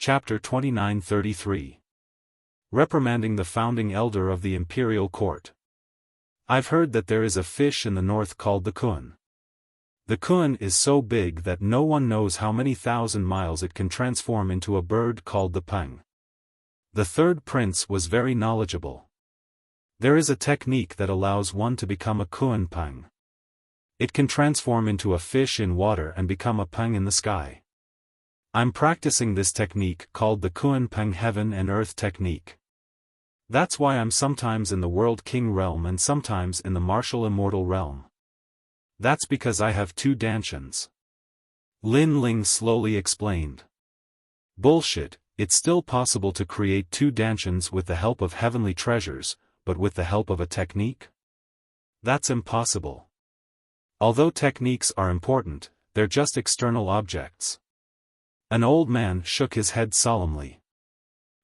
Chapter 2933. Reprimanding the founding elder of the imperial court. I've heard that there is a fish in the north called the kun. The kun is so big that no one knows how many thousand miles it can transform into a bird called the pang. The third prince was very knowledgeable. There is a technique that allows one to become a kun pang. It can transform into a fish in water and become a pang in the sky. I'm practicing this technique called the kun pang heaven and earth technique. That's why I'm sometimes in the world king realm and sometimes in the martial immortal realm. That's because I have two dantians. Lin Ling slowly explained. Bullshit, it's still possible to create two dantians with the help of heavenly treasures, but with the help of a technique? That's impossible. Although techniques are important, they're just external objects. An old man shook his head solemnly.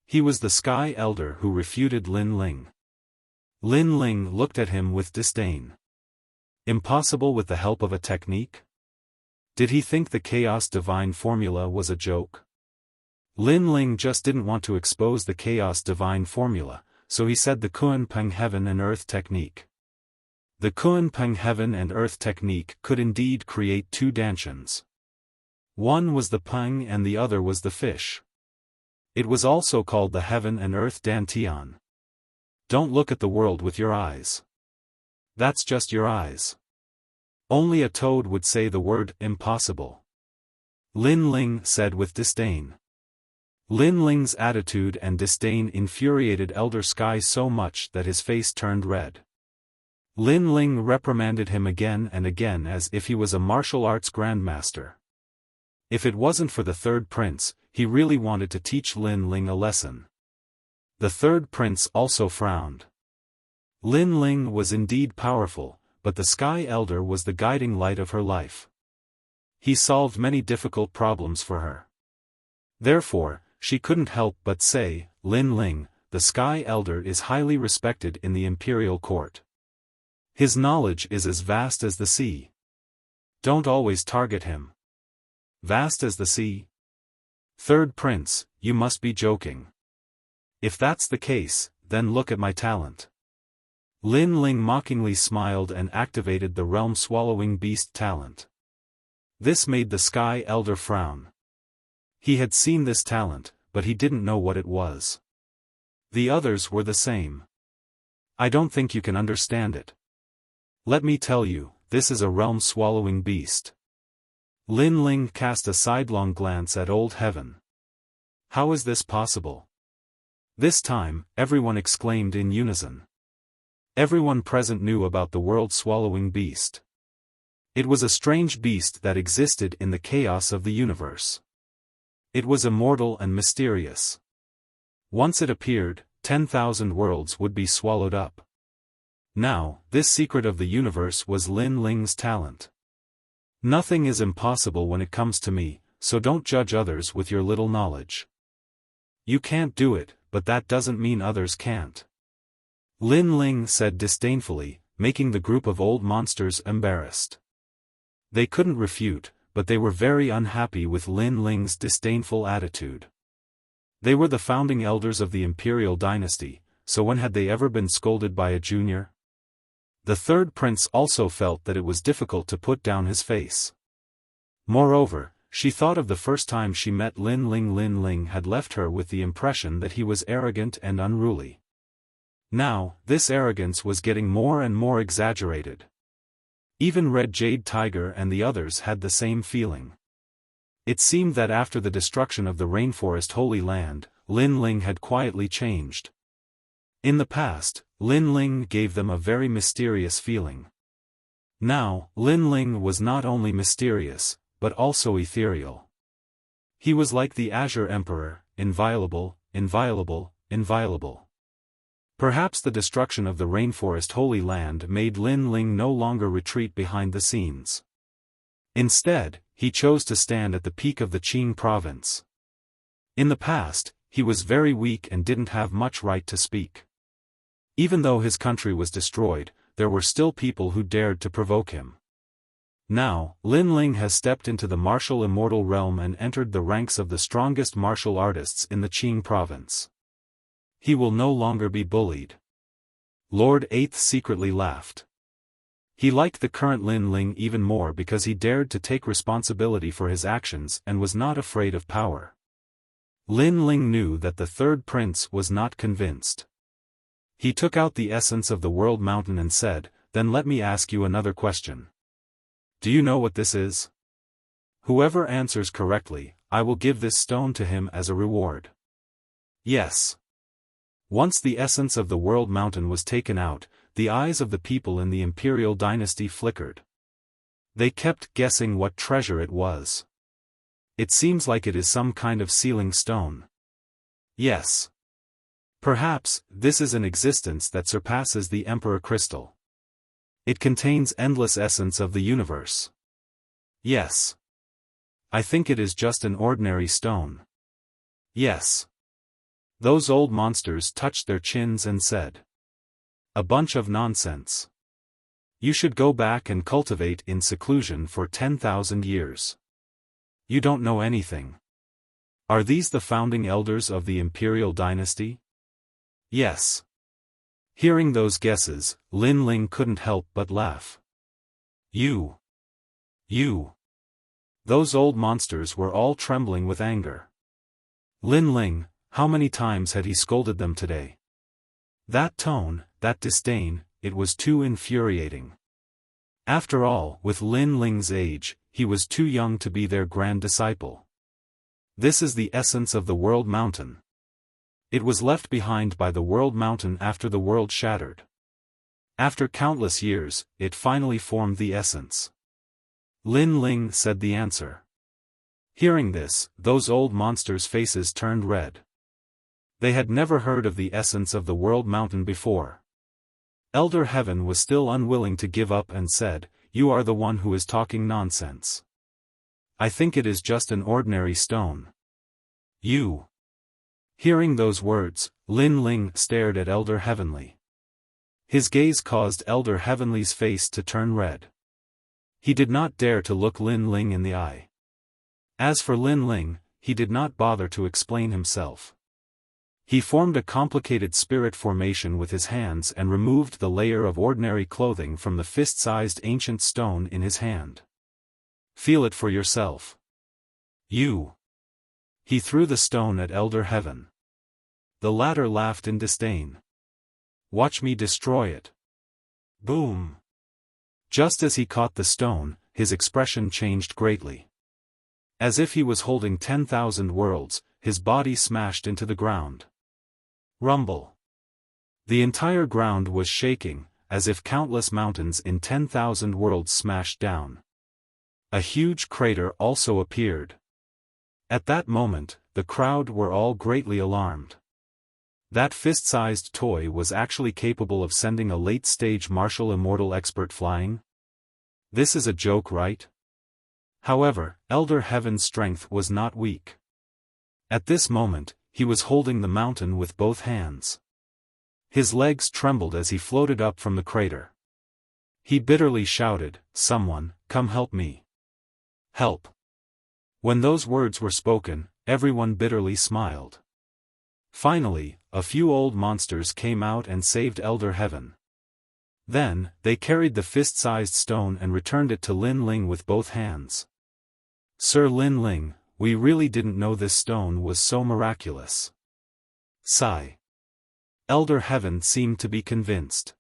He was the Sky Elder who refuted Lin Ling. Lin Ling looked at him with disdain. Impossible with the help of a technique? Did he think the Chaos Divine Formula was a joke? Lin Ling just didn't want to expose the Chaos Divine Formula, so he said the Kun Peng Heaven and Earth Technique. The Kun Peng Heaven and Earth Technique could indeed create two dantians. One was the pang and the other was the fish. It was also called the Heaven and Earth Dantian. Don't look at the world with your eyes. That's just your eyes. Only a toad would say the word impossible. Lin Ling said with disdain. Lin Ling's attitude and disdain infuriated Elder Sky so much that his face turned red. Lin Ling reprimanded him again and again as if he was a martial arts grandmaster. If it wasn't for the third prince, he really wanted to teach Lin Ling a lesson. The third prince also frowned. Lin Ling was indeed powerful, but the Sky Elder was the guiding light of her life. He solved many difficult problems for her. Therefore, she couldn't help but say, Lin Ling, the Sky Elder is highly respected in the imperial court. His knowledge is as vast as the sea. Don't always target him. Vast as the sea? Third prince, you must be joking. If that's the case, then look at my talent. Lin Ling mockingly smiled and activated the realm-swallowing beast talent. This made the Sky Elder frown. He had seen this talent, but he didn't know what it was. The others were the same. I don't think you can understand it. Let me tell you, this is a realm-swallowing beast. Lin Ling cast a sidelong glance at Old Heaven. How is this possible? This time, everyone exclaimed in unison. Everyone present knew about the world-swallowing beast. It was a strange beast that existed in the chaos of the universe. It was immortal and mysterious. Once it appeared, 10,000 worlds would be swallowed up. Now, this secret of the universe was Lin Ling's talent. Nothing is impossible when it comes to me, so don't judge others with your little knowledge. You can't do it, but that doesn't mean others can't. Lin Ling said disdainfully, making the group of old monsters embarrassed. They couldn't refute, but they were very unhappy with Lin Ling's disdainful attitude. They were the founding elders of the imperial dynasty, so when had they ever been scolded by a junior? The third prince also felt that it was difficult to put down his face. Moreover, she thought of the first time she met Lin Ling. Lin Ling had left her with the impression that he was arrogant and unruly. Now, this arrogance was getting more and more exaggerated. Even Red Jade Tiger and the others had the same feeling. It seemed that after the destruction of the Rainforest Holy Land, Lin Ling had quietly changed. In the past, Lin Ling gave them a very mysterious feeling. Now, Lin Ling was not only mysterious, but also ethereal. He was like the Azure Emperor, inviolable, inviolable, inviolable. Perhaps the destruction of the Rainforest Holy Land made Lin Ling no longer retreat behind the scenes. Instead, he chose to stand at the peak of the Qing province. In the past, he was very weak and didn't have much right to speak. Even though his country was destroyed, there were still people who dared to provoke him. Now, Lin Ling has stepped into the martial immortal realm and entered the ranks of the strongest martial artists in the Qing province. He will no longer be bullied. Lord Eighth secretly laughed. He liked the current Lin Ling even more because he dared to take responsibility for his actions and was not afraid of power. Lin Ling knew that the third prince was not convinced. He took out the essence of the world mountain and said, "Then let me ask you another question. Do you know what this is? Whoever answers correctly, I will give this stone to him as a reward." Yes. Once the essence of the world mountain was taken out, the eyes of the people in the imperial dynasty flickered. They kept guessing what treasure it was. It seems like it is some kind of sealing stone. Yes. Perhaps, this is an existence that surpasses the Emperor Crystal. It contains endless essence of the universe. Yes. I think it is just an ordinary stone. Yes. Those old monsters touched their chins and said, "A bunch of nonsense. You should go back and cultivate in seclusion for 10,000 years. You don't know anything. Are these the founding elders of the imperial dynasty?" Yes. Hearing those guesses, Lin Ling couldn't help but laugh. You. Those old monsters were all trembling with anger. Lin Ling, how many times had he scolded them today? That tone, that disdain, it was too infuriating. After all, with Lin Ling's age, he was too young to be their grand disciple. This is the essence of the world mountain. It was left behind by the world mountain after the world shattered. After countless years, it finally formed the essence. Lin Ling said the answer. Hearing this, those old monsters' faces turned red. They had never heard of the essence of the world mountain before. Elder Heaven was still unwilling to give up and said, "You are the one who is talking nonsense. I think it is just an ordinary stone." You. Hearing those words, Lin Ling stared at Elder Heavenly. His gaze caused Elder Heavenly's face to turn red. He did not dare to look Lin Ling in the eye. As for Lin Ling, he did not bother to explain himself. He formed a complicated spirit formation with his hands and removed the layer of ordinary clothing from the fist-sized ancient stone in his hand. "Feel it for yourself." You. He threw the stone at Elder Heaven. The latter laughed in disdain. "Watch me destroy it." Boom. Just as he caught the stone, his expression changed greatly. As if he was holding 10,000 worlds, his body smashed into the ground. Rumble. The entire ground was shaking, as if countless mountains in 10,000 worlds smashed down. A huge crater also appeared. At that moment, the crowd were all greatly alarmed. That fist-sized toy was actually capable of sending a late-stage martial immortal expert flying? This is a joke, right? However, Elder Heaven's strength was not weak. At this moment, he was holding the mountain with both hands. His legs trembled as he floated up from the crater. He bitterly shouted, "Someone, come help me. Help." When those words were spoken, everyone bitterly smiled. Finally, a few old monsters came out and saved Elder Heaven. Then, they carried the fist-sized stone and returned it to Lin Ling with both hands. "Sir Lin Ling, we really didn't know this stone was so miraculous." Sigh. Elder Heaven seemed to be convinced.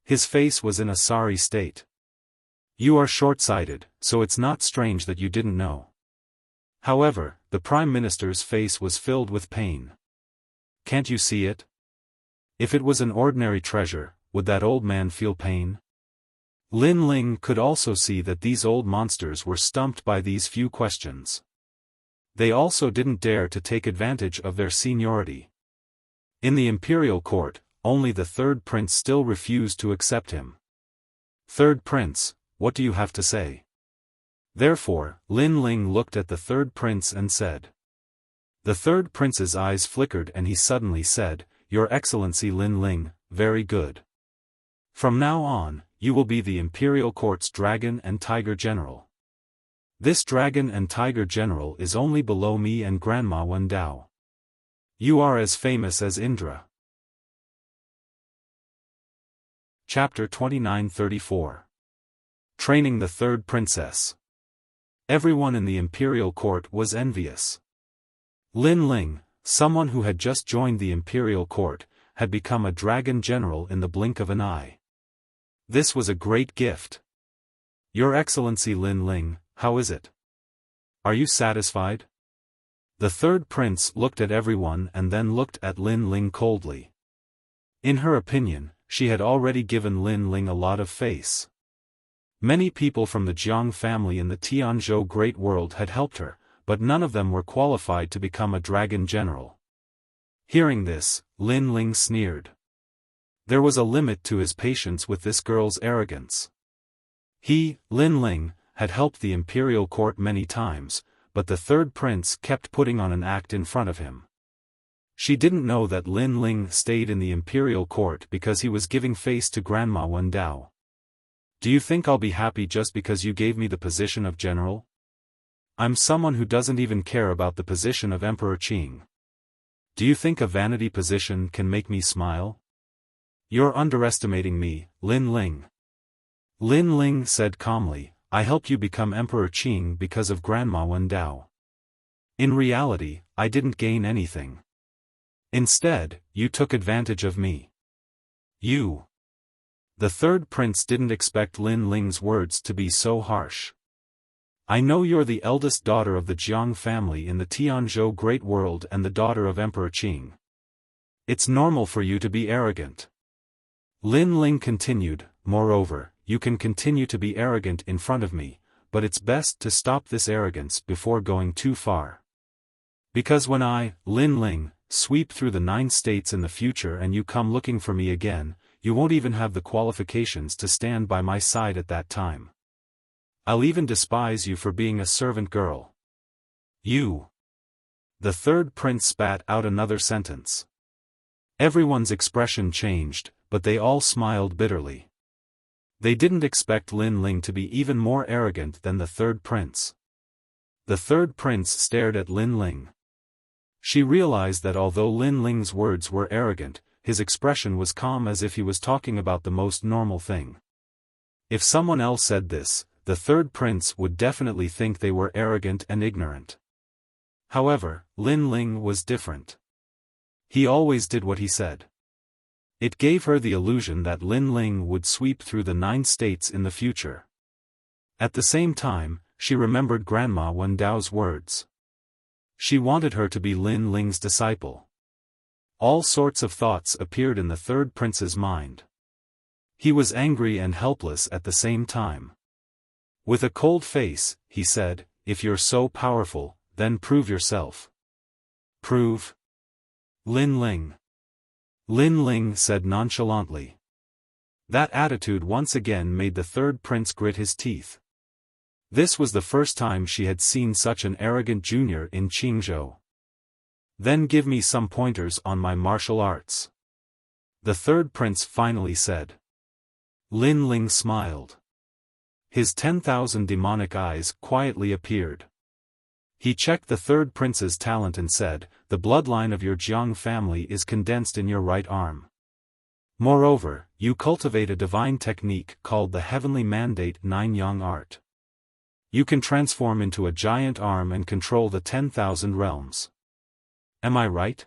His face was in a sorry state. "You are short-sighted, so it's not strange that you didn't know." However, the Prime Minister's face was filled with pain. "Can't you see it? If it was an ordinary treasure, would that old man feel pain?" Lin Ling could also see that these old monsters were stumped by these few questions. They also didn't dare to take advantage of their seniority. In the imperial court, only the third prince still refused to accept him. "Third prince, what do you have to say?" Therefore, Lin Ling looked at the third prince and said. The third prince's eyes flickered and he suddenly said, "Your Excellency Lin Ling, very good. From now on, you will be the Imperial Court's Dragon and Tiger General. This Dragon and Tiger General is only below me and Grandma Wendao. You are as famous as Indra. Chapter 29-34. Training the Third Princess. Everyone in the Imperial Court was envious. Lin Ling, someone who had just joined the Imperial Court, had become a Dragon General in the blink of an eye. This was a great gift. Your Excellency Lin Ling, how is it? Are you satisfied? The third prince looked at everyone and then looked at Lin Ling coldly. In her opinion, she had already given Lin Ling a lot of face. Many people from the Jiang family in the Tianzhou Great World had helped her, but none of them were qualified to become a Dragon General. Hearing this, Lin Ling sneered. There was a limit to his patience with this girl's arrogance. He, Lin Ling, had helped the Imperial Court many times, but the third prince kept putting on an act in front of him. She didn't know that Lin Ling stayed in the Imperial Court because he was giving face to Grandma Wendao. Do you think I'll be happy just because you gave me the position of general? I'm someone who doesn't even care about the position of Emperor Qing. Do you think a vanity position can make me smile? You're underestimating me, Lin Ling. Lin Ling said calmly, I helped you become Emperor Qing because of Grandma Wendao. In reality, I didn't gain anything. Instead, you took advantage of me. You. The third prince didn't expect Lin Ling's words to be so harsh. I know you're the eldest daughter of the Jiang family in the Tianzhou Great World and the daughter of Emperor Qing. It's normal for you to be arrogant. Lin Ling continued, moreover, you can continue to be arrogant in front of me, but it's best to stop this arrogance before going too far. Because when I, Lin Ling, sweep through the 9 states in the future and you come looking for me again, you won't even have the qualifications to stand by my side at that time. I'll even despise you for being a servant girl. You. The third prince spat out another sentence. Everyone's expression changed, but they all smiled bitterly. They didn't expect Lin Ling to be even more arrogant than the third prince. The third prince stared at Lin Ling. She realized that although Lin Ling's words were arrogant, his expression was calm as if he was talking about the most normal thing. If someone else said this, the third prince would definitely think they were arrogant and ignorant. However, Lin Ling was different. He always did what he said. It gave her the illusion that Lin Ling would sweep through the 9 states in the future. At the same time, she remembered Grandma Wendao's words. She wanted her to be Lin Ling's disciple. All sorts of thoughts appeared in the third prince's mind. He was angry and helpless at the same time. With a cold face, he said, if you're so powerful, then prove yourself. Prove? Lin Ling. Lin Ling said nonchalantly. That attitude once again made the third prince grit his teeth. This was the first time she had seen such an arrogant junior in Qingzhou. Then give me some pointers on my martial arts. The third prince finally said. Lin Ling smiled. His 10,000 demonic eyes quietly appeared. He checked the third prince's talent and said, the bloodline of your Jiang family is condensed in your right arm. Moreover, you cultivate a divine technique called the Heavenly Mandate 9 Yang art. You can transform into a giant arm and control the 10,000 realms. Am I right?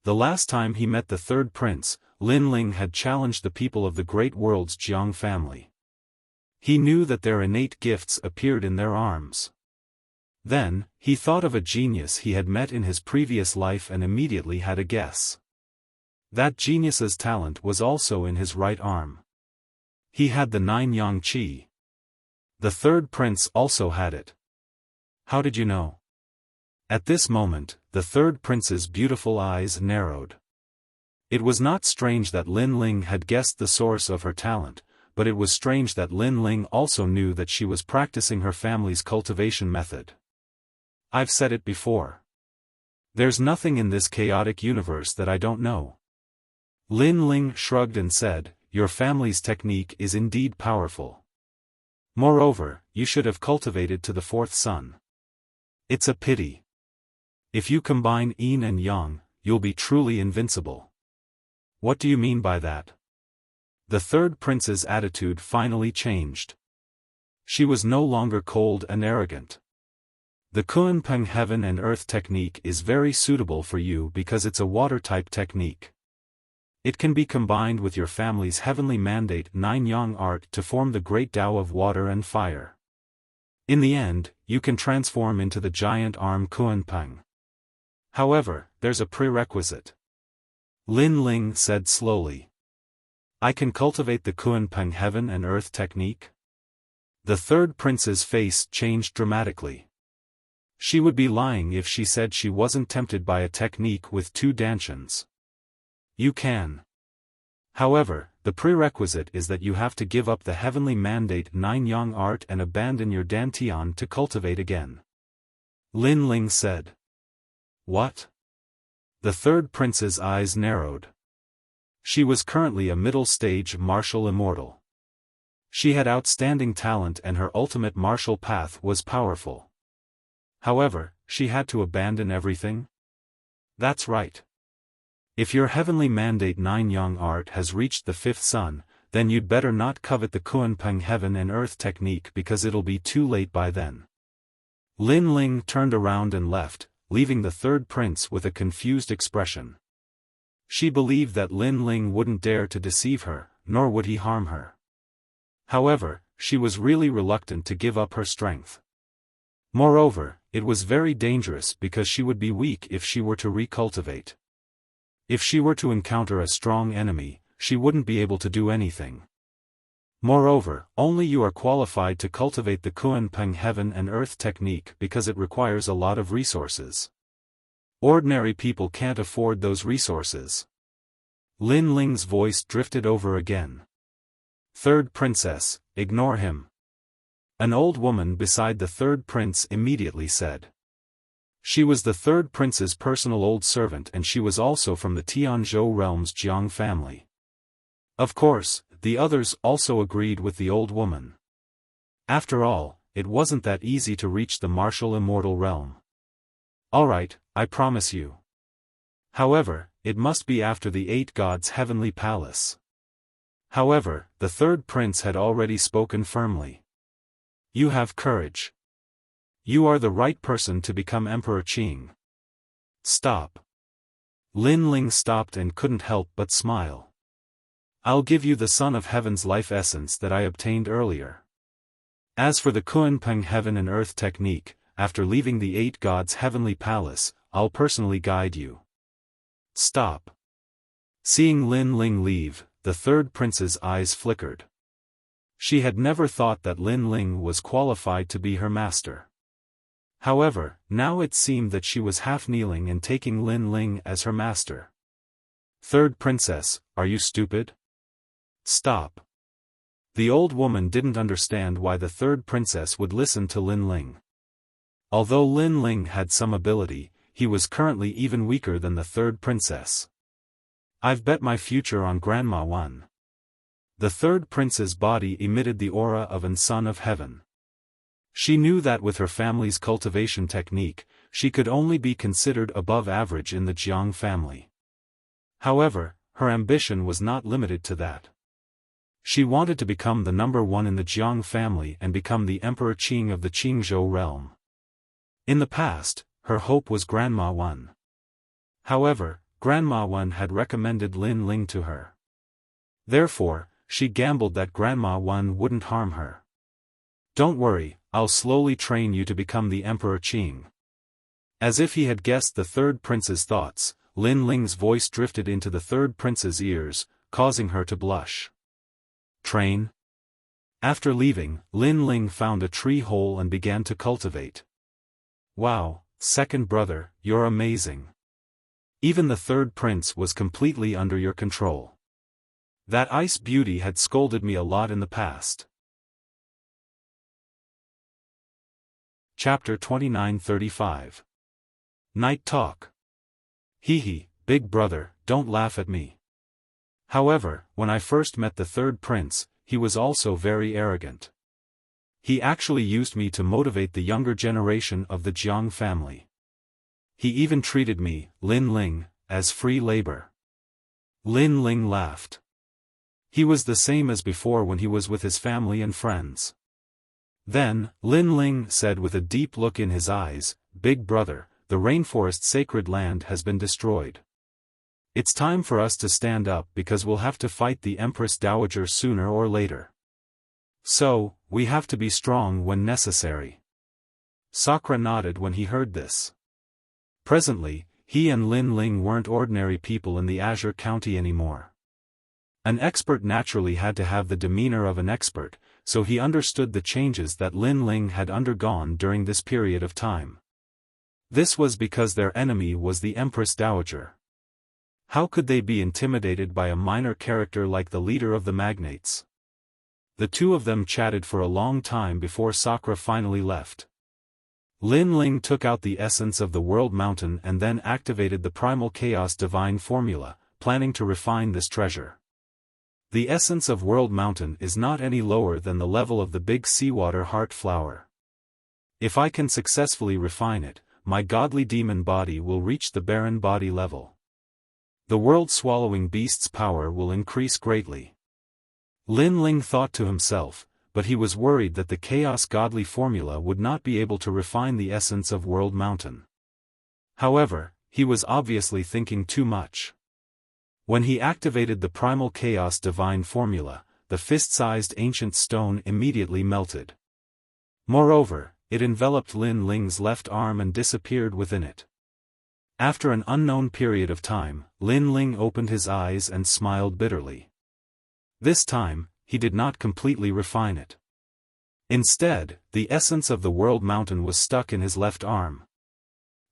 The last time he met the third prince, Lin Ling had challenged the people of the Great World's Jiang family. He knew that their innate gifts appeared in their arms. Then, he thought of a genius he had met in his previous life and immediately had a guess. That genius's talent was also in his right arm. He had the 9 Yang Qi. The third prince also had it. How did you know? At this moment, the third prince's beautiful eyes narrowed. It was not strange that Lin Ling had guessed the source of her talent, but it was strange that Lin Ling also knew that she was practicing her family's cultivation method. I've said it before. There's nothing in this chaotic universe that I don't know. Lin Ling shrugged and said, your family's technique is indeed powerful. Moreover, you should have cultivated to the fourth son. It's a pity. If you combine yin and yang, you'll be truly invincible. What do you mean by that? The third prince's attitude finally changed. She was no longer cold and arrogant. The Kunpeng heaven and earth technique is very suitable for you because it's a water-type technique. It can be combined with your family's heavenly mandate 9 yang art to form the great Tao of water and fire. In the end, you can transform into the giant arm Kunpeng. However, there's a prerequisite. Lin Ling said slowly. I can cultivate the Kunpeng heaven and earth technique? The third prince's face changed dramatically. She would be lying if she said she wasn't tempted by a technique with 2 dantians. You can. However, the prerequisite is that you have to give up the heavenly mandate 9 yang art and abandon your dantian to cultivate again. Lin Ling said. What? The third prince's eyes narrowed. She was currently a middle-stage martial immortal. She had outstanding talent and her ultimate martial path was powerful. However, she had to abandon everything? That's right. If your heavenly mandate 9 yang art has reached the 5th sun, then you'd better not covet the Kunpeng heaven and earth technique because it'll be too late by then. Lin Ling turned around and left, leaving the third prince with a confused expression. She believed that Lin Ling wouldn't dare to deceive her, nor would he harm her. However, she was really reluctant to give up her strength. Moreover, it was very dangerous because she would be weak if she were to recultivate. If she were to encounter a strong enemy, she wouldn't be able to do anything. Moreover, only you are qualified to cultivate the Kunpeng heaven and earth technique because it requires a lot of resources. Ordinary people can't afford those resources. Lin Ling's voice drifted over again. Third princess, ignore him. An old woman beside the third prince immediately said. She was the third prince's personal old servant and she was also from the Tianzhou realm's Jiang family. Of course, the others also agreed with the old woman. After all, it wasn't that easy to reach the martial immortal realm. Alright, I promise you. However, it must be after the 8 gods' heavenly palace. However, the third prince had already spoken firmly. You have courage. You are the right person to become Emperor Qing. Stop. Lin Ling stopped and couldn't help but smile. I'll give you the Son of Heaven's life essence that I obtained earlier. As for the Kunpeng heaven and earth technique, after leaving the 8 gods' heavenly palace, I'll personally guide you. Stop. Seeing Lin Ling leave, the third prince's eyes flickered. She had never thought that Lin Ling was qualified to be her master. However, now it seemed that she was half kneeling and taking Lin Ling as her master. Third princess, are you stupid? Stop. The old woman didn't understand why the third princess would listen to Lin Ling. Although Lin Ling had some ability, he was currently even weaker than the third princess. I've bet my future on Grandma Wan. The third prince's body emitted the aura of an son of heaven. She knew that with her family's cultivation technique, she could only be considered above average in the Jiang family. However, her ambition was not limited to that. She wanted to become the number 1 in the Jiang family and become the Emperor Qing of the Qingzhou realm. In the past, her hope was Grandma Wan. However, Grandma Wan had recommended Lin Ling to her. Therefore, she gambled that Grandma Wan wouldn't harm her. Don't worry, I'll slowly train you to become the Emperor Qing. As if he had guessed the third prince's thoughts, Lin Ling's voice drifted into the third prince's ears, causing her to blush. Train? After leaving, Lin Ling found a tree hole and began to cultivate. Wow, second brother, you're amazing. Even the third prince was completely under your control. That ice beauty had scolded me a lot in the past. Chapter 29-35. Night Talk. Hee hee, big brother, don't laugh at me. However, when I first met the third prince, he was also very arrogant. He actually used me to motivate the younger generation of the Jiang family. He even treated me, Lin Ling, as free labor. Lin Ling laughed. He was the same as before when he was with his family and friends. Then, Lin Ling said with a deep look in his eyes, "Big brother, the rainforest sacred land has been destroyed. It's time for us to stand up because we'll have to fight the Empress Dowager sooner or later. So, we have to be strong when necessary." Sakura nodded when he heard this. Presently, he and Lin Ling weren't ordinary people in the Azure County anymore. An expert naturally had to have the demeanor of an expert, so he understood the changes that Lin Ling had undergone during this period of time. This was because their enemy was the Empress Dowager. How could they be intimidated by a minor character like the leader of the magnates? The two of them chatted for a long time before Sakura finally left. Lin Ling took out the essence of the World Mountain and then activated the Primal Chaos Divine Formula, planning to refine this treasure. The essence of World Mountain is not any lower than the level of the big seawater heart flower. If I can successfully refine it, my godly demon body will reach the barren body level. The world-swallowing beast's power will increase greatly. Lin Ling thought to himself, but he was worried that the Chaos Godly formula would not be able to refine the essence of World Mountain. However, he was obviously thinking too much. When he activated the Primal Chaos Divine Formula, the fist-sized ancient stone immediately melted. Moreover, it enveloped Lin Ling's left arm and disappeared within it. After an unknown period of time, Lin Ling opened his eyes and smiled bitterly. This time, he did not completely refine it. Instead, the essence of the World Mountain was stuck in his left arm.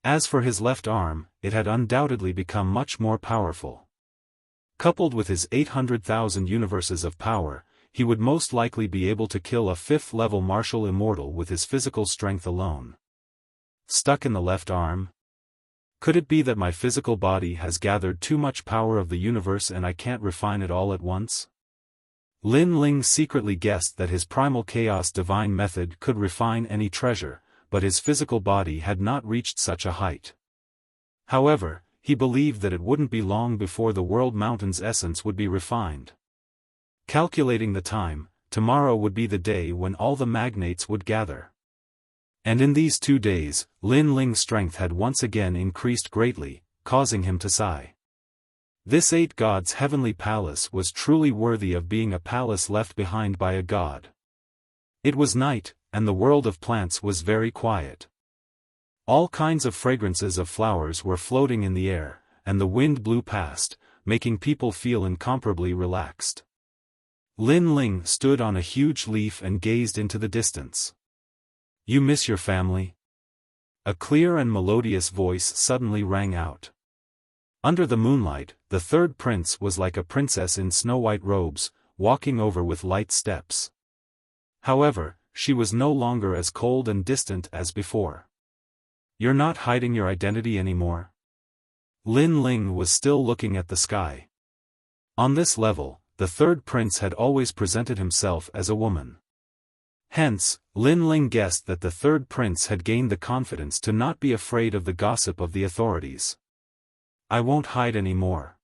As for his left arm, it had undoubtedly become much more powerful. Coupled with his 800,000 universes of power, he would most likely be able to kill a 5th-level martial immortal with his physical strength alone. Stuck in the left arm? Could it be that my physical body has gathered too much power of the universe and I can't refine it all at once? Lin Ling secretly guessed that his Primal Chaos Divine method could refine any treasure, but his physical body had not reached such a height. However, he believed that it wouldn't be long before the World Mountain's essence would be refined. Calculating the time, tomorrow would be the day when all the magnates would gather. And in these 2 days, Lin Ling's strength had once again increased greatly, causing him to sigh. This 8 gods' heavenly palace was truly worthy of being a palace left behind by a god. It was night, and the world of plants was very quiet. All kinds of fragrances of flowers were floating in the air, and the wind blew past, making people feel incomparably relaxed. Lin Ling stood on a huge leaf and gazed into the distance. "You miss your family?" A clear and melodious voice suddenly rang out. Under the moonlight, the third prince was like a princess in snow-white robes, walking over with light steps. However, she was no longer as cold and distant as before. "You're not hiding your identity anymore?" Lin Ling was still looking at the sky. On this level, the third prince had always presented himself as a woman. Hence, Lin Ling guessed that the third prince had gained the confidence to not be afraid of the gossip of the authorities. "I won't hide anymore."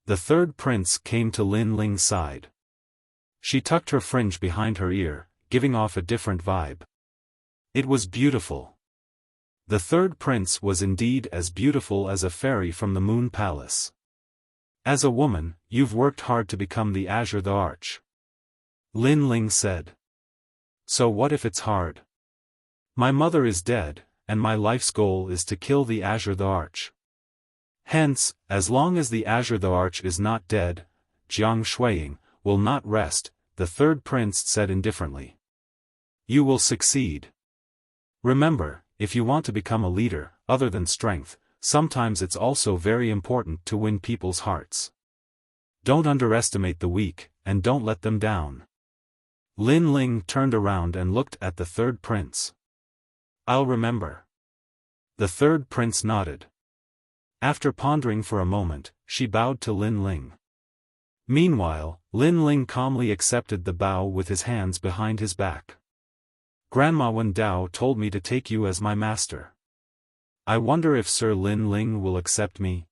The third prince came to Lin Ling's side. She tucked her fringe behind her ear, giving off a different vibe. It was beautiful. The third prince was indeed as beautiful as a fairy from the Moon Palace. "As a woman, you've worked hard to become the Azure the Arch," Lin Ling said. "So what if it's hard? My mother is dead, and my life's goal is to kill the Azure the Arch. Hence, as long as the Azure the Arch is not dead, Jiang Shuiying will not rest," the third prince said indifferently. "You will succeed. Remember, if you want to become a leader, other than strength, sometimes it's also very important to win people's hearts. Don't underestimate the weak, and don't let them down." Lin Ling turned around and looked at the third prince. "I'll remember." The third prince nodded. After pondering for a moment, she bowed to Lin Ling. Meanwhile, Lin Ling calmly accepted the bow with his hands behind his back. Grandma Wen Dao told me to take you as my master. I wonder if Sir Lin Ling will accept me?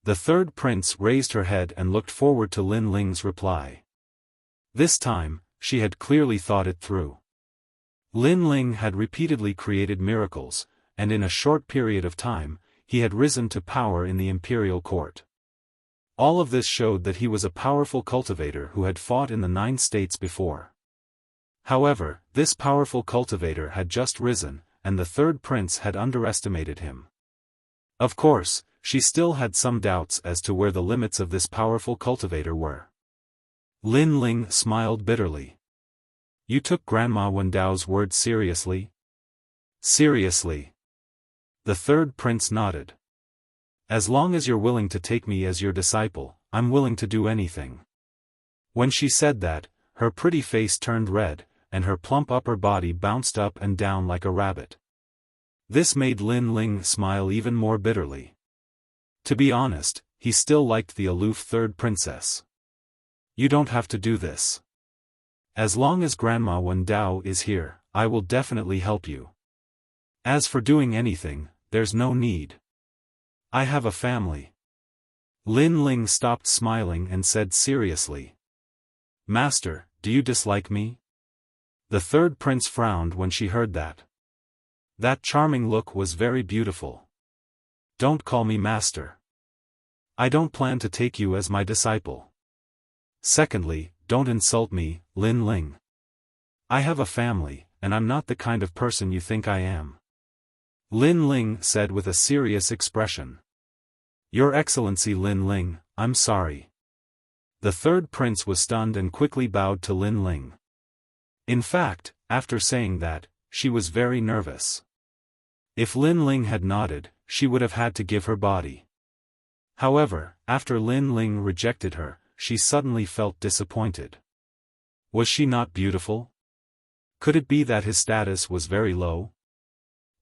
The third prince raised her head and looked forward to Lin Ling's reply. This time, she had clearly thought it through. Lin Ling had repeatedly created miracles, and in a short period of time, he had risen to power in the imperial court. All of this showed that he was a powerful cultivator who had fought in the 9 states before. However, this powerful cultivator had just risen, and the third prince had underestimated him. Of course, she still had some doubts as to where the limits of this powerful cultivator were. Lin Ling smiled bitterly. You took Grandma Wen Dao's word seriously? Seriously. The third prince nodded. As long as you're willing to take me as your disciple, I'm willing to do anything. When she said that, her pretty face turned red, and her plump upper body bounced up and down like a rabbit. This made Lin Ling smile even more bitterly. To be honest, he still liked the aloof third princess. You don't have to do this. As long as Grandma Wen Dao is here, I will definitely help you. As for doing anything, there's no need. I have a family. Lin Ling stopped smiling and said seriously. Master, do you dislike me? The third prince frowned when she heard that. That charming look was very beautiful. Don't call me master. I don't plan to take you as my disciple. Secondly, don't insult me, Lin Ling. I have a family, and I'm not the kind of person you think I am. Lin Ling said with a serious expression. Your Excellency Lin Ling, I'm sorry. The third prince was stunned and quickly bowed to Lin Ling. In fact, after saying that, she was very nervous. If Lin Ling had nodded, she would have had to give her body. However, after Lin Ling rejected her, she suddenly felt disappointed. Was she not beautiful? Could it be that his status was very low?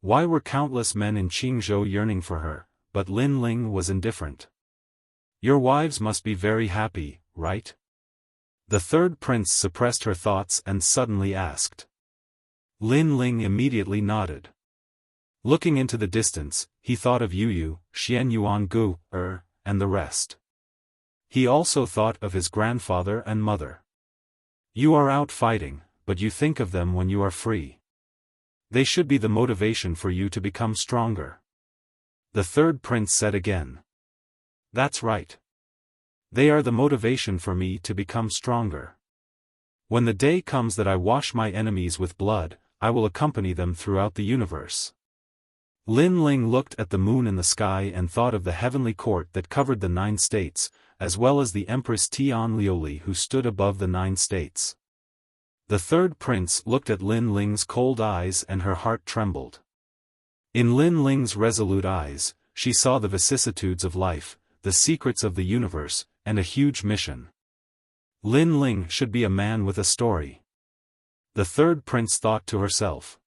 Why were countless men in Qingzhou yearning for her, but Lin Ling was indifferent? Your wives must be very happy, right? The third prince suppressed her thoughts and suddenly asked. Lin Ling immediately nodded. Looking into the distance, he thought of Yu, Xian Yuan Gu, and the rest. He also thought of his grandfather and mother. You are out fighting, but you think of them when you are free. They should be the motivation for you to become stronger. The third prince said again. That's right. They are the motivation for me to become stronger. When the day comes that I wash my enemies with blood, I will accompany them throughout the universe. Lin Ling looked at the moon in the sky and thought of the heavenly court that covered the 9 states, as well as the Empress Tian Liuli who stood above the 9 states. The third prince looked at Lin Ling's cold eyes and her heart trembled. In Lin Ling's resolute eyes, she saw the vicissitudes of life, the secrets of the universe, and a huge mission. Lin Ling should be a man with a story. The third prince thought to herself.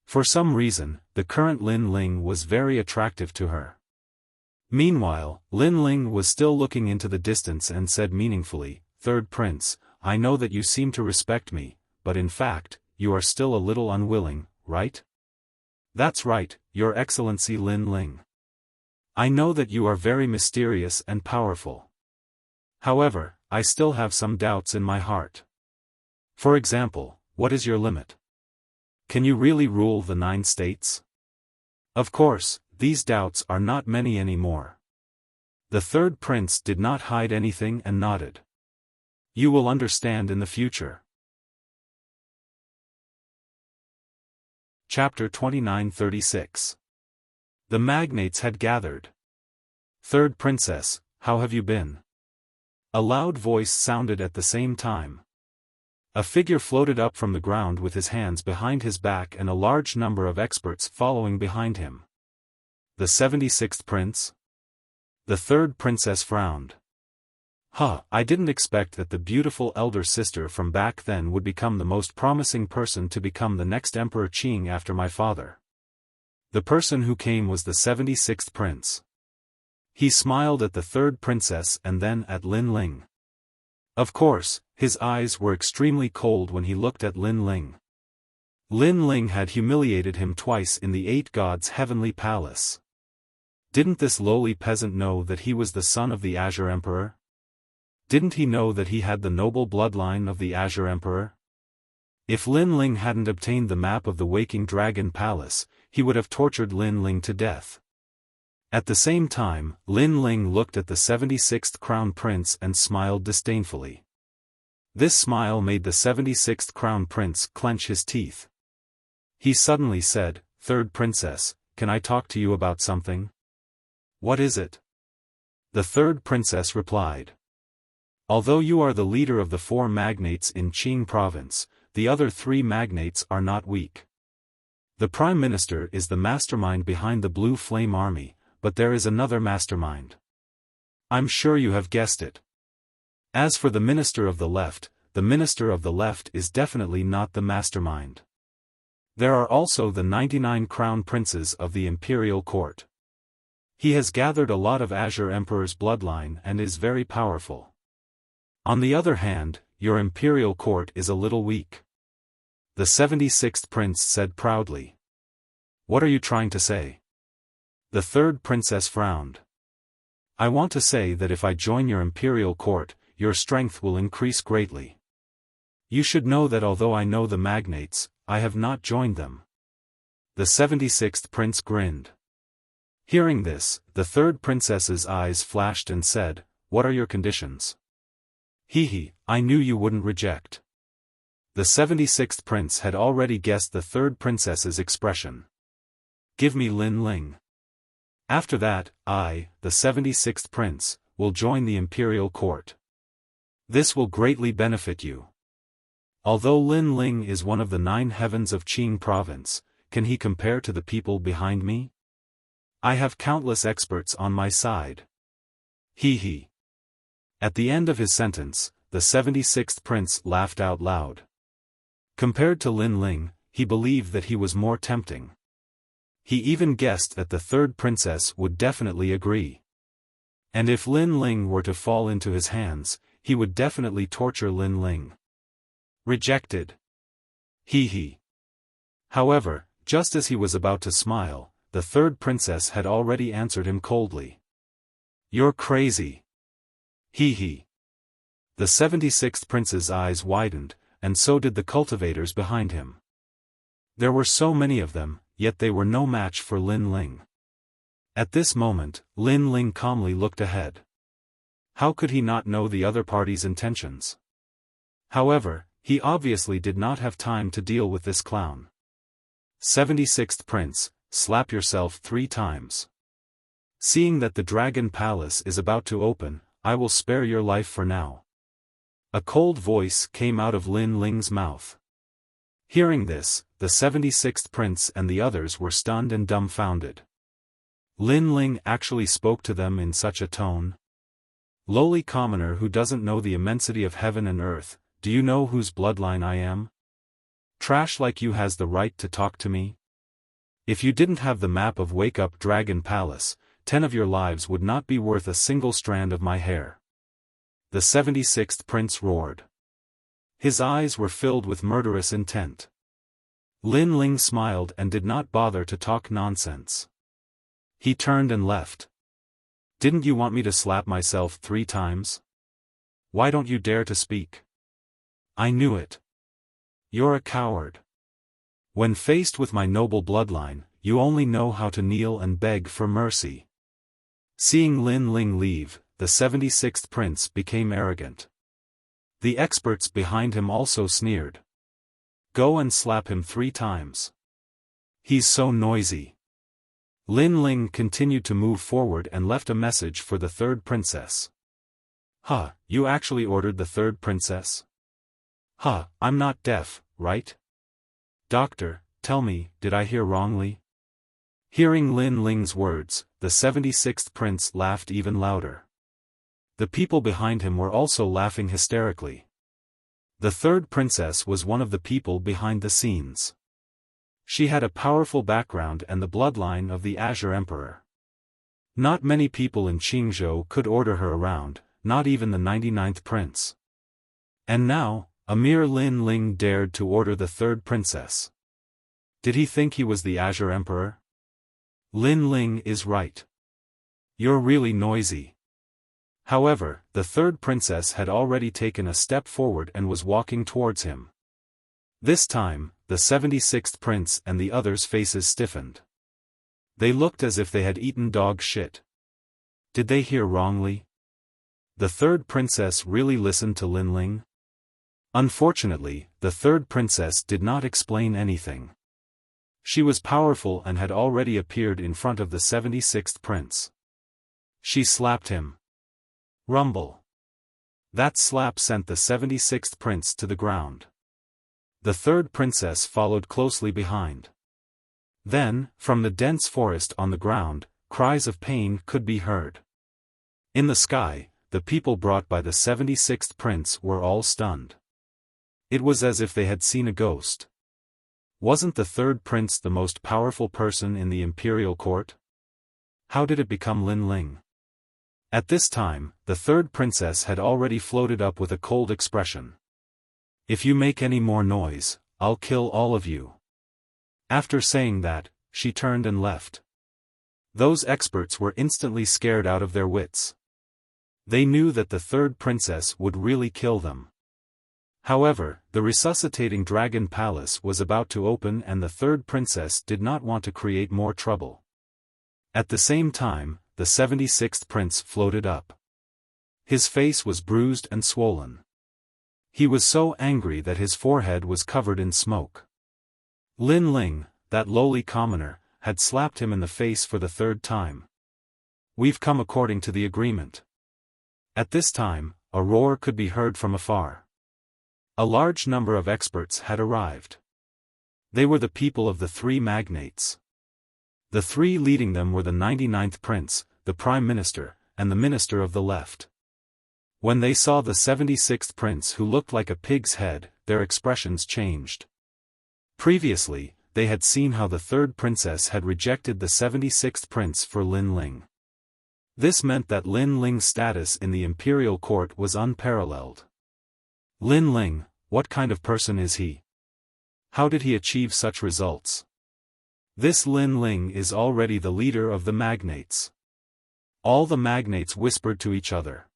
For some reason, the current Lin Ling was very attractive to her. Meanwhile, Lin Ling was still looking into the distance and said meaningfully, Third prince, I know that you seem to respect me, but in fact, you are still a little unwilling, right? That's right, Your Excellency Lin Ling. I know that you are very mysterious and powerful. However, I still have some doubts in my heart. For example, what is your limit? Can you really rule the 9 states? Of course, these doubts are not many anymore. The third prince did not hide anything and nodded. You will understand in the future. Chapter 2936. The magnates had gathered. Third princess, how have you been? A loud voice sounded at the same time. A figure floated up from the ground with his hands behind his back and a large number of experts following behind him. The 76th prince? The third princess frowned. I didn't expect that the beautiful elder sister from back then would become the most promising person to become the next Emperor Qing after my father. The person who came was the 76th prince. He smiled at the third princess and then at Lin Ling. Of course, his eyes were extremely cold when he looked at Lin Ling. Lin Ling had humiliated him twice in the Eight Gods' heavenly palace. Didn't this lowly peasant know that he was the son of the Azure Emperor? Didn't he know that he had the noble bloodline of the Azure Emperor? If Lin Ling hadn't obtained the map of the Waking Dragon Palace, he would have tortured Lin Ling to death. At the same time, Lin Ling looked at the 76th Crown Prince and smiled disdainfully. This smile made the 76th Crown Prince clench his teeth. He suddenly said, "Third Princess, can I talk to you about something?" "What is it?" The third princess replied. "Although you are the leader of the 4 magnates in Qing province, the other 3 magnates are not weak. The Prime Minister is the mastermind behind the Blue Flame Army, but there is another mastermind. I'm sure you have guessed it. As for the Minister of the Left is definitely not the mastermind. There are also the 99 crown princes of the imperial court. He has gathered a lot of Azure Emperor's bloodline and is very powerful. On the other hand, your imperial court is a little weak." The 76th prince said proudly. "What are you trying to say?" The third princess frowned. "I want to say that if I join your imperial court, your strength will increase greatly. You should know that although I know the magnates, I have not joined them." The 76th prince grinned. Hearing this, the third princess's eyes flashed and said, "What are your conditions?" "Hee, I knew you wouldn't reject." The 76th prince had already guessed the third princess's expression. "Give me Lin Ling. After that, I, the 76th prince, will join the imperial court. This will greatly benefit you. Although Lin Ling is one of the 9 heavens of Qing province, can he compare to the people behind me? I have countless experts on my side." Hee. At the end of his sentence, the 76th prince laughed out loud. Compared to Lin Ling, he believed that he was more tempting. He even guessed that the third princess would definitely agree. And if Lin Ling were to fall into his hands, he would definitely torture Lin Ling. Rejected. Hee. However, just as he was about to smile, the third princess had already answered him coldly. "You're crazy." Hee. The 76th prince's eyes widened, and so did the cultivators behind him. There were so many of them, yet they were no match for Lin Ling. At this moment, Lin Ling calmly looked ahead. How could he not know the other party's intentions? However, he obviously did not have time to deal with this clown. 76th Prince, slap yourself 3 times. Seeing that the Dragon Palace is about to open, I will spare your life for now. A cold voice came out of Lin Ling's mouth. Hearing this, the 76th Prince and the others were stunned and dumbfounded. Lin Ling actually spoke to them in such a tone. Lowly commoner who doesn't know the immensity of heaven and earth, do you know whose bloodline I am? Trash like you has the right to talk to me? If you didn't have the map of Wake Up Dragon Palace, 10 of your lives would not be worth a single strand of my hair. The 76th Prince roared. His eyes were filled with murderous intent. Lin Ling smiled and did not bother to talk nonsense. He turned and left. Didn't you want me to slap myself 3 times? Why don't you dare to speak? I knew it. You're a coward. When faced with my noble bloodline, you only know how to kneel and beg for mercy. Seeing Lin Ling leave, the 76th Prince became arrogant. The experts behind him also sneered. Go and slap him 3 times. He's so noisy. Lin Ling continued to move forward and left a message for the 3rd princess. Huh, you actually ordered the 3rd princess? Huh, I'm not deaf, right? Doctor, tell me, did I hear wrongly? Hearing Lin Ling's words, the 76th Prince laughed even louder. The people behind him were also laughing hysterically. The 3rd princess was one of the people behind the scenes. She had a powerful background and the bloodline of the Azure Emperor. Not many people in Qingzhou could order her around, not even the 99th prince. And now, a mere Lin Ling dared to order the third princess. Did he think he was the Azure Emperor? Lin Ling is right. You're really noisy. However, the third princess had already taken a step forward and was walking towards him. This time, the 76th prince and the others' faces stiffened. They looked as if they had eaten dog shit. Did they hear wrongly? The third princess really listened to Lin Ling? Unfortunately, the third princess did not explain anything. She was powerful and had already appeared in front of the 76th prince. She slapped him. Rumble. That slap sent the 76th prince to the ground. The third princess followed closely behind. Then, from the dense forest on the ground, cries of pain could be heard. In the sky, the people brought by the 76th prince were all stunned. It was as if they had seen a ghost. Wasn't the third prince the most powerful person in the imperial court? How did it become Lin Ling? At this time, the third princess had already floated up with a cold expression. If you make any more noise, I'll kill all of you. After saying that, she turned and left. Those experts were instantly scared out of their wits. They knew that the third princess would really kill them. However, the resuscitating dragon palace was about to open and the third princess did not want to create more trouble. At the same time, the 76th prince floated up. His face was bruised and swollen. He was so angry that his forehead was covered in smoke. Lin Ling, that lowly commoner, had slapped him in the face for the third time. We've come according to the agreement. At this time, a roar could be heard from afar. A large number of experts had arrived. They were the people of the three magnates. The three leading them were the 99th prince, the prime minister, and the minister of the left. When they saw the 76th prince who looked like a pig's head, their expressions changed. Previously, they had seen how the third princess had rejected the 76th prince for Lin Ling. This meant that Lin Ling's status in the imperial court was unparalleled. Lin Ling, what kind of person is he? How did he achieve such results? This Lin Ling is already the leader of the magnates. All the magnates whispered to each other.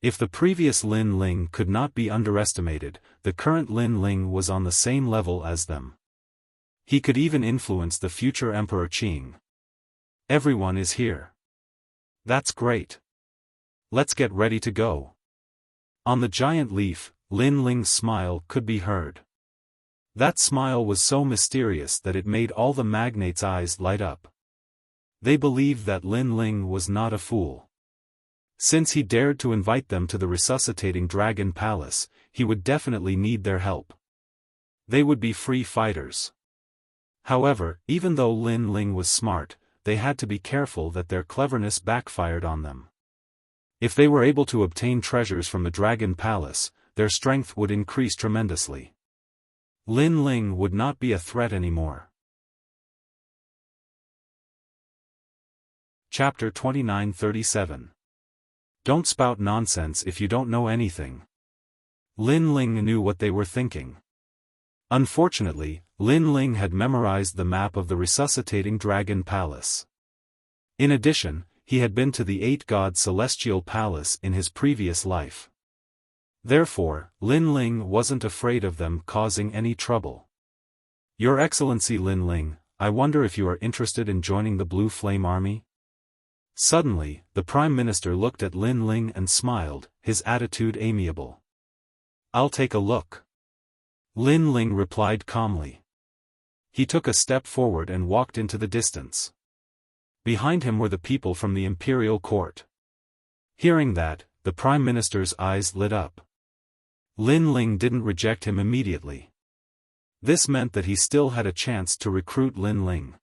If the previous Lin Ling could not be underestimated, the current Lin Ling was on the same level as them. He could even influence the future Emperor Qing. Everyone is here. That's great. Let's get ready to go. On the giant leaf, Lin Ling's smile could be heard. That smile was so mysterious that it made all the magnates' eyes light up. They believed that Lin Ling was not a fool. Since he dared to invite them to the resuscitating dragon palace, he would definitely need their help. They would be free fighters. However, even though Lin Ling was smart, they had to be careful that their cleverness backfired on them. If they were able to obtain treasures from the dragon palace, their strength would increase tremendously. Lin Ling would not be a threat anymore. Chapter 2937. Don't spout nonsense if you don't know anything. Lin Ling knew what they were thinking. Unfortunately, Lin Ling had memorized the map of the resuscitating dragon palace. In addition, he had been to the eight-god celestial palace in his previous life. Therefore, Lin Ling wasn't afraid of them causing any trouble. Your Excellency Lin Ling, I wonder if you are interested in joining the Blue Flame Army? Suddenly, the Prime Minister looked at Lin Ling and smiled, his attitude amiable. I'll take a look. Lin Ling replied calmly. He took a step forward and walked into the distance. Behind him were the people from the imperial court. Hearing that, the Prime Minister's eyes lit up. Lin Ling didn't reject him immediately. This meant that he still had a chance to recruit Lin Ling.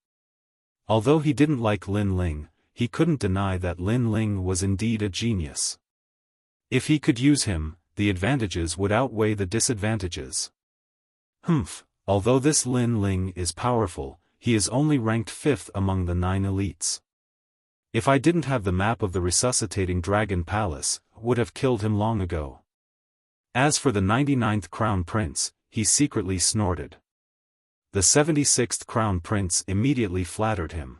Although he didn't like Lin Ling, he couldn't deny that Lin Ling was indeed a genius. If he could use him, the advantages would outweigh the disadvantages. Although this Lin Ling is powerful, he is only ranked 5th among the 9 elites. If I didn't have the map of the resuscitating dragon palace, would have killed him long ago. As for the 99th Crown Prince, he secretly snorted. The 76th Crown Prince immediately flattered him.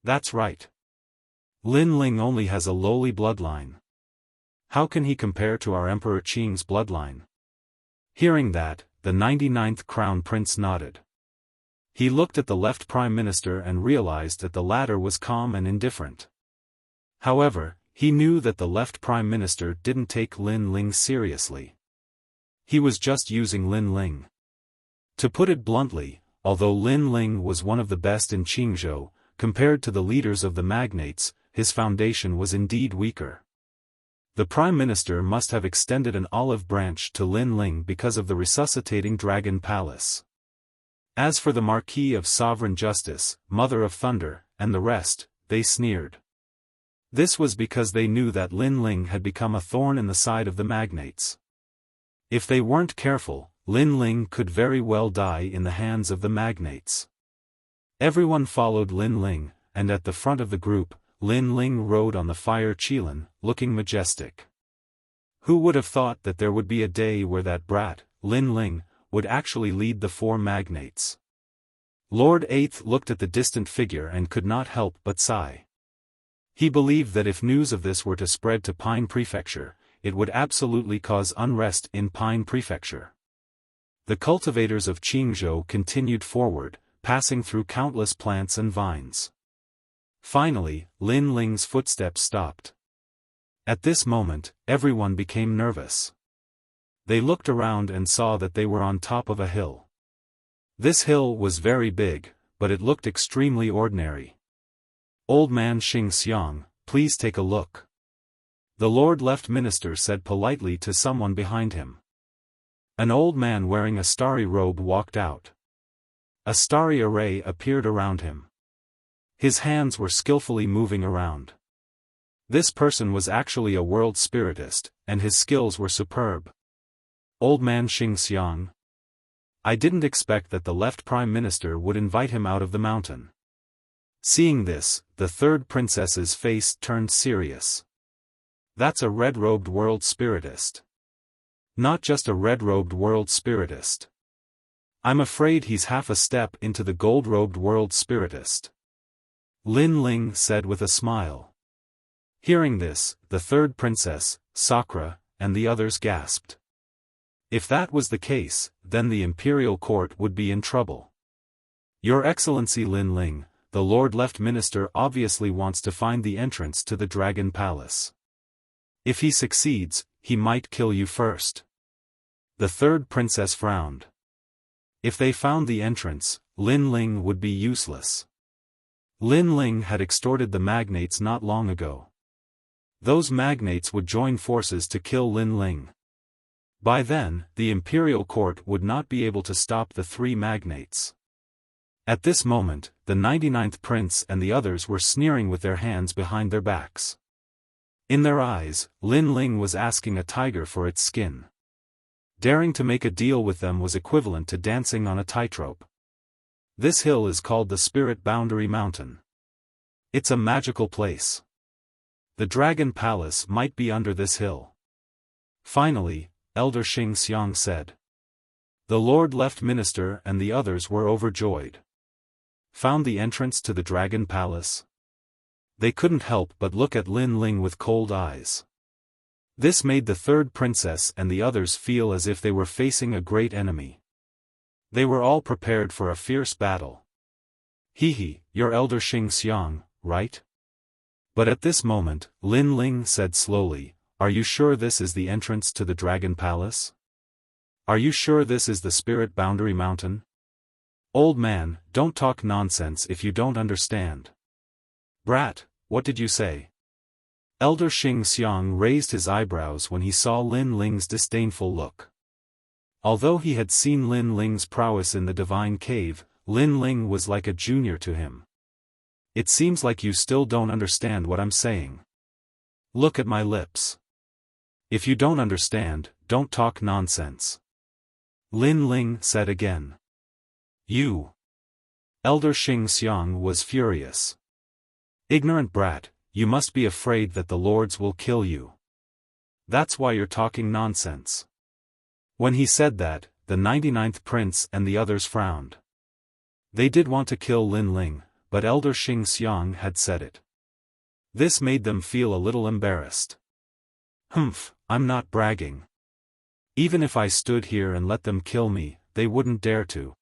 That's right. Lin Ling only has a lowly bloodline. How can he compare to our Emperor Qing's bloodline? Hearing that, the 99th Crown Prince nodded. He looked at the left Prime Minister and realized that the latter was calm and indifferent. However, he knew that the left Prime Minister didn't take Lin Ling seriously. He was just using Lin Ling. To put it bluntly, although Lin Ling was one of the best in Qingzhou, compared to the leaders of the magnates, his foundation was indeed weaker. The Prime Minister must have extended an olive branch to Lin Ling because of the resuscitating Dragon Palace. As for the Marquis of Sovereign Justice, Mother of Thunder, and the rest, they sneered. This was because they knew that Lin Ling had become a thorn in the side of the magnates. If they weren't careful, Lin Ling could very well die in the hands of the magnates. Everyone followed Lin Ling, and at the front of the group, Lin Ling rode on the fire Qilin, looking majestic. Who would have thought that there would be a day where that brat, Lin Ling, would actually lead the four magnates? Lord Eighth looked at the distant figure and could not help but sigh. He believed that if news of this were to spread to Pine Prefecture, it would absolutely cause unrest in Pine Prefecture. The cultivators of Qingzhou continued forward, passing through countless plants and vines. Finally, Lin Ling's footsteps stopped. At this moment, everyone became nervous. They looked around and saw that they were on top of a hill. This hill was very big, but it looked extremely ordinary. "Old man Xing Xiang, please take a look," the Lord Left Minister said politely to someone behind him. An old man wearing a starry robe walked out. A starry array appeared around him. His hands were skillfully moving around. This person was actually a world spiritist, and his skills were superb. "Old man Xing Xiang. I didn't expect that the left Prime Minister would invite him out of the mountain." Seeing this, the third princess's face turned serious. That's a red-robed world spiritist. Not just a red-robed world spiritist. I'm afraid he's half a step into the gold-robed world spiritist. Lin Ling said with a smile. Hearing this, the third princess, Sakura, and the others gasped. If that was the case, then the imperial court would be in trouble. Your Excellency Lin Ling, the Lord Left Minister obviously wants to find the entrance to the Dragon Palace. If he succeeds, he might kill you first. The third princess frowned. If they found the entrance, Lin Ling would be useless. Lin Ling had extorted the magnates not long ago. Those magnates would join forces to kill Lin Ling. By then, the imperial court would not be able to stop the three magnates. At this moment, the 99th prince and the others were sneering with their hands behind their backs. In their eyes, Lin Ling was asking a tiger for its skin. Daring to make a deal with them was equivalent to dancing on a tightrope. This hill is called the Spirit Boundary Mountain. It's a magical place. The Dragon Palace might be under this hill. Finally, Elder Xing Xiang said. The Lord Left Minister and the others were overjoyed. Found the entrance to the Dragon Palace? They couldn't help but look at Lin Ling with cold eyes. This made the third princess and the others feel as if they were facing a great enemy. They were all prepared for a fierce battle. Hehe, you're Elder Xing Xiang, right? But at this moment, Lin Ling said slowly, Are you sure this is the entrance to the Dragon Palace? Are you sure this is the Spirit Boundary Mountain? Old man, don't talk nonsense if you don't understand. Brat, what did you say? Elder Xing Xiang raised his eyebrows when he saw Lin Ling's disdainful look. Although he had seen Lin Ling's prowess in the Divine Cave, Lin Ling was like a junior to him. It seems like you still don't understand what I'm saying. Look at my lips. If you don't understand, don't talk nonsense. Lin Ling said again. You. Elder Xing Xiang was furious. Ignorant brat, you must be afraid that the lords will kill you. That's why you're talking nonsense. When he said that, the 99th prince and the others frowned. They did want to kill Lin Ling, but Elder Xing Xiang had said it. This made them feel a little embarrassed. Humph, I'm not bragging. Even if I stood here and let them kill me, they wouldn't dare to.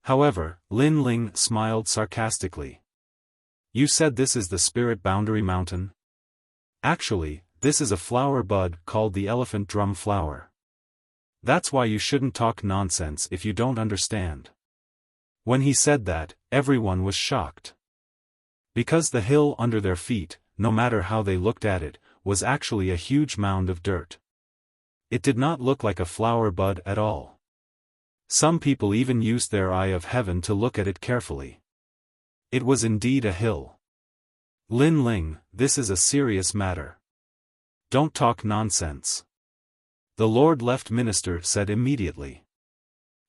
However, Lin Ling smiled sarcastically. You said this is the Spirit Boundary Mountain? Actually, this is a flower bud called the elephant drum flower. That's why you shouldn't talk nonsense if you don't understand. When he said that, everyone was shocked. Because the hill under their feet, no matter how they looked at it, was actually a huge mound of dirt. It did not look like a flower bud at all. Some people even used their eye of heaven to look at it carefully. It was indeed a hill. Lin Ling, this is a serious matter. Don't talk nonsense. The Lord Left Minister said immediately.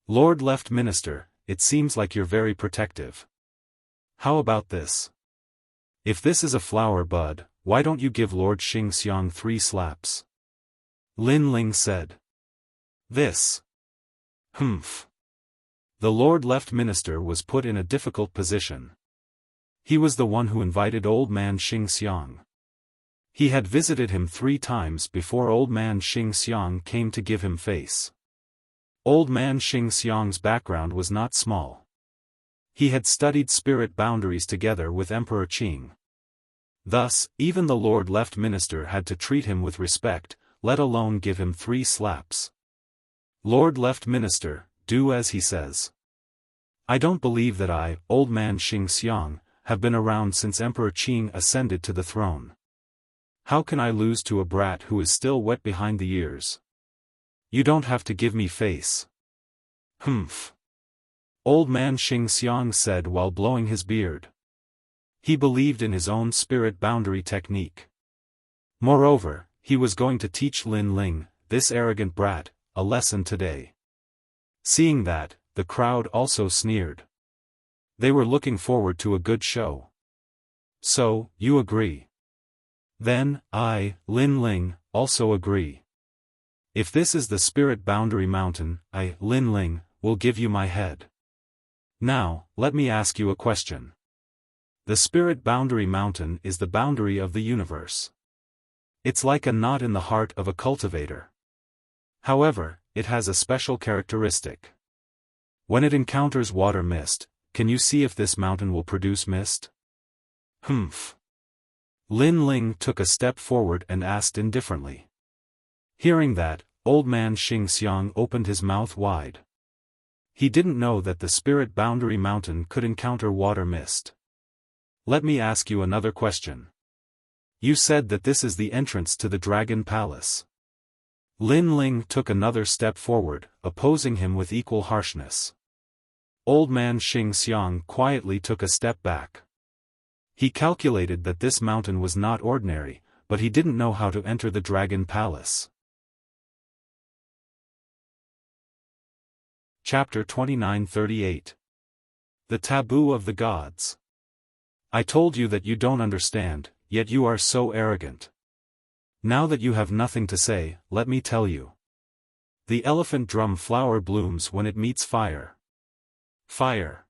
Lord Left Minister, it seems like you're very protective. How about this? If this is a flower bud, why don't you give Lord Xing Xiang 3 slaps? Lin Ling said. This. Humph. The Lord Left Minister was put in a difficult position. He was the one who invited old man Xing Xiang. He had visited him 3 times before old man Xing Xiang came to give him face. Old man Xing Xiang's background was not small. He had studied spirit boundaries together with Emperor Qing. Thus, even the Lord Left Minister had to treat him with respect, let alone give him 3 slaps. Lord Left Minister, do as he says. I don't believe that I, old man Xing Xiang, have been around since Emperor Qing ascended to the throne. How can I lose to a brat who is still wet behind the ears? You don't have to give me face. Humph. Old man Xing Xiang said while blowing his beard. He believed in his own spirit boundary technique. Moreover, he was going to teach Lin Ling, this arrogant brat, a lesson today. Seeing that, the crowd also sneered. They were looking forward to a good show. So, you agree? Then, I, Lin Ling, also agree. If this is the Spirit Boundary Mountain, I, Lin Ling, will give you my head. Now, let me ask you a question. The Spirit Boundary Mountain is the boundary of the universe. It's like a knot in the heart of a cultivator. However, it has a special characteristic. When it encounters water mist, can you see if this mountain will produce mist? Humph. Lin Ling took a step forward and asked indifferently. Hearing that, old man Xing Xiang opened his mouth wide. He didn't know that the Spirit Boundary Mountain could encounter water mist. Let me ask you another question. You said that this is the entrance to the Dragon Palace. Lin Ling took another step forward, opposing him with equal harshness. Old man Xing Xiang quietly took a step back. He calculated that this mountain was not ordinary, but he didn't know how to enter the Dragon Palace. Chapter 2938. The Taboo of the Gods. I told you that you don't understand, yet you are so arrogant. Now that you have nothing to say, let me tell you. The elephant drum flower blooms when it meets fire. Fire.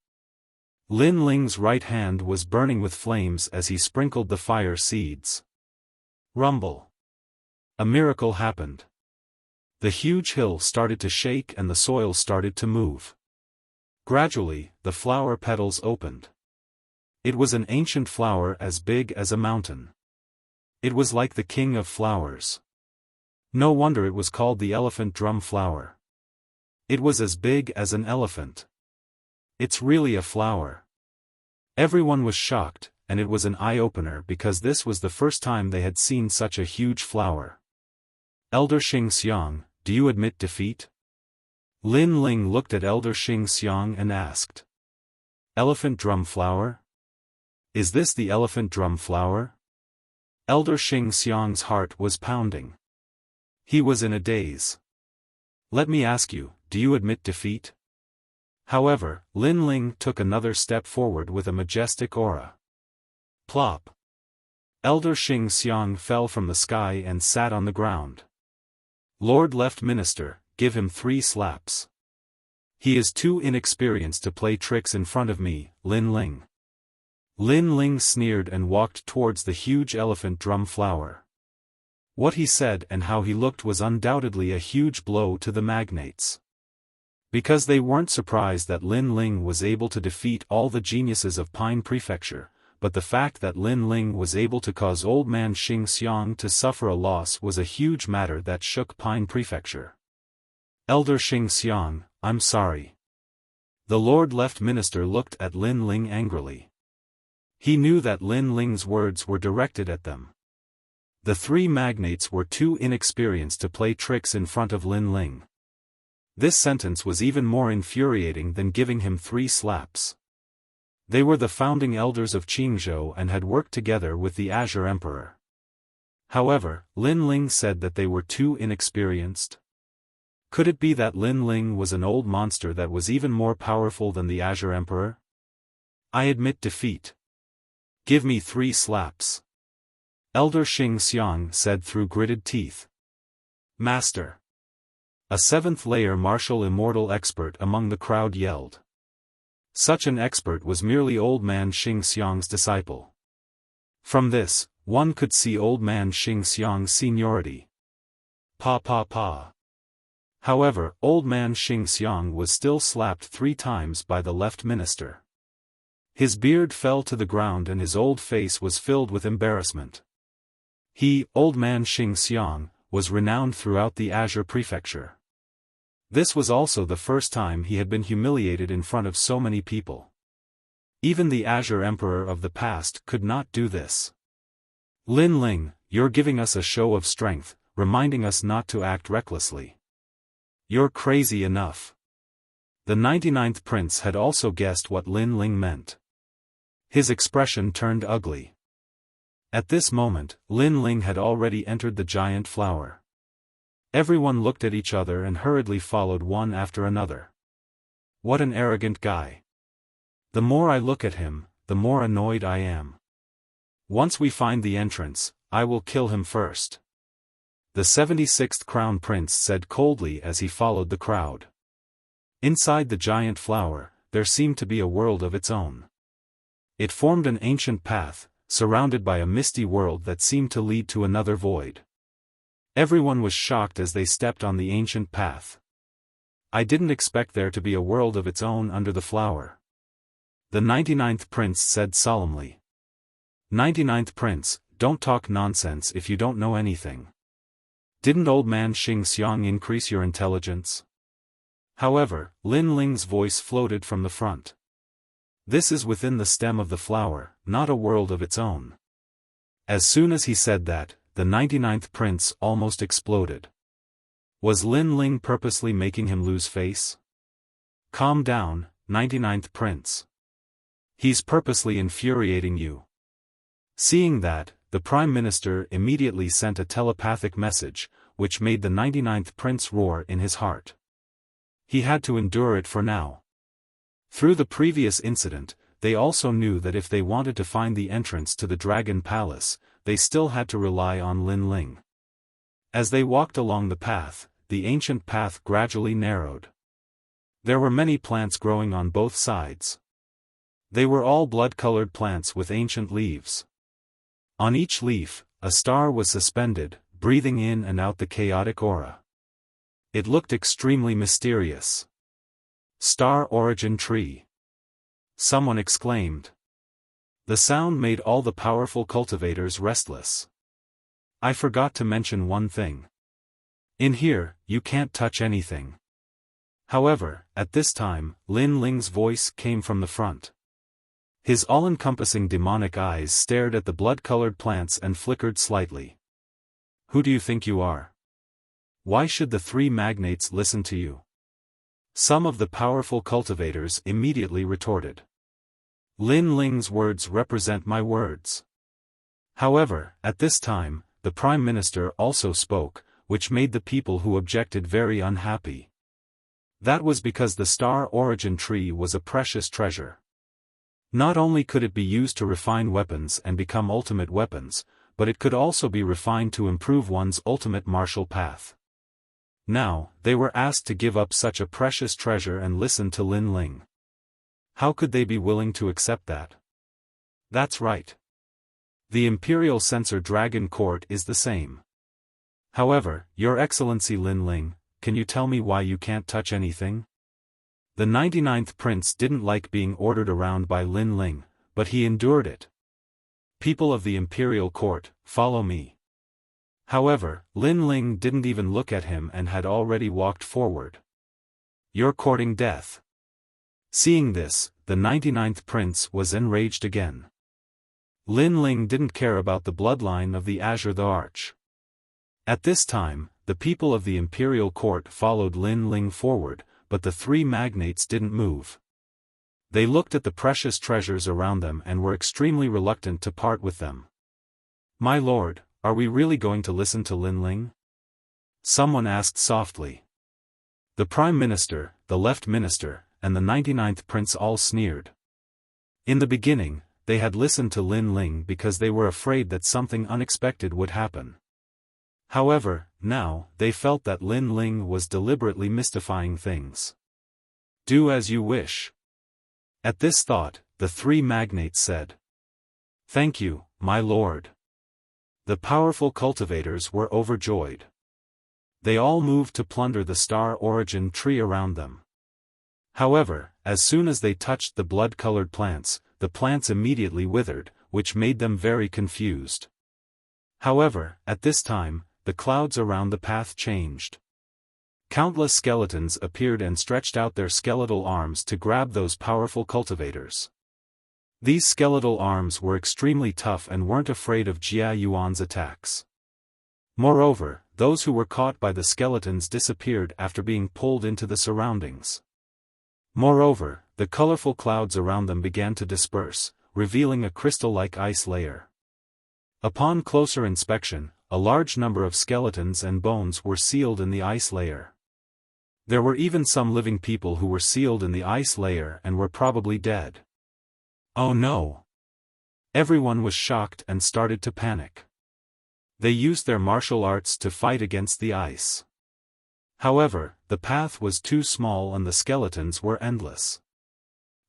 Lin Ling's right hand was burning with flames as he sprinkled the fire seeds. Rumble. A miracle happened. The huge hill started to shake and the soil started to move. Gradually, the flower petals opened. It was an ancient flower as big as a mountain. It was like the king of flowers. No wonder it was called the elephant drum flower. It was as big as an elephant. It's really a flower. Everyone was shocked, and it was an eye-opener because this was the first time they had seen such a huge flower. Elder Xing Xiang, do you admit defeat? Lin Ling looked at Elder Xing Xiang and asked. Elephant drum flower? Is this the elephant drum flower? Elder Xing Xiang's heart was pounding. He was in a daze. Let me ask you, do you admit defeat? However, Lin Ling took another step forward with a majestic aura. Plop. Elder Xing Xiang fell from the sky and sat on the ground. Lord Left Minister, give him 3 slaps. He is too inexperienced to play tricks in front of me, Lin Ling. Lin Ling sneered and walked towards the huge elephant drum flower. What he said and how he looked was undoubtedly a huge blow to the magnates. Because they weren't surprised that Lin Ling was able to defeat all the geniuses of Pine Prefecture, but the fact that Lin Ling was able to cause old man Xing Xiang to suffer a loss was a huge matter that shook Pine Prefecture. Elder Xing Xiang, I'm sorry. The Lord Left Minister looked at Lin Ling angrily. He knew that Lin Ling's words were directed at them. The 3 magnates were too inexperienced to play tricks in front of Lin Ling. This sentence was even more infuriating than giving him 3 slaps. They were the founding elders of Qingzhou and had worked together with the Azure Emperor. However, Lin Ling said that they were too inexperienced. Could it be that Lin Ling was an old monster that was even more powerful than the Azure Emperor? I admit defeat. Give me 3 slaps. Elder Xing Xiang said through gritted teeth. Master. A 7th-layer martial immortal expert among the crowd yelled. Such an expert was merely old man Xing Xiang's disciple. From this, one could see old man Xing Xiang's seniority. Pa. However, old man Xing Xiang was still slapped 3 times by the left minister. His beard fell to the ground and his old face was filled with embarrassment. He, old man Xing Xiang, was renowned throughout the Azure Prefecture. This was also the first time he had been humiliated in front of so many people. Even the Azure Emperor of the past could not do this. Lin Ling, you're giving us a show of strength, reminding us not to act recklessly. You're crazy enough. The 99th prince had also guessed what Lin Ling meant. His expression turned ugly. At this moment, Lin Ling had already entered the giant flower. Everyone looked at each other and hurriedly followed one after another. What an arrogant guy. The more I look at him, the more annoyed I am. Once we find the entrance, I will kill him first. The 76th Crown Prince said coldly as he followed the crowd. Inside the giant flower, there seemed to be a world of its own. It formed an ancient path, surrounded by a misty world that seemed to lead to another void. Everyone was shocked as they stepped on the ancient path. I didn't expect there to be a world of its own under the flower. The 99th Prince said solemnly. 99th Prince, don't talk nonsense if you don't know anything. Didn't old man Xing Xiang increase your intelligence? However, Lin Ling's voice floated from the front. This is within the stem of the flower, not a world of its own. As soon as he said that, the 99th Prince almost exploded. Was Lin Ling purposely making him lose face? Calm down, 99th Prince. He's purposely infuriating you. Seeing that, the Prime Minister immediately sent a telepathic message, which made the 99th Prince roar in his heart. He had to endure it for now. Through the previous incident, they also knew that if they wanted to find the entrance to the Dragon Palace, they still had to rely on Lin Ling. As they walked along the path, the ancient path gradually narrowed. There were many plants growing on both sides. They were all blood-colored plants with ancient leaves. On each leaf, a star was suspended, breathing in and out the chaotic aura. It looked extremely mysterious. Star Origin Tree. Someone exclaimed. The sound made all the powerful cultivators restless. I forgot to mention one thing. In here, you can't touch anything. However, at this time, Lin Ling's voice came from the front. His all-encompassing demonic eyes stared at the blood-colored plants and flickered slightly. Who do you think you are? Why should the 3 magnates listen to you? Some of the powerful cultivators immediately retorted. Lin Ling's words represent my words. However, at this time, the Prime Minister also spoke, which made the people who objected very unhappy. That was because the Star Origin Tree was a precious treasure. Not only could it be used to refine weapons and become ultimate weapons, but it could also be refined to improve one's ultimate martial path. Now, they were asked to give up such a precious treasure and listen to Lin Ling. How could they be willing to accept that? That's right. The Imperial Censor Dragon Court is the same. However, Your Excellency Lin Ling, can you tell me why you can't touch anything? The 99th Prince didn't like being ordered around by Lin Ling, but he endured it. People of the Imperial Court, follow me. However, Lin Ling didn't even look at him and had already walked forward. You're courting death. Seeing this, the 99th Prince was enraged again. Lin Ling didn't care about the bloodline of the Azure the Arch. At this time, the people of the Imperial Court followed Lin Ling forward, but the three magnates didn't move. They looked at the precious treasures around them and were extremely reluctant to part with them. My lord, are we really going to listen to Lin Ling? Someone asked softly. The Prime Minister, the Left Minister, and the 99th Prince all sneered. In the beginning, they had listened to Lin Ling because they were afraid that something unexpected would happen. However, now, they felt that Lin Ling was deliberately mystifying things. Do as you wish. At this thought, the three magnates said. Thank you, my lord. The powerful cultivators were overjoyed. They all moved to plunder the star origin tree around them. However, as soon as they touched the blood-colored plants, the plants immediately withered, which made them very confused. However, at this time, the clouds around the path changed. Countless skeletons appeared and stretched out their skeletal arms to grab those powerful cultivators. These skeletal arms were extremely tough and weren't afraid of Jia Yuan's attacks. Moreover, those who were caught by the skeletons disappeared after being pulled into the surroundings. Moreover, the colorful clouds around them began to disperse, revealing a crystal-like ice layer. Upon closer inspection, a large number of skeletons and bones were sealed in the ice layer. There were even some living people who were sealed in the ice layer and were probably dead. Oh no! Everyone was shocked and started to panic. They used their martial arts to fight against the ice. However, the path was too small and the skeletons were endless.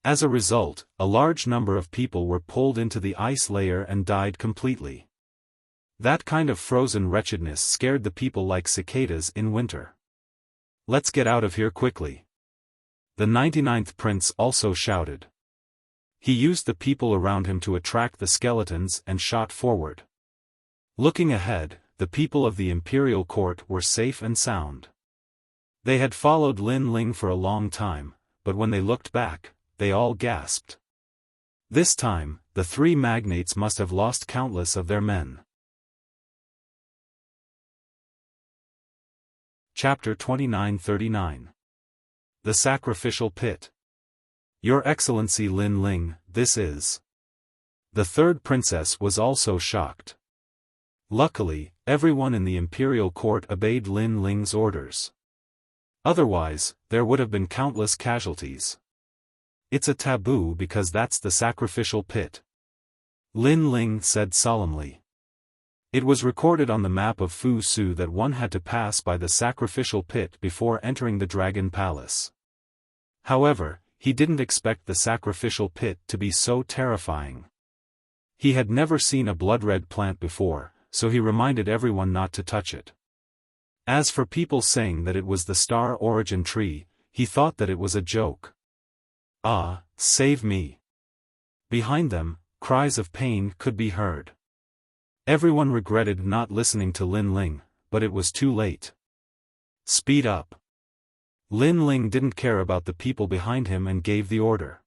As a result, a large number of people were pulled into the ice layer and died completely. That kind of frozen wretchedness scared the people like cicadas in winter. Let's get out of here quickly. The 99th Prince also shouted. He used the people around him to attract the skeletons and shot forward. Looking ahead, the people of the Imperial Court were safe and sound. They had followed Lin Ling for a long time, but when they looked back, they all gasped. This time, the three magnates must have lost countless of their men. Chapter 2939. The Sacrificial Pit. Your Excellency Lin Ling, this is. The third princess was also shocked. Luckily, everyone in the Imperial Court obeyed Lin Ling's orders. Otherwise, there would have been countless casualties. It's a taboo because that's the sacrificial pit. Lin Ling said solemnly. It was recorded on the map of Fu Su that one had to pass by the sacrificial pit before entering the Dragon Palace. However, he didn't expect the sacrificial pit to be so terrifying. He had never seen a blood-red plant before, so he reminded everyone not to touch it. As for people saying that it was the star origin tree, he thought that it was a joke. Ah, save me! Behind them, cries of pain could be heard. Everyone regretted not listening to Lin Ling, but it was too late. Speed up! Lin Ling didn't care about the people behind him and gave the order.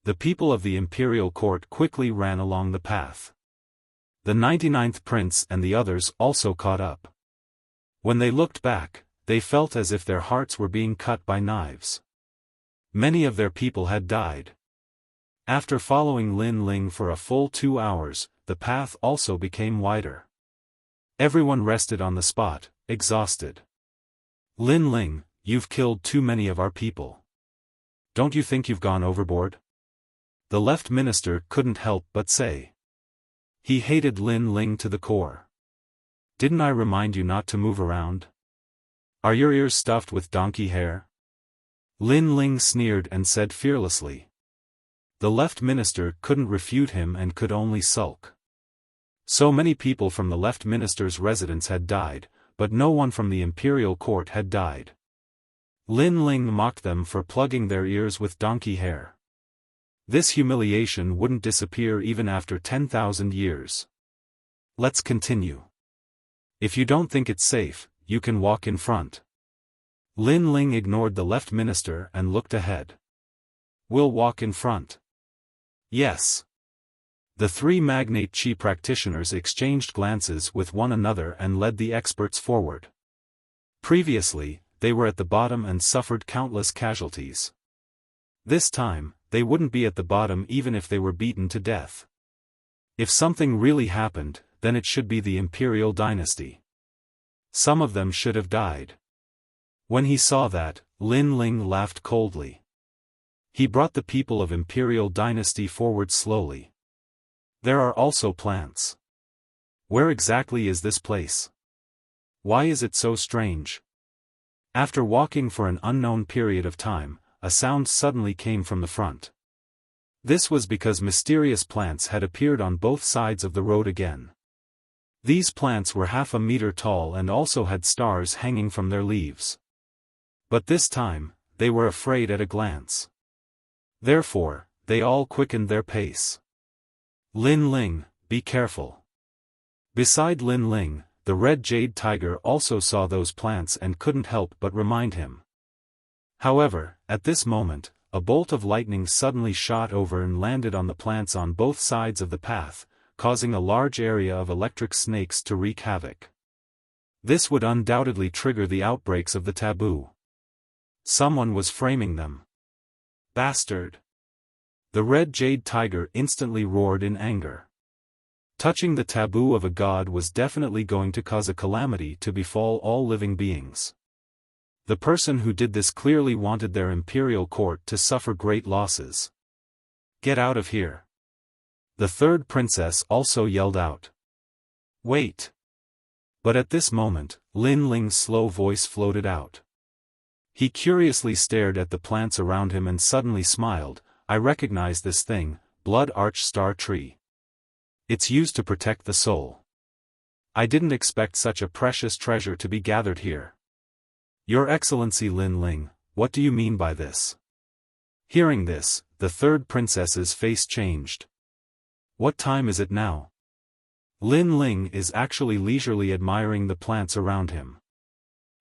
The people of the Imperial Court quickly ran along the path. The 99th Prince and the others also caught up. When they looked back, they felt as if their hearts were being cut by knives. Many of their people had died. After following Lin Ling for a full 2 hours, the path also became wider. Everyone rested on the spot, exhausted. Lin Ling, you've killed too many of our people. Don't you think you've gone overboard? The left minister couldn't help but say. He hated Lin Ling to the core. Didn't I remind you not to move around? Are your ears stuffed with donkey hair? Lin Ling sneered and said fearlessly. The left minister couldn't refute him and could only sulk. So many people from the left minister's residence had died, but no one from the imperial court had died. Lin Ling mocked them for plugging their ears with donkey hair. This humiliation wouldn't disappear even after 10,000 years. Let's continue. If you don't think it's safe, you can walk in front. Lin Ling ignored the left minister and looked ahead. We'll walk in front. Yes. The three magnate Qi practitioners exchanged glances with one another and led the experts forward. Previously, they were at the bottom and suffered countless casualties. This time, they wouldn't be at the bottom even if they were beaten to death. If something really happened, then it should be the imperial dynasty. Some of them should have died. When he saw that, Lin Ling laughed coldly. He brought the people of imperial dynasty forward slowly. There are also plants. Where exactly is this place? Why is it so strange? After walking for an unknown period of time, a sound suddenly came from the front. This was because mysterious plants had appeared on both sides of the road again. These plants were half a meter tall and also had stars hanging from their leaves. But this time, they were afraid at a glance. Therefore, they all quickened their pace. Lin Ling, be careful. Beside Lin Ling, the red jade tiger also saw those plants and couldn't help but remind him. However, at this moment, a bolt of lightning suddenly shot over and landed on the plants on both sides of the path, causing a large area of electric snakes to wreak havoc. This would undoubtedly trigger the outbreaks of the taboo. Someone was framing them. Bastard! The red jade tiger instantly roared in anger. Touching the taboo of a god was definitely going to cause a calamity to befall all living beings. The person who did this clearly wanted their imperial court to suffer great losses. Get out of here! The third princess also yelled out. Wait! But at this moment, Lin Ling's slow voice floated out. He curiously stared at the plants around him and suddenly smiled. I recognize this thing, Blood Arch Star Tree. It's used to protect the soul. I didn't expect such a precious treasure to be gathered here. Your Excellency Lin Ling, what do you mean by this? Hearing this, the third princess's face changed. What time is it now? Lin Ling is actually leisurely admiring the plants around him.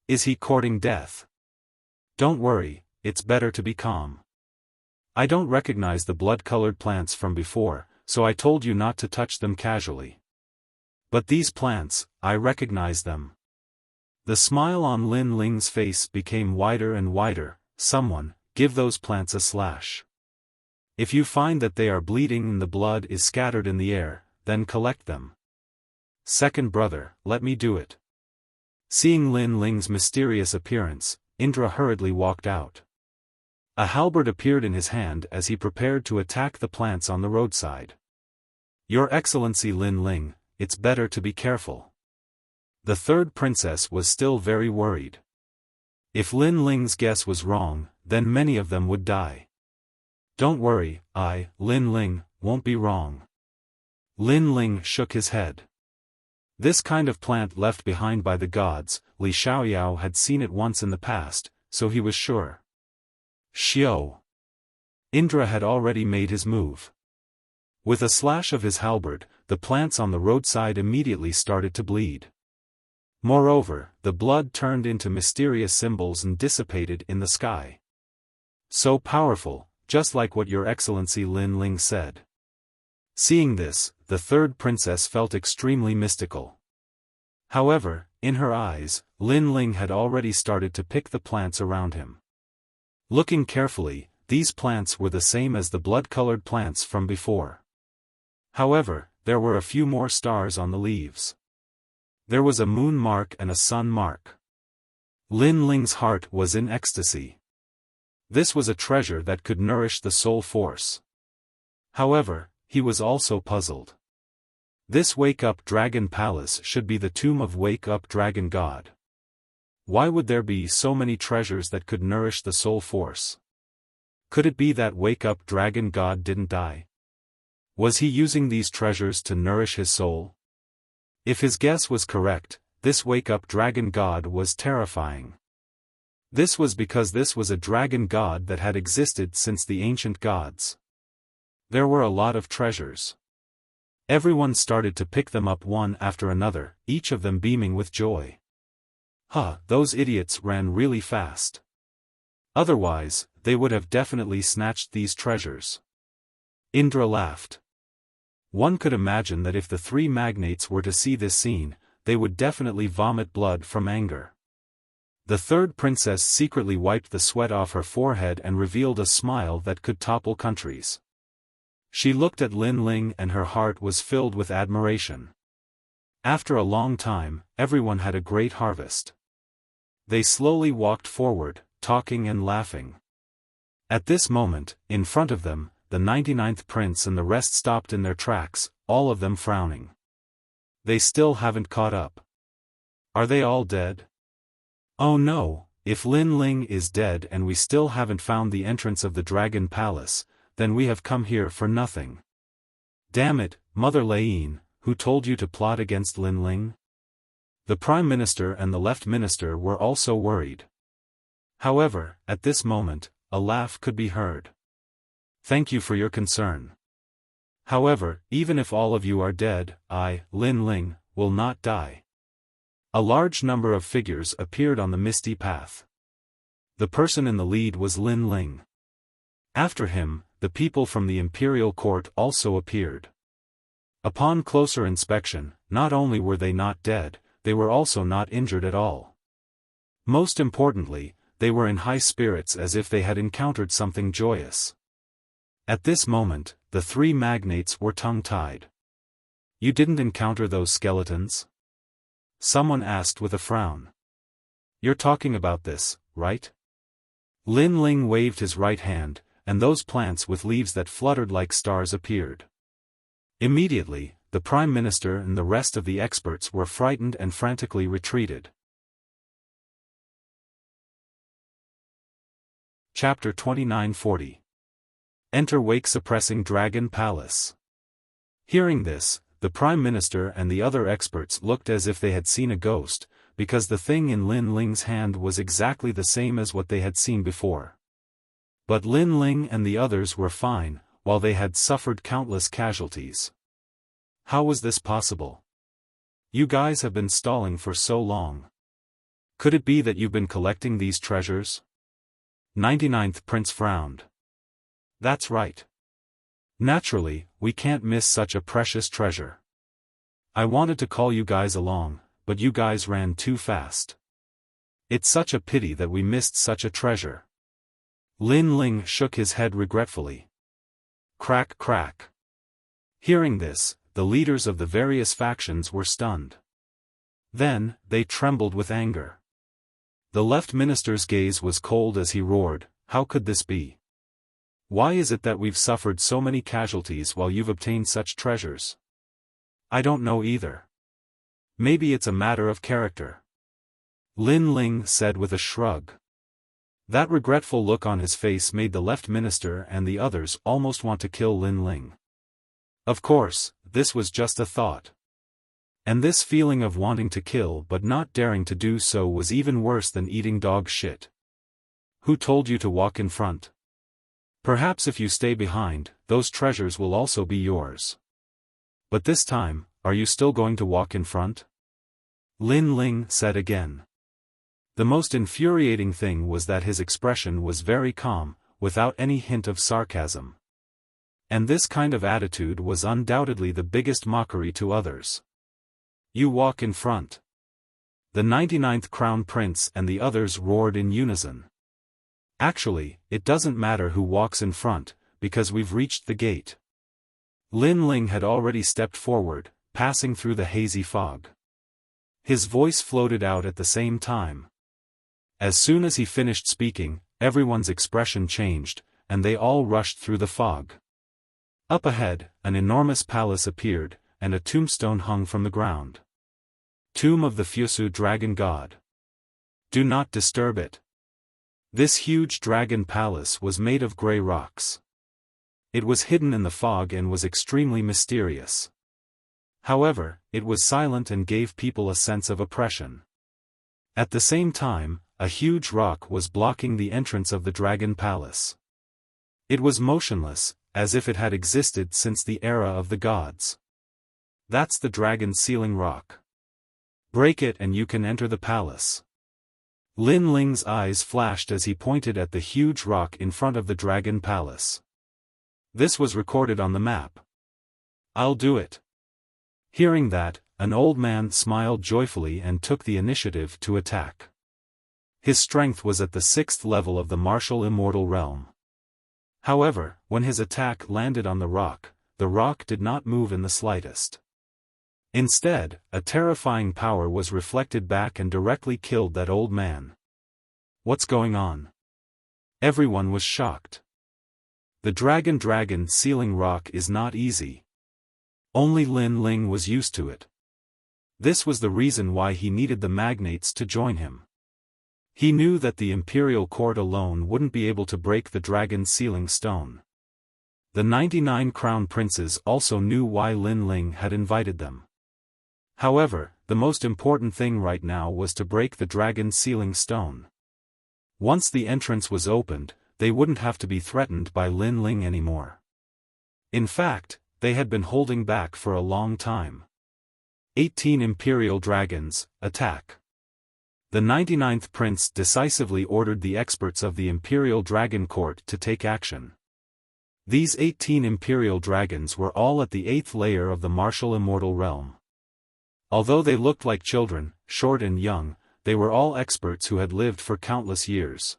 Is he courting death? Don't worry, it's better to be calm. I don't recognize the blood-colored plants from before, so I told you not to touch them casually. But these plants, I recognize them. The smile on Lin Ling's face became wider and wider. Someone, give those plants a slash. If you find that they are bleeding and the blood is scattered in the air, then collect them. Second brother, let me do it. Seeing Lin Ling's mysterious appearance, Indra hurriedly walked out. A halberd appeared in his hand as he prepared to attack the plants on the roadside. Your Excellency Lin Ling, it's better to be careful. The third princess was still very worried. If Lin Ling's guess was wrong, then many of them would die. Don't worry, Lin Ling, won't be wrong. Lin Ling shook his head. This kind of plant left behind by the gods, Li Xiaoyao had seen it once in the past, so he was sure. Xiao. Indra had already made his move. With a slash of his halberd, the plants on the roadside immediately started to bleed. Moreover, the blood turned into mysterious symbols and dissipated in the sky. So powerful, just like what Your Excellency Lin Ling said. Seeing this, the third princess felt extremely mystical. However, in her eyes, Lin Ling had already started to pick the plants around him. Looking carefully, these plants were the same as the blood-colored plants from before. However, there were a few more stars on the leaves. There was a moon mark and a sun mark. Lin Ling's heart was in ecstasy. This was a treasure that could nourish the soul force. However, he was also puzzled. This Wake Up Dragon Palace should be the tomb of Wake Up Dragon God. Why would there be so many treasures that could nourish the soul force? Could it be that wake-up dragon god didn't die? Was he using these treasures to nourish his soul? If his guess was correct, this wake-up dragon god was terrifying. This was because this was a dragon god that had existed since the ancient gods. There were a lot of treasures. Everyone started to pick them up one after another, each of them beaming with joy. Those idiots ran really fast. Otherwise, they would have definitely snatched these treasures. Indra laughed. One could imagine that if the three magnates were to see this scene, they would definitely vomit blood from anger. The third princess secretly wiped the sweat off her forehead and revealed a smile that could topple countries. She looked at Lin Ling and her heart was filled with admiration. After a long time, everyone had a great harvest. They slowly walked forward, talking and laughing. At this moment, in front of them, the 99th prince and the rest stopped in their tracks, all of them frowning. They still haven't caught up. Are they all dead? Oh no, if Lin Ling is dead and we still haven't found the entrance of the Dragon Palace, then we have come here for nothing. Damn it, Mother Laine, who told you to plot against Lin Ling? The Prime Minister and the Left Minister were also worried. However, at this moment, a laugh could be heard. Thank you for your concern. However, even if all of you are dead, I, Lin Ling, will not die. A large number of figures appeared on the misty path. The person in the lead was Lin Ling. After him, the people from the imperial court also appeared. Upon closer inspection, not only were they not dead, they were also not injured at all. Most importantly, they were in high spirits as if they had encountered something joyous. At this moment, the three magnates were tongue-tied. You didn't encounter those skeletons? Someone asked with a frown. You're talking about this, right? Lin Ling waved his right hand, and those plants with leaves that fluttered like stars appeared. Immediately, the Prime Minister and the rest of the experts were frightened and frantically retreated. Chapter 2940. Enter Wake-Suppressing Dragon Palace. Hearing this, the Prime Minister and the other experts looked as if they had seen a ghost, because the thing in Lin Ling's hand was exactly the same as what they had seen before. But Lin Ling and the others were fine, while they had suffered countless casualties. How was this possible? You guys have been stalling for so long. Could it be that you've been collecting these treasures? 99th Prince frowned. That's right. Naturally, we can't miss such a precious treasure. I wanted to call you guys along, but you guys ran too fast. It's such a pity that we missed such a treasure. Lin Ling shook his head regretfully. Crack crack. Hearing this, the leaders of the various factions were stunned. Then, they trembled with anger. The Left Minister's gaze was cold as he roared, how could this be? Why is it that we've suffered so many casualties while you've obtained such treasures? I don't know either. Maybe it's a matter of character. Lin Ling said with a shrug. That regretful look on his face made the Left Minister and the others almost want to kill Lin Ling. Of course, this was just a thought. And this feeling of wanting to kill but not daring to do so was even worse than eating dog shit. Who told you to walk in front? Perhaps if you stay behind, those treasures will also be yours. But this time, are you still going to walk in front? Lin Ling said again. The most infuriating thing was that his expression was very calm, without any hint of sarcasm. And this kind of attitude was undoubtedly the biggest mockery to others. You walk in front. The 99th Crown Prince and the others roared in unison. Actually, it doesn't matter who walks in front, because we've reached the gate. Lin Ling had already stepped forward, passing through the hazy fog. His voice floated out at the same time. As soon as he finished speaking, everyone's expression changed, and they all rushed through the fog. Up ahead, an enormous palace appeared, and a tombstone hung from the ground. Tomb of the Fusu Dragon God. Do not disturb it. This huge dragon palace was made of grey rocks. It was hidden in the fog and was extremely mysterious. However, it was silent and gave people a sense of oppression. At the same time, a huge rock was blocking the entrance of the dragon palace. It was motionless, as if it had existed since the era of the gods. That's the dragon sealing rock. Break it and you can enter the palace. Lin Ling's eyes flashed as he pointed at the huge rock in front of the dragon palace. This was recorded on the map. I'll do it. Hearing that, an old man smiled joyfully and took the initiative to attack. His strength was at the 6th level of the martial immortal realm. However, when his attack landed on the rock did not move in the slightest. Instead, a terrifying power was reflected back and directly killed that old man. What's going on? Everyone was shocked. The dragon sealing rock is not easy. Only Lin Ling was used to it. This was the reason why he needed the magnates to join him. He knew that the imperial court alone wouldn't be able to break the dragon sealing stone. The 99 crown princes also knew why Lin Ling had invited them. However, the most important thing right now was to break the dragon sealing stone. Once the entrance was opened, they wouldn't have to be threatened by Lin Ling anymore. In fact, they had been holding back for a long time. 18 imperial dragons, attack. The 99th prince decisively ordered the experts of the Imperial Dragon Court to take action. These 18 imperial dragons were all at the 8th layer of the martial immortal realm. Although they looked like children, short and young, they were all experts who had lived for countless years.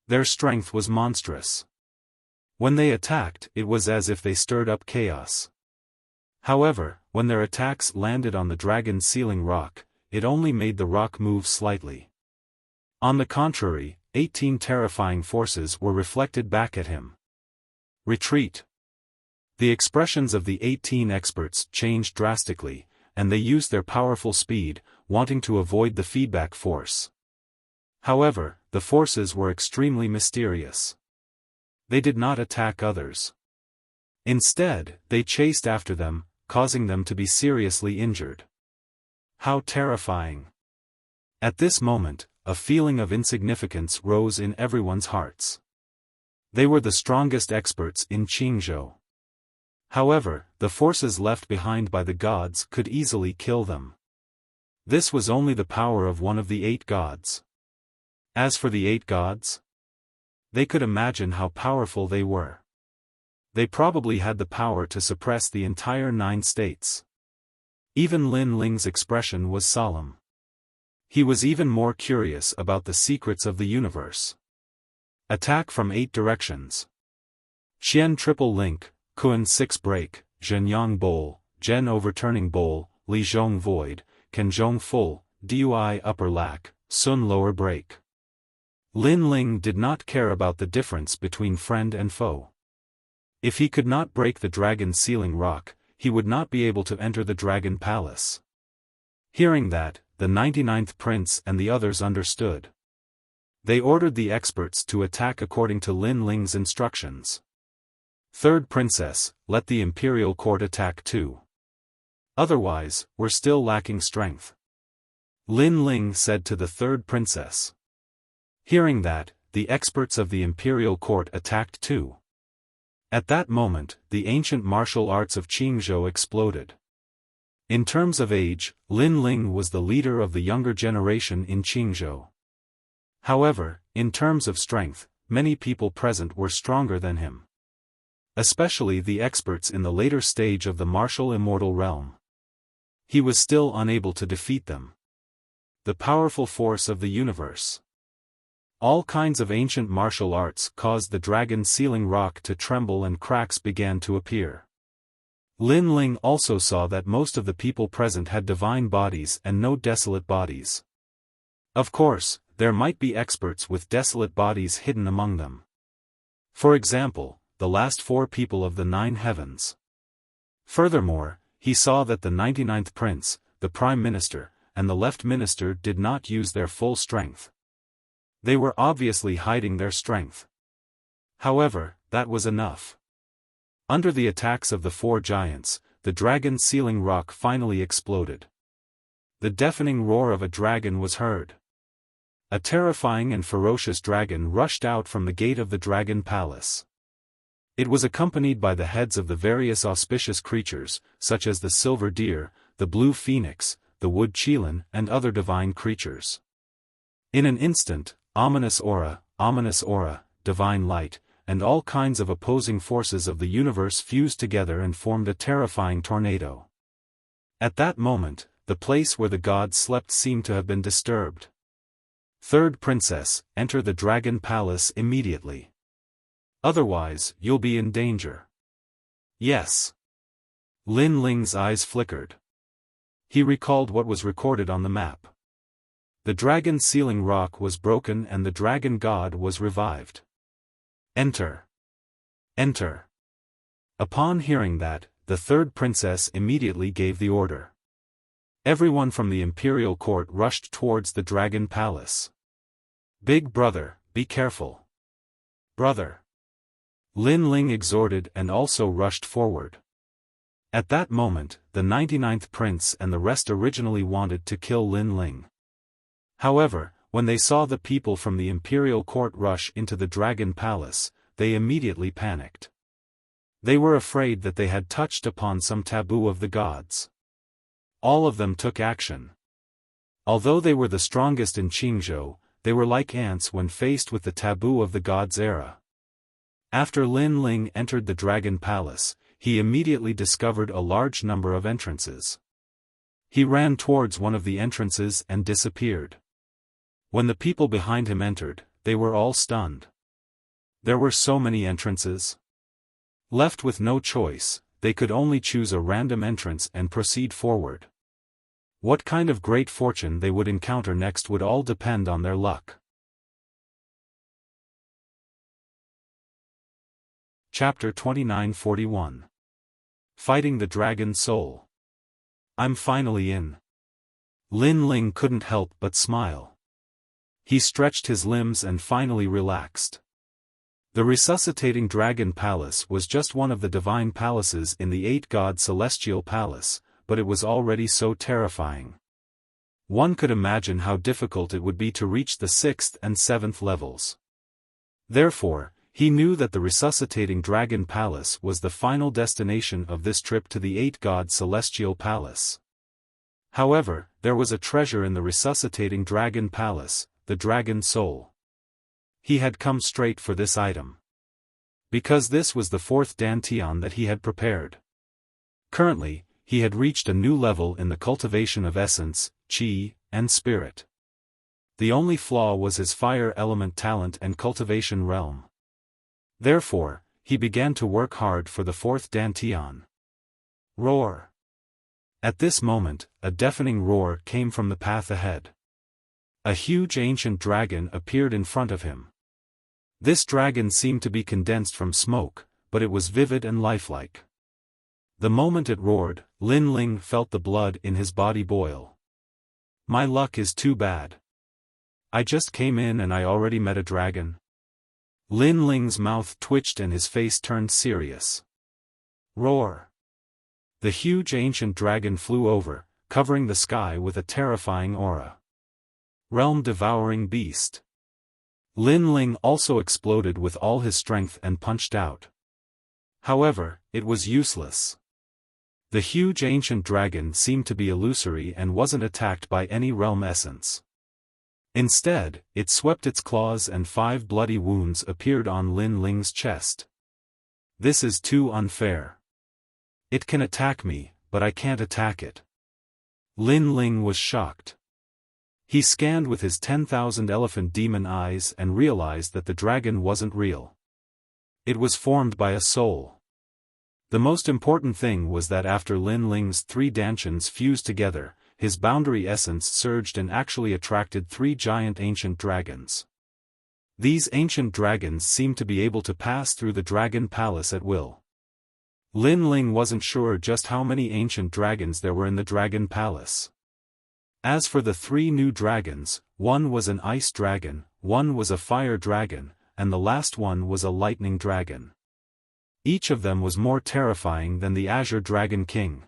Their strength was monstrous. When they attacked, it was as if they stirred up chaos. However, when their attacks landed on the dragon sealing rock, it only made the rock move slightly. On the contrary, 18 terrifying forces were reflected back at him. Retreat. The expressions of the 18 experts changed drastically, and they used their powerful speed, wanting to avoid the feedback force. However, the forces were extremely mysterious. They did not attack others. Instead, they chased after them, causing them to be seriously injured. How terrifying! At this moment, a feeling of insignificance rose in everyone's hearts. They were the strongest experts in Qingzhou. However, the forces left behind by the gods could easily kill them. This was only the power of one of the 8 gods. As for the 8 gods, they could imagine how powerful they were. They probably had the power to suppress the entire 9 states. Even Lin Ling's expression was solemn. He was even more curious about the secrets of the universe. Attack from 8 directions. Qian Triple Link, Kun 6 Break, Zhenyang Bowl, Zhen Overturning Bowl, Li Zhong Void, Kenzhong Full, Dui Upper Lack, Sun Lower Break. Lin Ling did not care about the difference between friend and foe. If he could not break the dragon sealing rock, he would not be able to enter the dragon palace. Hearing that, the 99th prince and the others understood. They ordered the experts to attack according to Lin Ling's instructions. Third princess, let the imperial court attack too. Otherwise, we're still lacking strength. Lin Ling said to the third princess. Hearing that, the experts of the imperial court attacked too. At that moment, the ancient martial arts of Qingzhou exploded. In terms of age, Lin Ling was the leader of the younger generation in Qingzhou. However, in terms of strength, many people present were stronger than him. Especially the experts in the later stage of the martial immortal realm. He was still unable to defeat them. The powerful force of the universe. All kinds of ancient martial arts caused the dragon sealing rock to tremble and cracks began to appear. Lin Ling also saw that most of the people present had divine bodies and no desolate bodies. Of course, there might be experts with desolate bodies hidden among them. For example, the last 4 people of the 9 heavens. Furthermore, he saw that the 99th prince, the prime minister, and the left minister did not use their full strength. They were obviously hiding their strength. However, that was enough. Under the attacks of the four giants, the dragon sealing rock finally exploded. The deafening roar of a dragon was heard. A terrifying and ferocious dragon rushed out from the gate of the dragon palace. It was accompanied by the heads of the various auspicious creatures, such as the silver deer, the blue phoenix, the wood chelan, and other divine creatures. In an instant, ominous aura, divine light, and all kinds of opposing forces of the universe fused together and formed a terrifying tornado. At that moment, the place where the gods slept seemed to have been disturbed. Third princess, enter the dragon palace immediately. Otherwise, you'll be in danger. Yes. Lin Ling's eyes flickered. He recalled what was recorded on the map. The dragon sealing rock was broken and the dragon god was revived. Enter. Enter. Upon hearing that, the third princess immediately gave the order. Everyone from the imperial court rushed towards the dragon palace. Big brother, be careful. Brother. Lin Ling exhorted and also rushed forward. At that moment, the 99th prince and the rest originally wanted to kill Lin Ling. However, when they saw the people from the imperial court rush into the dragon palace, they immediately panicked. They were afraid that they had touched upon some taboo of the gods. All of them took action. Although they were the strongest in Qingzhou, they were like ants when faced with the taboo of the gods' era. After Lin Ling entered the dragon palace, he immediately discovered a large number of entrances. He ran towards one of the entrances and disappeared. When the people behind him entered, they were all stunned. There were so many entrances. Left with no choice, they could only choose a random entrance and proceed forward. What kind of great fortune they would encounter next would all depend on their luck. Chapter 2941. Fighting the Dragon Soul. I'm finally in. Lin Ling couldn't help but smile. He stretched his limbs and finally relaxed. The resuscitating dragon palace was just one of the divine palaces in the 8-god celestial palace, but it was already so terrifying. One could imagine how difficult it would be to reach the 6th and 7th levels. Therefore, he knew that the resuscitating dragon palace was the final destination of this trip to the 8-god celestial palace. However, there was a treasure in the resuscitating dragon palace, the dragon soul. He had come straight for this item. Because this was the 4th dantian that he had prepared. Currently, he had reached a new level in the cultivation of essence, qi, and spirit. The only flaw was his fire element talent and cultivation realm. Therefore, he began to work hard for the 4th dantian. Roar! At this moment, a deafening roar came from the path ahead. A huge ancient dragon appeared in front of him. This dragon seemed to be condensed from smoke, but it was vivid and lifelike. The moment it roared, Lin Ling felt the blood in his body boil. My luck is too bad. I just came in and I already met a dragon. Lin Ling's mouth twitched and his face turned serious. Roar! The huge ancient dragon flew over, covering the sky with a terrifying aura. Realm-devouring beast. Lin Ling also exploded with all his strength and punched out. However, it was useless. The huge ancient dragon seemed to be illusory and wasn't attacked by any realm essence. Instead, it swept its claws and 5 bloody wounds appeared on Lin Ling's chest. This is too unfair. It can attack me, but I can't attack it. Lin Ling was shocked. He scanned with his 10,000 elephant demon eyes and realized that the dragon wasn't real. It was formed by a soul. The most important thing was that after Lin Ling's 3 dantians fused together, his boundary essence surged and actually attracted 3 giant ancient dragons. These ancient dragons seemed to be able to pass through the dragon palace at will. Lin Ling wasn't sure just how many ancient dragons there were in the dragon palace. As for the 3 new dragons, one was an ice dragon, one was a fire dragon, and the last one was a lightning dragon. Each of them was more terrifying than the Azure Dragon King.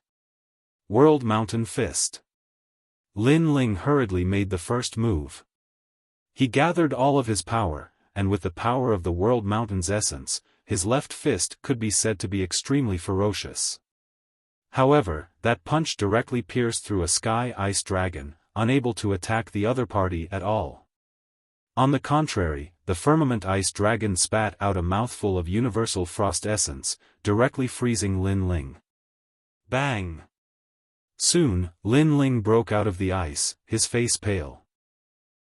World Mountain Fist. Lin Ling hurriedly made the first move. He gathered all of his power, and with the power of the World Mountain's essence, his left fist could be said to be extremely ferocious. However, that punch directly pierced through a sky ice dragon, unable to attack the other party at all. On the contrary, the firmament ice dragon spat out a mouthful of universal frost essence, directly freezing Lin Ling. Bang! Soon, Lin Ling broke out of the ice, his face pale.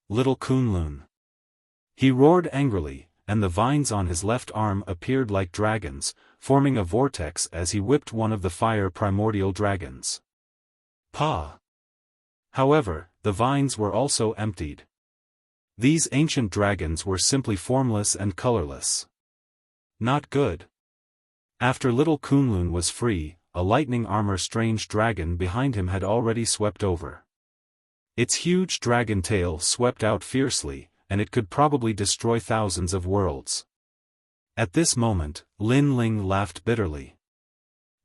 Little Kunlun. He roared angrily, and the vines on his left arm appeared like dragons, forming a vortex as he whipped one of the fire primordial dragons. Pa! However, the vines were also emptied. These ancient dragons were simply formless and colorless. Not good. After little Kunlun was free, a lightning armor strange dragon behind him had already swept over. Its huge dragon tail swept out fiercely, and it could probably destroy thousands of worlds. At this moment, Lin Ling laughed bitterly.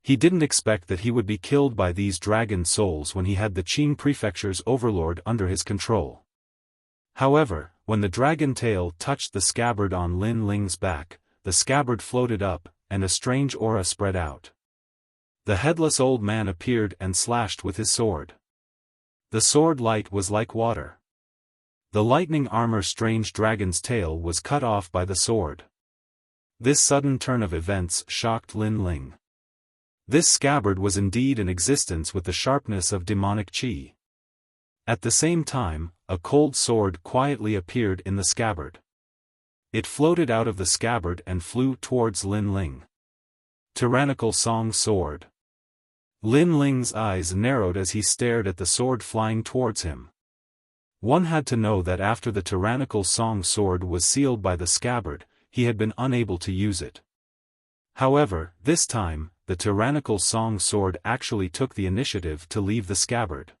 He didn't expect that he would be killed by these dragon souls when he had the Qing Prefecture's overlord under his control. However, when the dragon tail touched the scabbard on Lin Ling's back, the scabbard floated up, and a strange aura spread out. The headless old man appeared and slashed with his sword. The sword light was like water. The lightning armor strange dragon's tail was cut off by the sword. This sudden turn of events shocked Lin Ling. This scabbard was indeed in existence with the sharpness of demonic qi. At the same time, a cold sword quietly appeared in the scabbard. It floated out of the scabbard and flew towards Lin Ling. Tyrannical Song Sword. Lin Ling's eyes narrowed as he stared at the sword flying towards him. One had to know that after the tyrannical song sword was sealed by the scabbard, he had been unable to use it. However, this time, the tyrannical song sword actually took the initiative to leave the scabbard.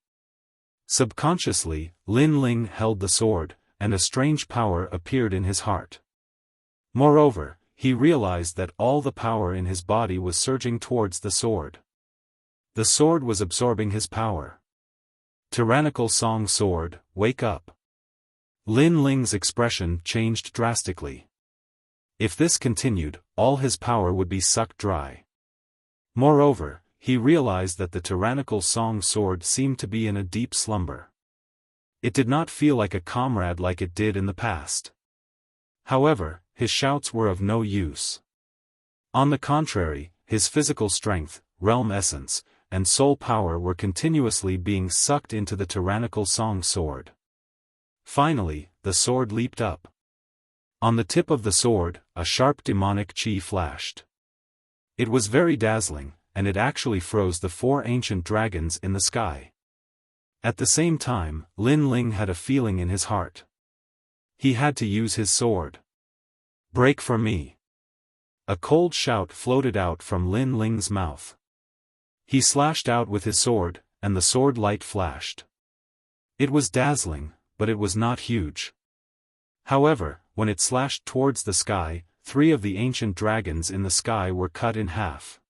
Subconsciously, Lin Ling held the sword, and a strange power appeared in his heart. Moreover, he realized that all the power in his body was surging towards the sword. The sword was absorbing his power. Tyrannical Song Sword, wake up. Lin Ling's expression changed drastically. If this continued, all his power would be sucked dry. Moreover, he realized that the tyrannical song sword seemed to be in a deep slumber. It did not feel like a comrade like it did in the past. However, his shouts were of no use. On the contrary, his physical strength, realm essence, and soul power were continuously being sucked into the tyrannical song sword. Finally, the sword leaped up. On the tip of the sword, a sharp demonic qi flashed. It was very dazzling, and it actually froze the 4 ancient dragons in the sky. At the same time, Lin Ling had a feeling in his heart. He had to use his sword. Break for me. A cold shout floated out from Lin Ling's mouth. He slashed out with his sword, and the sword light flashed. It was dazzling, but it was not huge. However, when it slashed towards the sky, 3 of the ancient dragons in the sky were cut in half.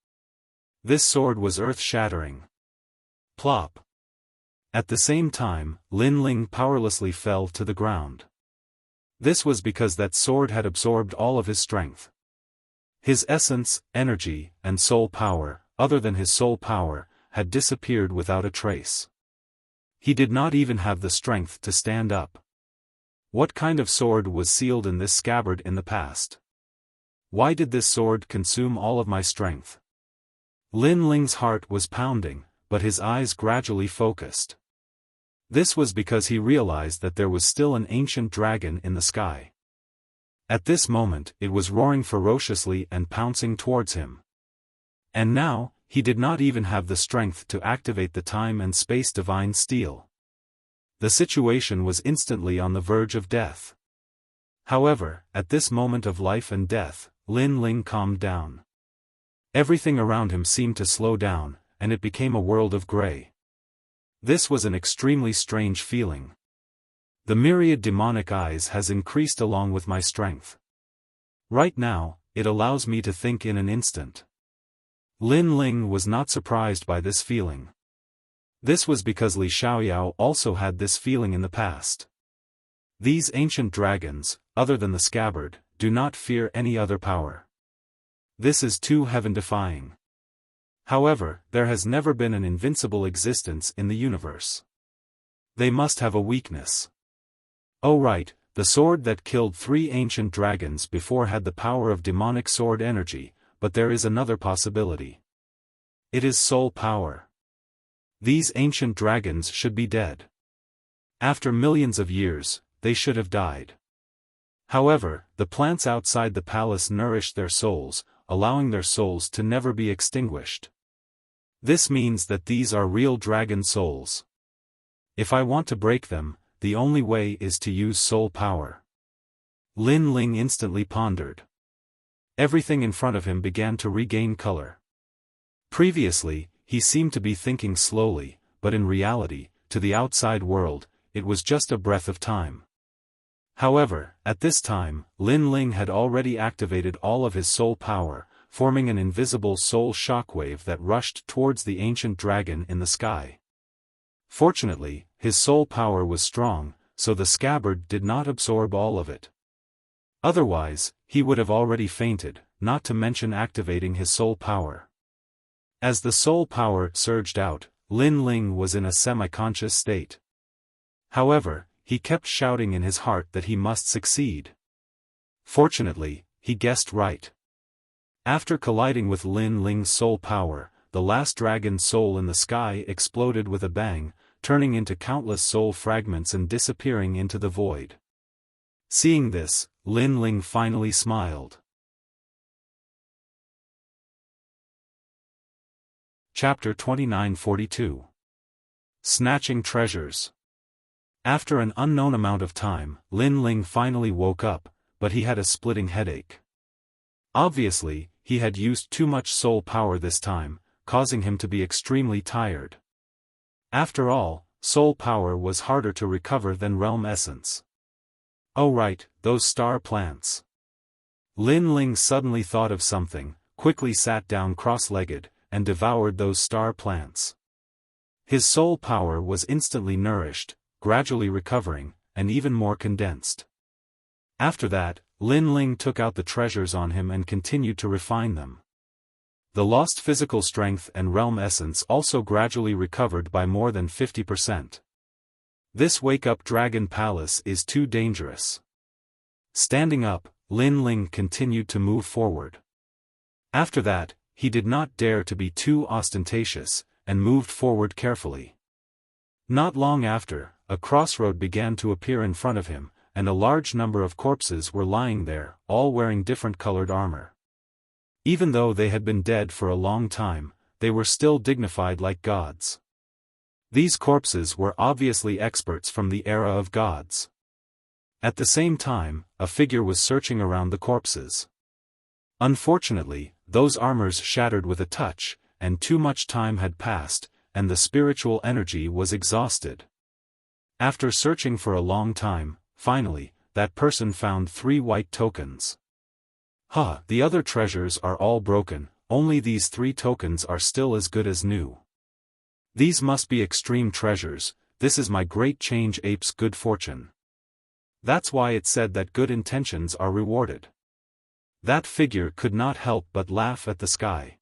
This sword was earth-shattering. Plop. At the same time, Lin Ling powerlessly fell to the ground. This was because that sword had absorbed all of his strength. His essence, energy, and soul power, other than his soul power, had disappeared without a trace. He did not even have the strength to stand up. What kind of sword was sealed in this scabbard in the past? Why did this sword consume all of my strength? Lin Ling's heart was pounding, but his eyes gradually focused. This was because he realized that there was still an ancient dragon in the sky. At this moment, it was roaring ferociously and pouncing towards him. And now, he did not even have the strength to activate the time and space divine steel. The situation was instantly on the verge of death. However, at this moment of life and death, Lin Ling calmed down. Everything around him seemed to slow down, and it became a world of gray. This was an extremely strange feeling. The myriad demonic eyes has increased along with my strength. Right now, it allows me to think in an instant. Lin Ling was not surprised by this feeling. This was because Li Xiaoyao also had this feeling in the past. These ancient dragons, other than the scabbard, do not fear any other power. This is too heaven-defying. However, there has never been an invincible existence in the universe. They must have a weakness. Oh right, the sword that killed 3 ancient dragons before had the power of demonic sword energy, but there is another possibility. It is soul power. These ancient dragons should be dead. After millions of years, they should have died. However, the plants outside the palace nourished their souls, allowing their souls to never be extinguished. This means that these are real dragon souls. If I want to break them, the only way is to use soul power. Lin Ling instantly pondered. Everything in front of him began to regain color. Previously, he seemed to be thinking slowly, but in reality, to the outside world, it was just a breath of time. However, at this time, Lin Ling had already activated all of his soul power, forming an invisible soul shockwave that rushed towards the ancient dragon in the sky. Fortunately, his soul power was strong, so the scabbard did not absorb all of it. Otherwise, he would have already fainted, not to mention activating his soul power. As the soul power surged out, Lin Ling was in a semi-conscious state. However, he kept shouting in his heart that he must succeed. Fortunately, he guessed right. After colliding with Lin Ling's soul power, the last dragon soul in the sky exploded with a bang, turning into countless soul fragments and disappearing into the void. Seeing this, Lin Ling finally smiled. Chapter 2942. Snatching Treasures. After an unknown amount of time, Lin Ling finally woke up, but he had a splitting headache. Obviously, he had used too much soul power this time, causing him to be extremely tired. After all, soul power was harder to recover than realm essence. Oh right, those star plants. Lin Ling suddenly thought of something, quickly sat down cross-legged, and devoured those star plants. His soul power was instantly nourished, gradually recovering, and even more condensed. After that, Lin Ling took out the treasures on him and continued to refine them. The lost physical strength and realm essence also gradually recovered by more than 50%. This wake-up dragon palace is too dangerous. Standing up, Lin Ling continued to move forward. After that, he did not dare to be too ostentatious, and moved forward carefully. Not long after, a crossroad began to appear in front of him, and a large number of corpses were lying there, all wearing different colored armor. Even though they had been dead for a long time, they were still dignified like gods. These corpses were obviously experts from the era of gods. At the same time, a figure was searching around the corpses. Unfortunately, those armors shattered with a touch, and too much time had passed, and the spiritual energy was exhausted. After searching for a long time, finally, that person found 3 white tokens. The other treasures are all broken, only these 3 tokens are still as good as new. These must be extreme treasures, this is my great change ape's good fortune. That's why it said that good intentions are rewarded. That figure could not help but laugh at the sky.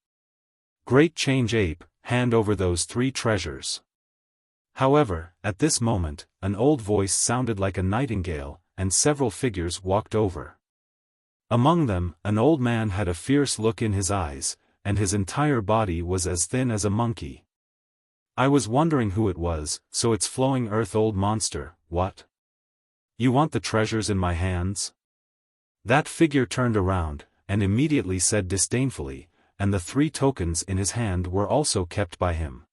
Great change ape, hand over those 3 treasures. However, at this moment, an old voice sounded like a nightingale, and several figures walked over. Among them, an old man had a fierce look in his eyes, and his entire body was as thin as a monkey. I was wondering who it was, so it's flowing earth old monster, what? You want the treasures in my hands? That figure turned around, and immediately said disdainfully, and the 3 tokens in his hand were also kept by him.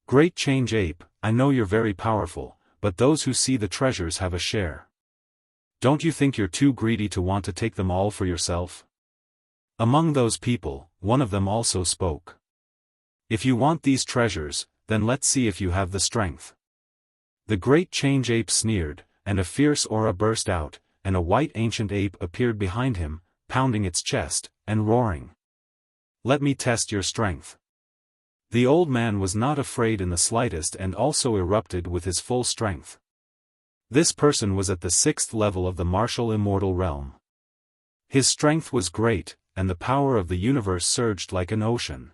Great change ape, I know you're very powerful, but those who see the treasures have a share. Don't you think you're too greedy to want to take them all for yourself? Among those people, one of them also spoke. If you want these treasures, then let's see if you have the strength. The great change ape sneered, and a fierce aura burst out, and a white ancient ape appeared behind him, pounding its chest, and roaring. Let me test your strength. The old man was not afraid in the slightest and also erupted with his full strength. This person was at the 6th level of the martial immortal realm. His strength was great, and the power of the universe surged like an ocean.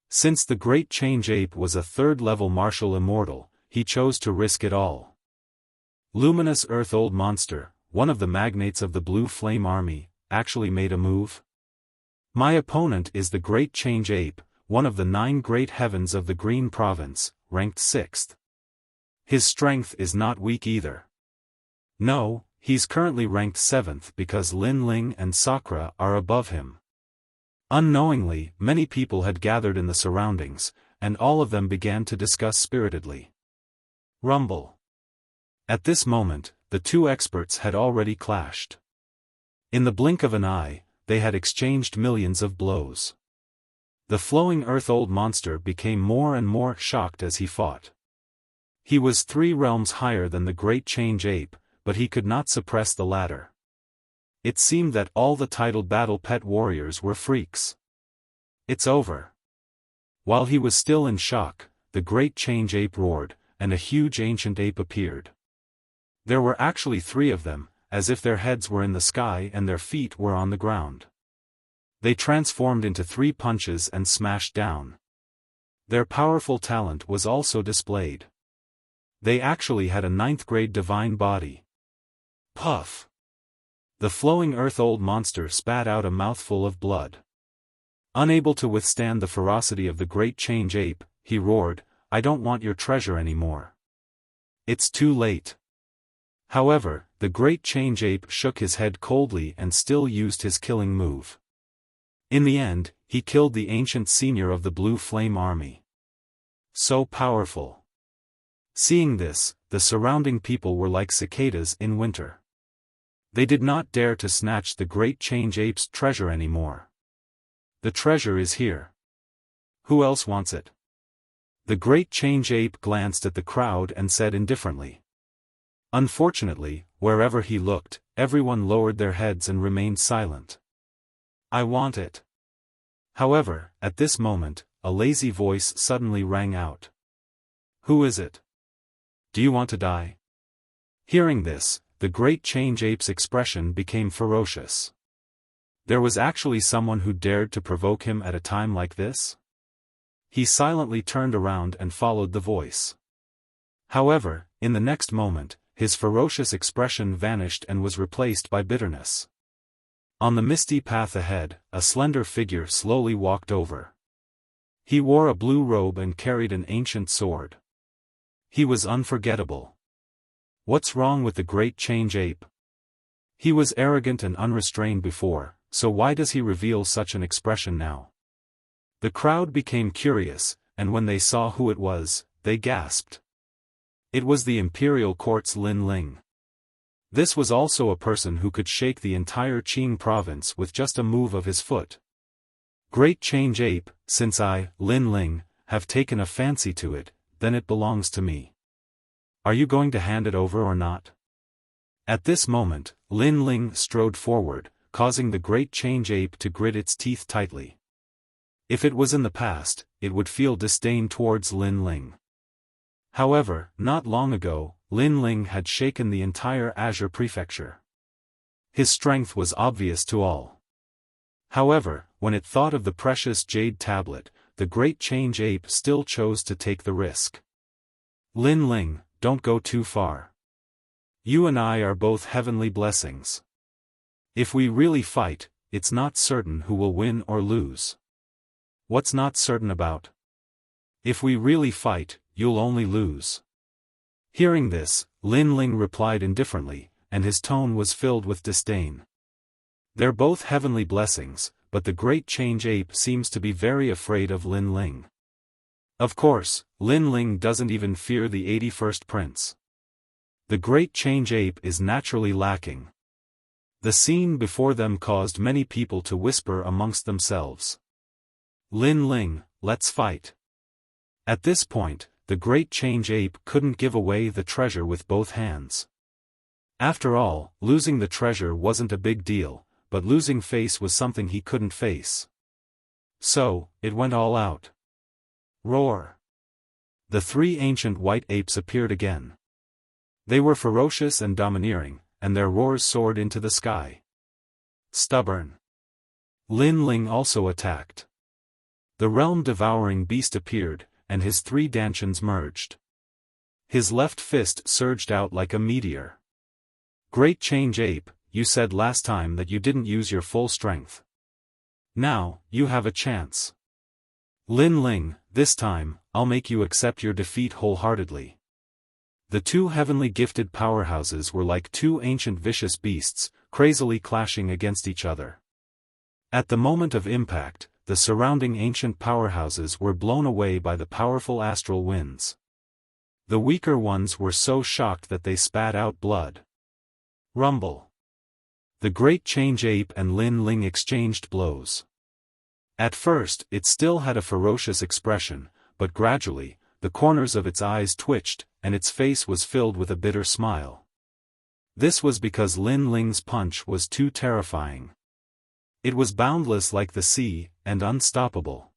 Since the great change ape was a 3rd level martial immortal, he chose to risk it all. Luminous Earth Old Monster, one of the magnates of the Blue Flame Army, actually made a move. My opponent is the great change ape, one of the 9 great heavens of the Green Province, ranked 6th. His strength is not weak either. No, he's currently ranked 7th because Lin Ling and Sakura are above him. Unknowingly, many people had gathered in the surroundings, and all of them began to discuss spiritedly. Rumble. At this moment, the two experts had already clashed. In the blink of an eye, they had exchanged millions of blows. The flowing Earth Old Monster became more and more shocked as he fought. He was 3 realms higher than the great change ape, but he could not suppress the latter. It seemed that all the titled battle pet warriors were freaks. It's over. While he was still in shock, the great change ape roared, and a huge ancient ape appeared. There were actually 3 of them, as if their heads were in the sky and their feet were on the ground. They transformed into 3 punches and smashed down. Their powerful talent was also displayed. They actually had a 9th grade divine body. Puff! The flowing Earth Old Monster spat out a mouthful of blood. Unable to withstand the ferocity of the great change ape, he roared, "I don't want your treasure anymore. It's too late." However, the great change ape shook his head coldly and still used his killing move. In the end, he killed the ancient senior of the Blue Flame Army. So powerful. Seeing this, the surrounding people were like cicadas in winter. They did not dare to snatch the great change ape's treasure anymore. The treasure is here. Who else wants it? The great change ape glanced at the crowd and said indifferently. Unfortunately, wherever he looked, everyone lowered their heads and remained silent. I want it. However, at this moment, a lazy voice suddenly rang out. Who is it? Do you want to die? Hearing this, the great change ape's expression became ferocious. There was actually someone who dared to provoke him at a time like this? He silently turned around and followed the voice. However, in the next moment, his ferocious expression vanished and was replaced by bitterness. On the misty path ahead, a slender figure slowly walked over. He wore a blue robe and carried an ancient sword. He was unforgettable. What's wrong with the great change ape? He was arrogant and unrestrained before, so why does he reveal such an expression now? The crowd became curious, and when they saw who it was, they gasped. It was the Imperial Court's Lin Ling. This was also a person who could shake the entire Qing province with just a move of his foot. Great change ape, since I, Lin Ling, have taken a fancy to it, then it belongs to me. Are you going to hand it over or not? At this moment, Lin Ling strode forward, causing the great change ape to grit its teeth tightly. If it was in the past, it would feel disdain towards Lin Ling. However, not long ago, Lin Ling had shaken the entire Azure Prefecture. His strength was obvious to all. However, when it thought of the precious jade tablet, the great change ape still chose to take the risk. Lin Ling, don't go too far. You and I are both heavenly blessings. If we really fight, it's not certain who will win or lose. What's not certain about? If we really fight, you'll only lose. Hearing this, Lin Ling replied indifferently, and his tone was filled with disdain. They're both heavenly blessings, but the great change ape seems to be very afraid of Lin Ling. Of course, Lin Ling doesn't even fear the 81st prince. The great change ape is naturally lacking. The scene before them caused many people to whisper amongst themselves. Lin Ling, let's fight. At this point, the great change ape couldn't give away the treasure with both hands. After all, losing the treasure wasn't a big deal, but losing face was something he couldn't face. So, it went all out. Roar! The three ancient white apes appeared again. They were ferocious and domineering, and their roars soared into the sky. Stubborn. Lin Ling also attacked. The realm-devouring beast appeared, and his three dantians merged. His left fist surged out like a meteor. Great change ape, you said last time that you didn't use your full strength. Now, you have a chance. Lin Ling, this time, I'll make you accept your defeat wholeheartedly. The two heavenly gifted powerhouses were like two ancient vicious beasts, crazily clashing against each other. At the moment of impact, the surrounding ancient powerhouses were blown away by the powerful astral winds. The weaker ones were so shocked that they spat out blood. Rumble. The great change ape and Lin Ling exchanged blows. At first, it still had a ferocious expression, but gradually, the corners of its eyes twitched, and its face was filled with a bitter smile. This was because Lin Ling's punch was too terrifying. It was boundless like the sea, and unstoppable.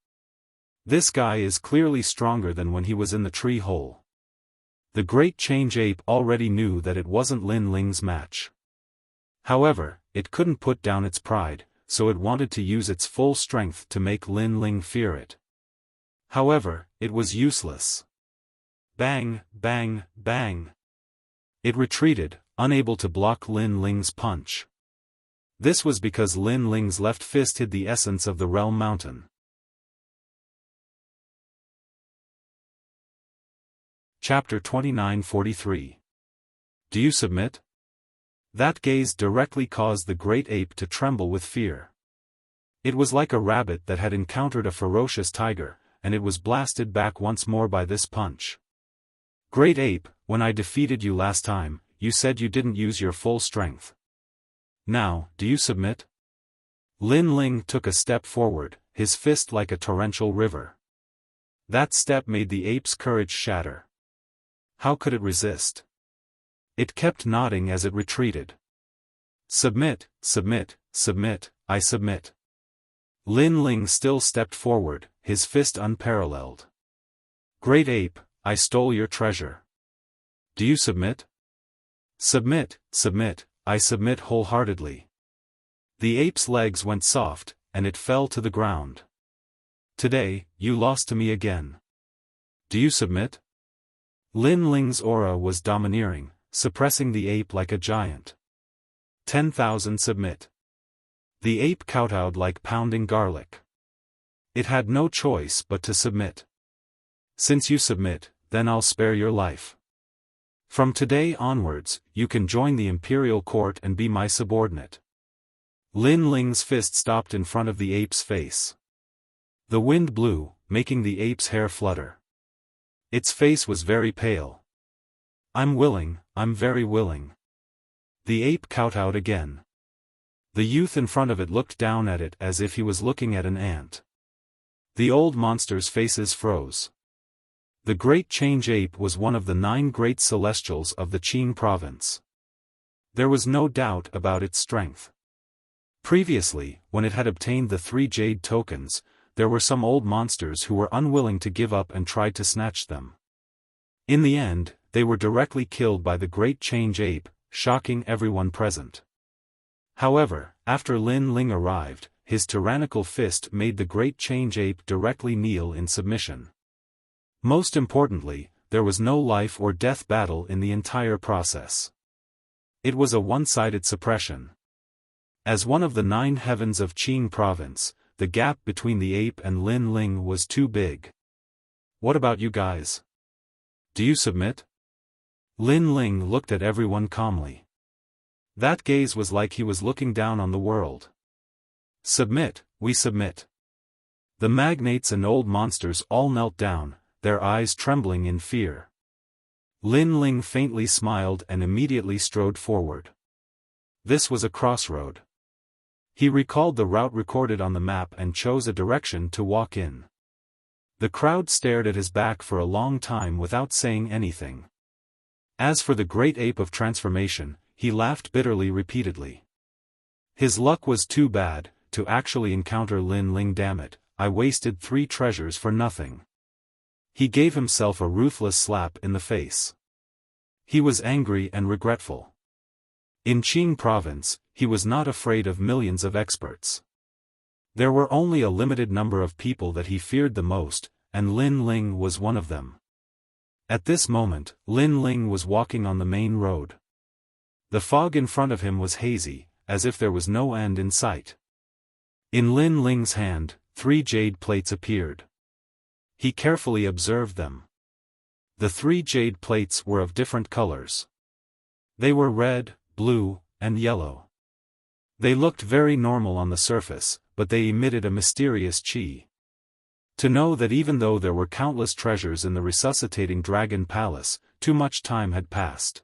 This guy is clearly stronger than when he was in the tree hole. The great change ape already knew that it wasn't Lin Ling's match. However, it couldn't put down its pride, so it wanted to use its full strength to make Lin Ling fear it. However, it was useless. Bang, bang, bang. It retreated, unable to block Lin Ling's punch. This was because Lin Ling's left fist hid the essence of the realm mountain. Chapter 2943. Do you submit? That gaze directly caused the great ape to tremble with fear. It was like a rabbit that had encountered a ferocious tiger, and it was blasted back once more by this punch. Great ape, when I defeated you last time, you said you didn't use your full strength. Now, do you submit? Lin Ling took a step forward, his fist like a torrential river. That step made the ape's courage shatter. How could it resist? It kept nodding as it retreated. Submit, submit, submit, I submit. Lin Ling still stepped forward, his fist unparalleled. Great ape, I stole your treasure. Do you submit? Submit, submit, I submit wholeheartedly. The ape's legs went soft, and it fell to the ground. Today, you lost to me again. Do you submit? Lin Ling's aura was domineering, suppressing the ape like a giant. 10,000 submit. The ape kowtowed like pounding garlic. It had no choice but to submit. Since you submit, then I'll spare your life. From today onwards, you can join the imperial court and be my subordinate. Lin Ling's fist stopped in front of the ape's face. The wind blew, making the ape's hair flutter. Its face was very pale. I'm willing, I'm very willing. The ape kowtowed again. The youth in front of it looked down at it as if he was looking at an ant. The old monster's faces froze. The great change ape was one of the 9 great celestials of the Qing province. There was no doubt about its strength. Previously, when it had obtained the 3 jade tokens, there were some old monsters who were unwilling to give up and tried to snatch them. In the end, they were directly killed by the great change ape, shocking everyone present. However, after Lin Ling arrived, his tyrannical fist made the great change ape directly kneel in submission. Most importantly, there was no life or death battle in the entire process. It was a one-sided suppression. As one of the 9 heavens of Qing province, the gap between the ape and Lin Ling was too big. What about you guys? Do you submit? Lin Ling looked at everyone calmly. That gaze was like he was looking down on the world. Submit, we submit. The magnates and old monsters all knelt down, their eyes trembling in fear. Lin Ling faintly smiled and immediately strode forward. This was a crossroad. He recalled the route recorded on the map and chose a direction to walk in. The crowd stared at his back for a long time without saying anything. As for the great ape of transformation, he laughed bitterly repeatedly. His luck was too bad, to actually encounter Lin Ling. Damn it, I wasted 3 treasures for nothing. He gave himself a ruthless slap in the face. He was angry and regretful. In Qing province, he was not afraid of millions of experts. There were only a limited number of people that he feared the most, and Lin Ling was one of them. At this moment, Lin Ling was walking on the main road. The fog in front of him was hazy, as if there was no end in sight. In Lin Ling's hand, 3 jade plates appeared. He carefully observed them. The 3 jade plates were of different colors. They were red, blue, and yellow. They looked very normal on the surface, but they emitted a mysterious qi. To know that even though there were countless treasures in the resuscitating dragon palace, too much time had passed.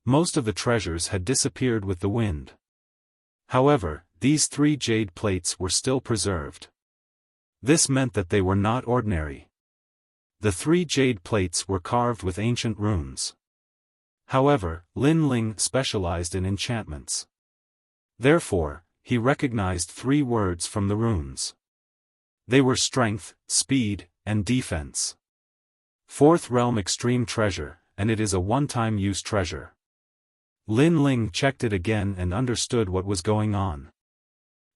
Most of the treasures had disappeared with the wind. However, these 3 jade plates were still preserved. This meant that they were not ordinary. The 3 jade plates were carved with ancient runes. However, Lin Ling specialized in enchantments. Therefore, he recognized 3 words from the runes. They were strength, speed, and defense. 4th realm extreme treasure, and it is a one-time use treasure. Lin Ling checked it again and understood what was going on.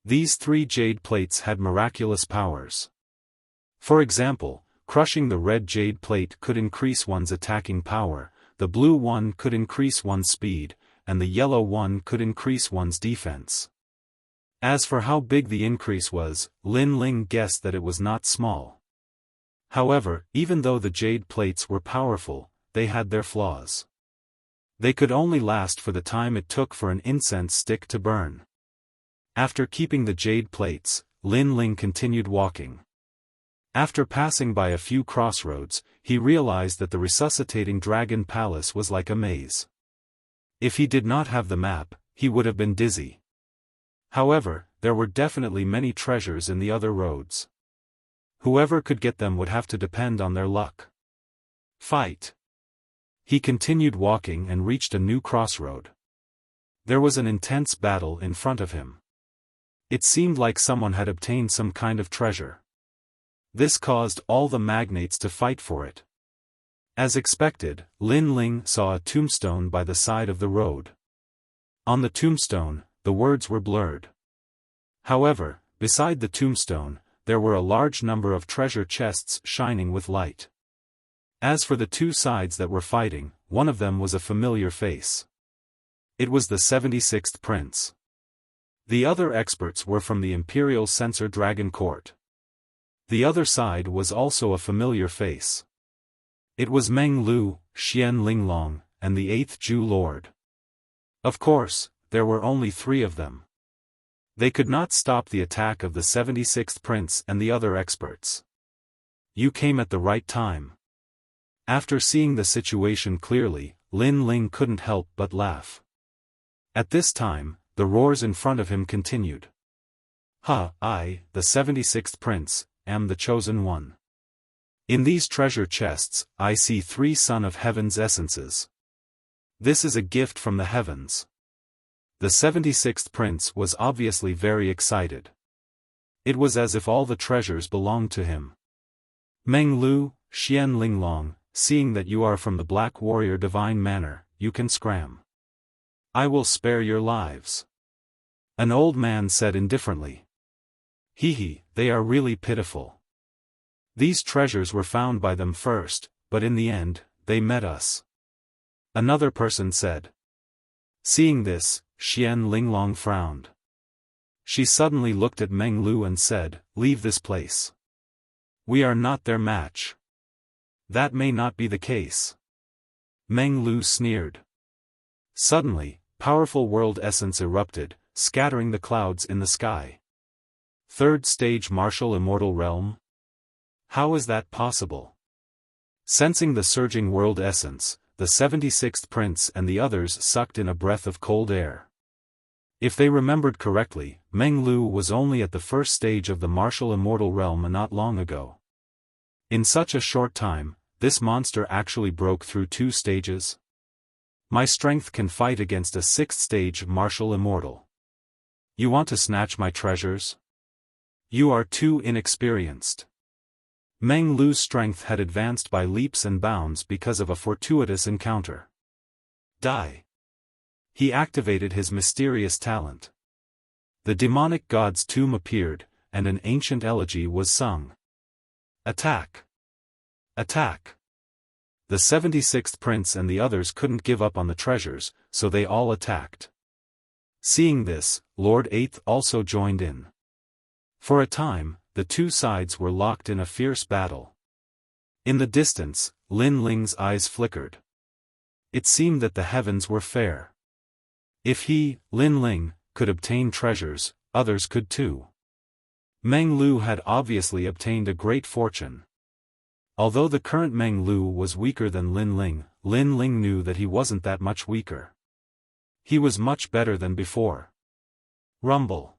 These 3 jade plates had miraculous powers. For example, crushing the red jade plate could increase one's attacking power, the blue one could increase one's speed, and the yellow one could increase one's defense. As for how big the increase was, Lin Ling guessed that it was not small. However, even though the jade plates were powerful, they had their flaws. They could only last for the time it took for an incense stick to burn. After keeping the jade plates, Lin Ling continued walking. After passing by a few crossroads, he realized that the resuscitating dragon palace was like a maze. If he did not have the map, he would have been dizzy. However, there were definitely many treasures in the other roads. Whoever could get them would have to depend on their luck. Fight! He continued walking and reached a new crossroad. There was an intense battle in front of him. It seemed like someone had obtained some kind of treasure. This caused all the magnates to fight for it. As expected, Lin Ling saw a tombstone by the side of the road. On the tombstone, the words were blurred. However, beside the tombstone, there were a large number of treasure chests shining with light. As for the 2 sides that were fighting, one of them was a familiar face. It was the 76th prince. The other experts were from the Imperial Censor Dragon Court. The other side was also a familiar face. It was Meng Lu, Xian Linglong, and the 8th Ju Lord. Of course, there were only 3 of them. They could not stop the attack of the 76th prince and the other experts. You came at the right time. After seeing the situation clearly, Lin Ling couldn't help but laugh. At this time, the roars in front of him continued. I, the 76th prince, am the chosen one. In these treasure chests, I see 3 Son of Heaven's essences. This is a gift from the heavens. The 76th prince was obviously very excited. It was as if all the treasures belonged to him. Meng Lu, Xian Linglong, seeing that you are from the Black Warrior Divine Manor, you can scram. I will spare your lives. An old man said indifferently. Hee, they are really pitiful. These treasures were found by them first, but in the end, they met us. Another person said. Seeing this, Xian Linglong frowned. She suddenly looked at Meng Lu and said, leave this place. We are not their match. That may not be the case. Meng Lu sneered. Suddenly, powerful world essence erupted, scattering the clouds in the sky. 3rd stage martial immortal realm? How is that possible? Sensing the surging world essence, the 76th prince and the others sucked in a breath of cold air. If they remembered correctly, Meng Lu was only at the 1st stage of the martial immortal realm not long ago. In such a short time, this monster actually broke through 2 stages? My strength can fight against a 6th stage martial immortal. You want to snatch my treasures? You are too inexperienced. Meng Lu's strength had advanced by leaps and bounds because of a fortuitous encounter. Die. He activated his mysterious talent. The demonic god's tomb appeared, and an ancient elegy was sung. Attack! Attack! The 76th prince and the others couldn't give up on the treasures, so they all attacked. Seeing this, Lord 8th also joined in. For a time, the 2 sides were locked in a fierce battle. In the distance, Lin Ling's eyes flickered. It seemed that the heavens were fair. If he, Lin Ling, could obtain treasures, others could too. Meng Lu had obviously obtained a great fortune. Although the current Meng Lu was weaker than Lin Ling knew that he wasn't that much weaker. He was much better than before. Rumble.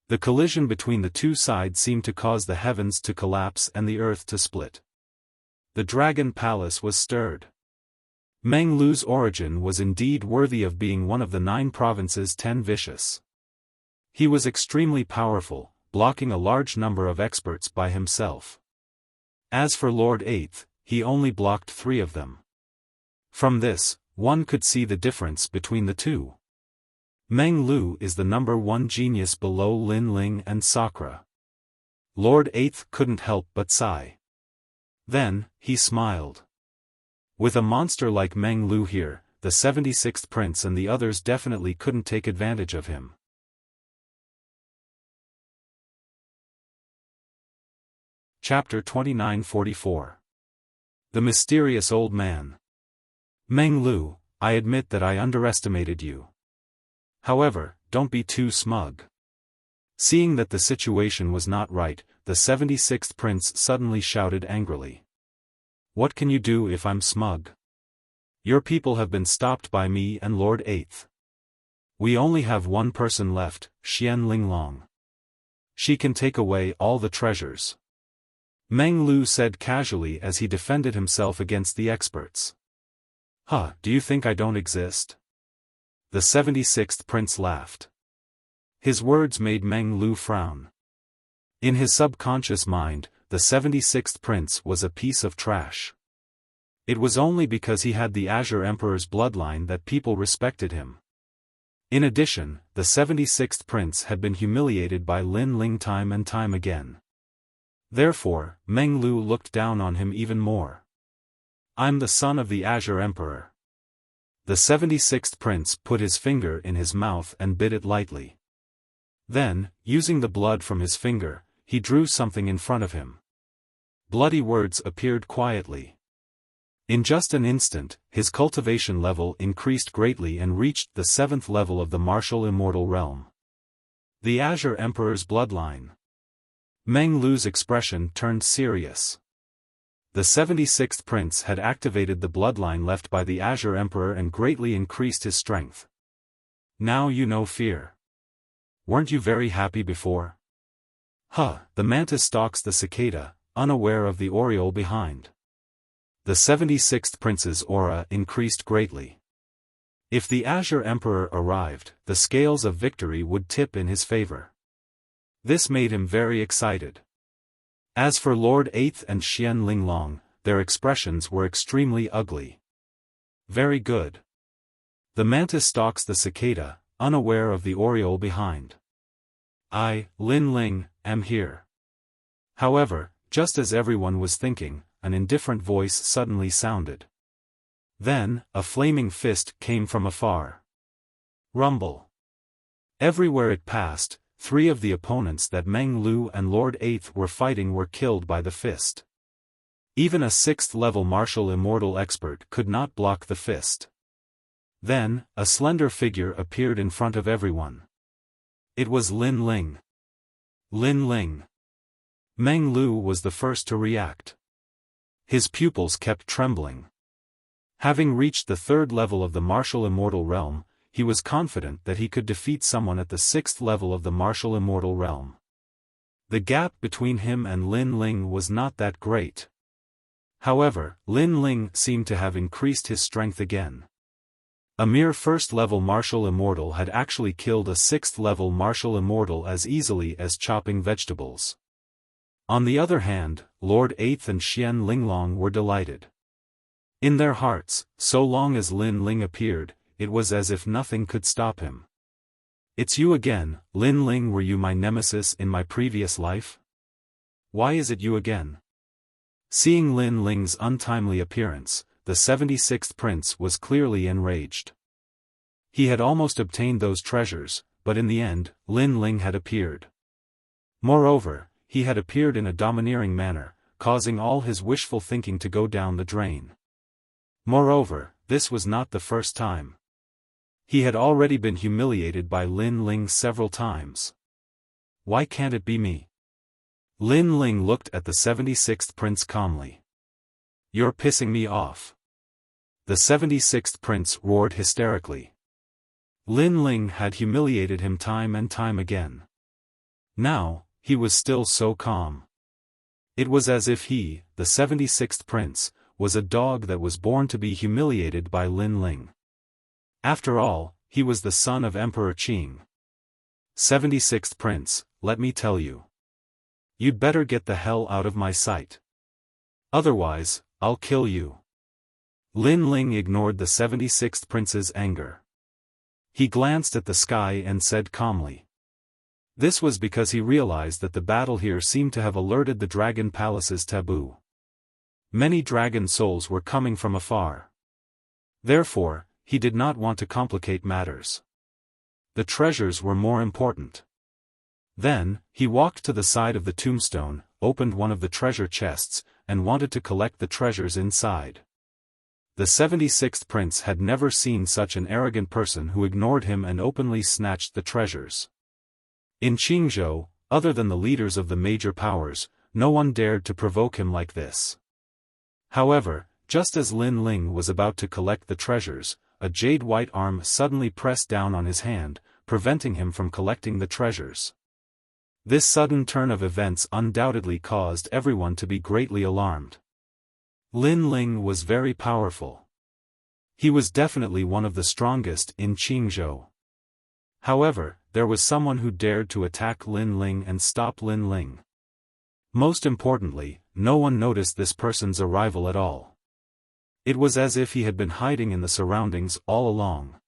The collision between the 2 sides seemed to cause the heavens to collapse and the earth to split. The Dragon Palace was stirred. Meng Lu's origin was indeed worthy of being one of the 9 provinces 10 vicious. He was extremely powerful, blocking a large number of experts by himself. As for Lord 8th, he only blocked 3 of them. From this, one could see the difference between the 2. Meng Lu is the number 1 genius below Lin Ling and Sakura. Lord 8th couldn't help but sigh. Then, he smiled. With a monster like Meng Lu here, the 76th prince and the others definitely couldn't take advantage of him. Chapter 2944. The Mysterious Old Man. Meng Lu, I admit that I underestimated you. However, don't be too smug. Seeing that the situation was not right, the 76th prince suddenly shouted angrily. What can you do if I'm smug? Your people have been stopped by me and Lord 8th. We only have 1 person left, Xian Linglong. She can take away all the treasures. Meng Lu said casually as he defended himself against the experts. Huh, do you think I don't exist? The 76th prince laughed. His words made Meng Lu frown. In his subconscious mind, the 76th prince was a piece of trash. It was only because he had the Azure Emperor's bloodline that people respected him. In addition, the 76th prince had been humiliated by Lin Ling time and time again. Therefore, Meng Lu looked down on him even more. I'm the son of the Azure Emperor. The 76th prince put his finger in his mouth and bit it lightly. Then, using the blood from his finger, he drew something in front of him. Bloody words appeared quietly. In just an instant, his cultivation level increased greatly and reached the 7th level of the martial immortal realm. The Azure Emperor's bloodline. Meng Lu's expression turned serious. The 76th prince had activated the bloodline left by the Azure Emperor and greatly increased his strength. Now you know fear. Weren't you very happy before? The mantis stalks the cicada, unaware of the aureole behind. The 76th prince's aura increased greatly. If the Azure Emperor arrived, the scales of victory would tip in his favor. This made him very excited. As for Lord 8th and Xian Linglong, their expressions were extremely ugly. Very good. The mantis stalks the cicada, unaware of the aureole behind. I, Lin Ling, am here. However, just as everyone was thinking, an indifferent voice suddenly sounded. Then, a flaming fist came from afar. Rumble. Everywhere it passed, 3 of the opponents that Meng Lu and Lord 8th were fighting were killed by the fist. Even a 6th level martial immortal expert could not block the fist. Then, a slender figure appeared in front of everyone. It was Lin Ling. Lin Ling. Meng Lu was the first to react. His pupils kept trembling. Having reached the 3rd level of the martial immortal realm, he was confident that he could defeat someone at the 6th level of the martial immortal realm. The gap between him and Lin Ling was not that great. However, Lin Ling seemed to have increased his strength again. A mere first-level martial immortal had actually killed a sixth-level martial immortal as easily as chopping vegetables. On the other hand, Lord Eighth and Xian Linglong were delighted. In their hearts, so long as Lin Ling appeared, it was as if nothing could stop him. "It's you again, Lin Ling. Were you my nemesis in my previous life? Why is it you again?" Seeing Lin Ling's untimely appearance, the 76th prince was clearly enraged. He had almost obtained those treasures, but in the end, Lin Ling had appeared. Moreover, he had appeared in a domineering manner, causing all his wishful thinking to go down the drain. Moreover, this was not the first time. He had already been humiliated by Lin Ling several times. Why can't it be me? Lin Ling looked at the 76th prince calmly. "You're pissing me off." The 76th prince roared hysterically. Lin Ling had humiliated him time and time again. Now, he was still so calm. It was as if he, the 76th prince, was a dog that was born to be humiliated by Lin Ling. After all, he was the son of Emperor Qing. 76th prince, let me tell you. You'd better get the hell out of my sight. Otherwise, I'll kill you. Lin Ling ignored the 76th prince's anger. He glanced at the sky and said calmly. This was because he realized that the battle here seemed to have alerted the Dragon Palace's taboo. Many dragon souls were coming from afar. Therefore, he did not want to complicate matters. The treasures were more important. Then, he walked to the side of the tombstone, opened one of the treasure chests, and wanted to collect the treasures inside. The 76th prince had never seen such an arrogant person who ignored him and openly snatched the treasures. In Qingzhou, other than the leaders of the major powers, no one dared to provoke him like this. However, just as Lin Ling was about to collect the treasures, a jade-white arm suddenly pressed down on his hand, preventing him from collecting the treasures. This sudden turn of events undoubtedly caused everyone to be greatly alarmed. Lin Ling was very powerful. He was definitely one of the strongest in Qingzhou. However, there was someone who dared to attack Lin Ling and stop Lin Ling. Most importantly, no one noticed this person's arrival at all. It was as if he had been hiding in the surroundings all along.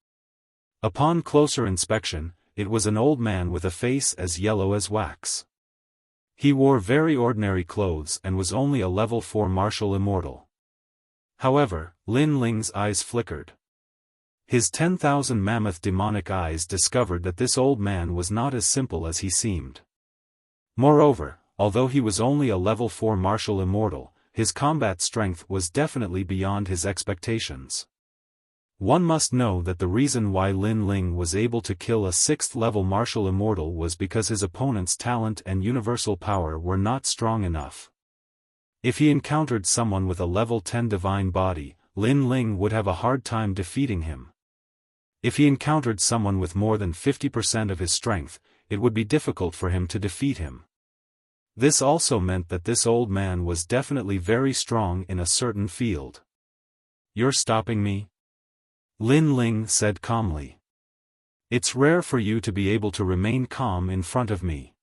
Upon closer inspection, it was an old man with a face as yellow as wax. He wore very ordinary clothes and was only a level 4 martial immortal. However, Lin Ling's eyes flickered. His 10,000 mammoth demonic eyes discovered that this old man was not as simple as he seemed. Moreover, although he was only a level 4 martial immortal, his combat strength was definitely beyond his expectations. One must know that the reason why Lin Ling was able to kill a 6th-level martial immortal was because his opponent's talent and universal power were not strong enough. If he encountered someone with a level 10 divine body, Lin Ling would have a hard time defeating him. If he encountered someone with more than 50% of his strength, it would be difficult for him to defeat him. This also meant that this old man was definitely very strong in a certain field. "You're stopping me?" Lin Ling said calmly. "It's rare for you to be able to remain calm in front of me,"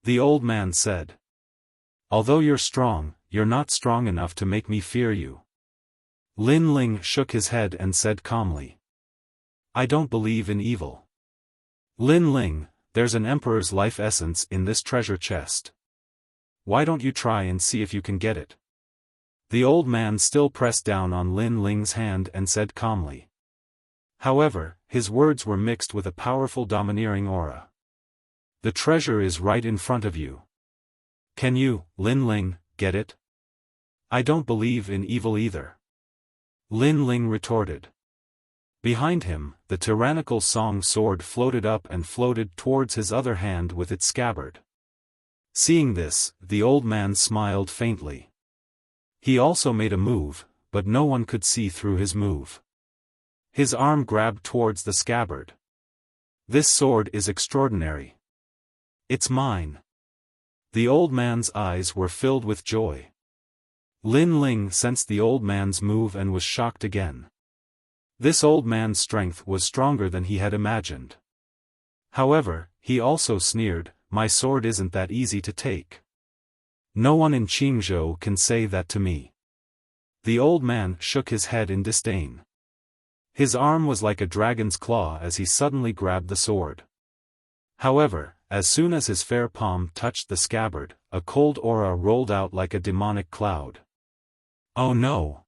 the old man said. "Although you're strong, you're not strong enough to make me fear you." Lin Ling shook his head and said calmly. "I don't believe in evil. Lin Ling, there's an emperor's life essence in this treasure chest. Why don't you try and see if you can get it?" The old man still pressed down on Lin Ling's hand and said calmly. However, his words were mixed with a powerful domineering aura. "The treasure is right in front of you. Can you, Lin Ling, get it?" "I don't believe in evil either," Lin Ling retorted. Behind him, the tyrannical song sword floated up and floated towards his other hand with its scabbard. Seeing this, the old man smiled faintly. He also made a move, but no one could see through his move. His arm grabbed towards the scabbard. "This sword is extraordinary. It's mine." The old man's eyes were filled with joy. Lin Ling sensed the old man's move and was shocked again. This old man's strength was stronger than he had imagined. However, he also sneered, "My sword isn't that easy to take. No one in Qingzhou can say that to me." The old man shook his head in disdain. His arm was like a dragon's claw as he suddenly grabbed the sword. However, as soon as his fair palm touched the scabbard, a cold aura rolled out like a demonic cloud. Oh no!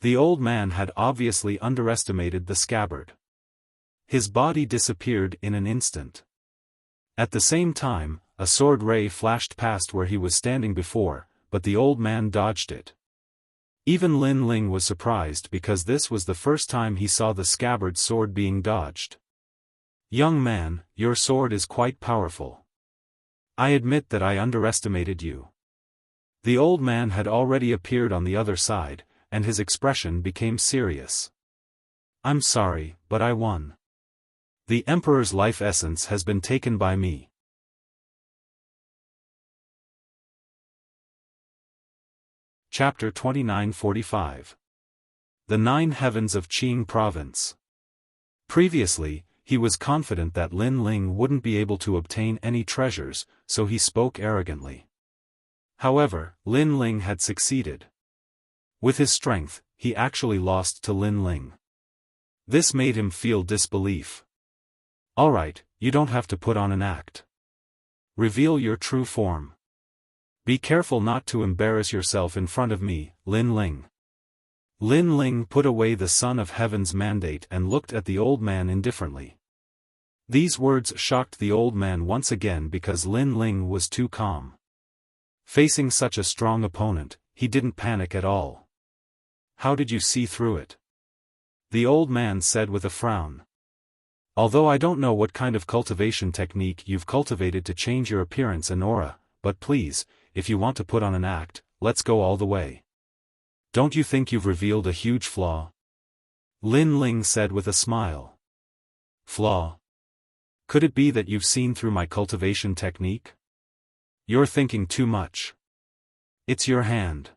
The old man had obviously underestimated the scabbard. His body disappeared in an instant. At the same time, a sword ray flashed past where he was standing before, but the old man dodged it. Even Lin Ling was surprised because this was the first time he saw the scabbard's sword being dodged. "Young man, your sword is quite powerful. I admit that I underestimated you." The old man had already appeared on the other side, and his expression became serious. "I'm sorry, but I won. The Emperor's life essence has been taken by me." Chapter 2945. The Nine Heavens of Qing Province. Previously, he was confident that Lin Ling wouldn't be able to obtain any treasures, so he spoke arrogantly. However, Lin Ling had succeeded. With his strength, he actually lost to Lin Ling. This made him feel disbelief. "Alright, you don't have to put on an act. Reveal your true form. Be careful not to embarrass yourself in front of me, Lin Ling." Lin Ling put away the Son of Heaven's mandate and looked at the old man indifferently. These words shocked the old man once again because Lin Ling was too calm. Facing such a strong opponent, he didn't panic at all. "How did you see through it?" the old man said with a frown. "Although I don't know what kind of cultivation technique you've cultivated to change your appearance and aura, but please, if you want to put on an act, let's go all the way. Don't you think you've revealed a huge flaw?" Lin Ling said with a smile. "Flaw? Could it be that you've seen through my cultivation technique? You're thinking too much. It's your hand.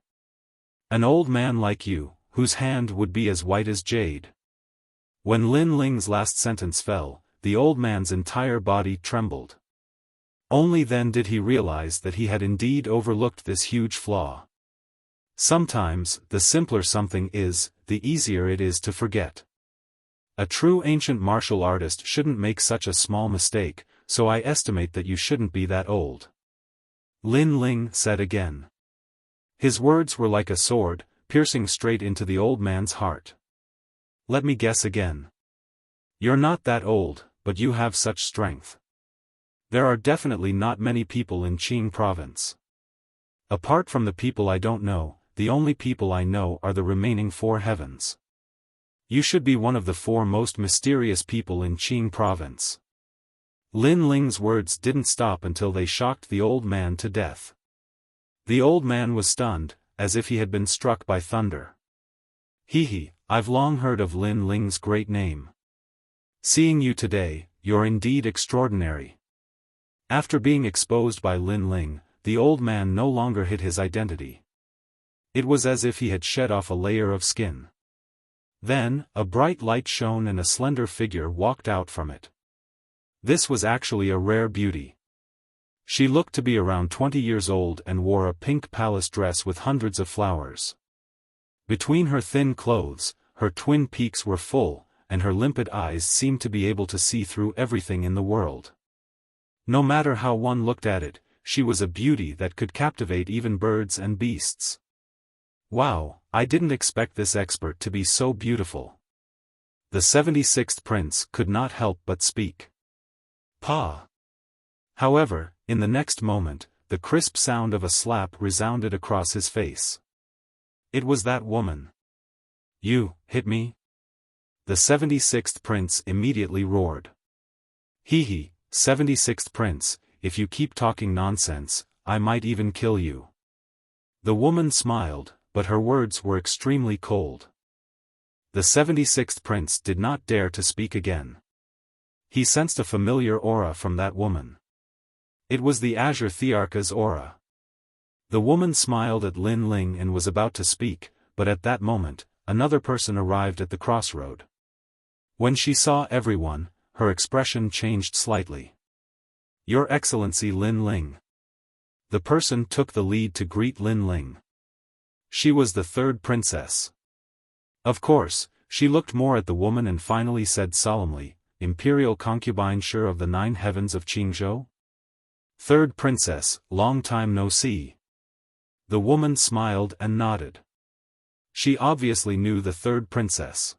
An old man like you, whose hand would be as white as jade." When Lin Ling's last sentence fell, the old man's entire body trembled. Only then did he realize that he had indeed overlooked this huge flaw. Sometimes, the simpler something is, the easier it is to forget. A true ancient martial artist shouldn't make such a small mistake, so I estimate that you shouldn't be that old. Lin Ling said again. His words were like a sword, piercing straight into the old man's heart. "Let me guess again. You're not that old, but you have such strength. There are definitely not many people in Qing province. Apart from the people I don't know, the only people I know are the remaining 4 heavens. You should be one of the 4 most mysterious people in Qing province." Lin Ling's words didn't stop until they shocked the old man to death. The old man was stunned, as if he had been struck by thunder. "Hee, I've long heard of Lin Ling's great name. Seeing you today, you're indeed extraordinary." After being exposed by Lin Ling, the old man no longer hid his identity. It was as if he had shed off a layer of skin. Then, a bright light shone and a slender figure walked out from it. This was actually a rare beauty. She looked to be around 20 years old and wore a pink palace dress with hundreds of flowers. Between her thin clothes, her twin peaks were full, and her limpid eyes seemed to be able to see through everything in the world. No matter how one looked at it, she was a beauty that could captivate even birds and beasts. "Wow, I didn't expect this expert to be so beautiful." The 76th prince could not help but speak. "Pa." However, in the next moment, the crisp sound of a slap resounded across his face. It was that woman. "You hit me?" The 76th prince immediately roared. "Hee, 76th prince, if you keep talking nonsense, I might even kill you." The woman smiled, but her words were extremely cold. The 76th prince did not dare to speak again. He sensed a familiar aura from that woman. It was the Azure Thearcha's aura. The woman smiled at Lin Ling and was about to speak, but at that moment, another person arrived at the crossroad. When she saw everyone, her expression changed slightly. "Your Excellency Lin Ling." The person took the lead to greet Lin Ling. She was the third princess. Of course, she looked more at the woman and finally said solemnly, "Imperial concubine Shi of the 9 heavens of Qingzhou?" "Third princess, long time no see." The woman smiled and nodded. She obviously knew the third princess.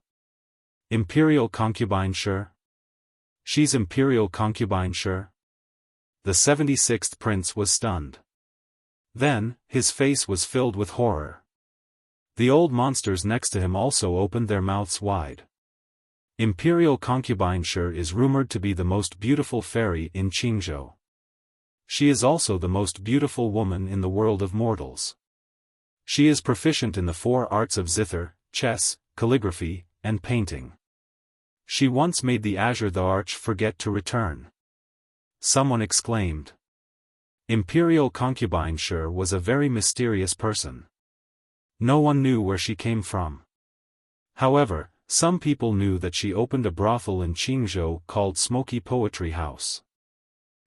"Imperial concubine Shi? She's Imperial concubine Shi?" The 76th prince was stunned. Then, his face was filled with horror. The old monsters next to him also opened their mouths wide. Imperial concubine Shi is rumored to be the most beautiful fairy in Qingzhou. She is also the most beautiful woman in the world of mortals. She is proficient in the 4 arts of zither, chess, calligraphy, and painting. She once made the Azure Thearch forget to return. Someone exclaimed. Imperial concubine Shi was a very mysterious person. No one knew where she came from. However, some people knew that she opened a brothel in Qingzhou called Smoky Poetry House.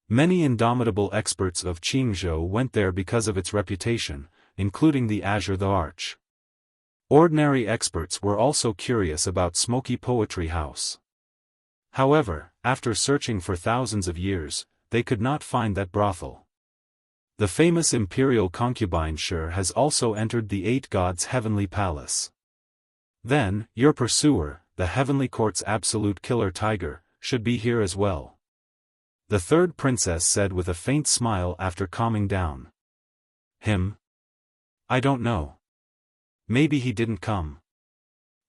Many indomitable experts of Qingzhou went there because of its reputation, including the Azure Thearch. Ordinary experts were also curious about Smoky Poetry House. However, after searching for thousands of years, they could not find that brothel. The famous imperial concubine Shi has also entered the 8 gods' heavenly palace. Then, your pursuer, the heavenly court's absolute killer tiger, should be here as well. The third princess said with a faint smile after calming down. Him? I don't know. Maybe he didn't come.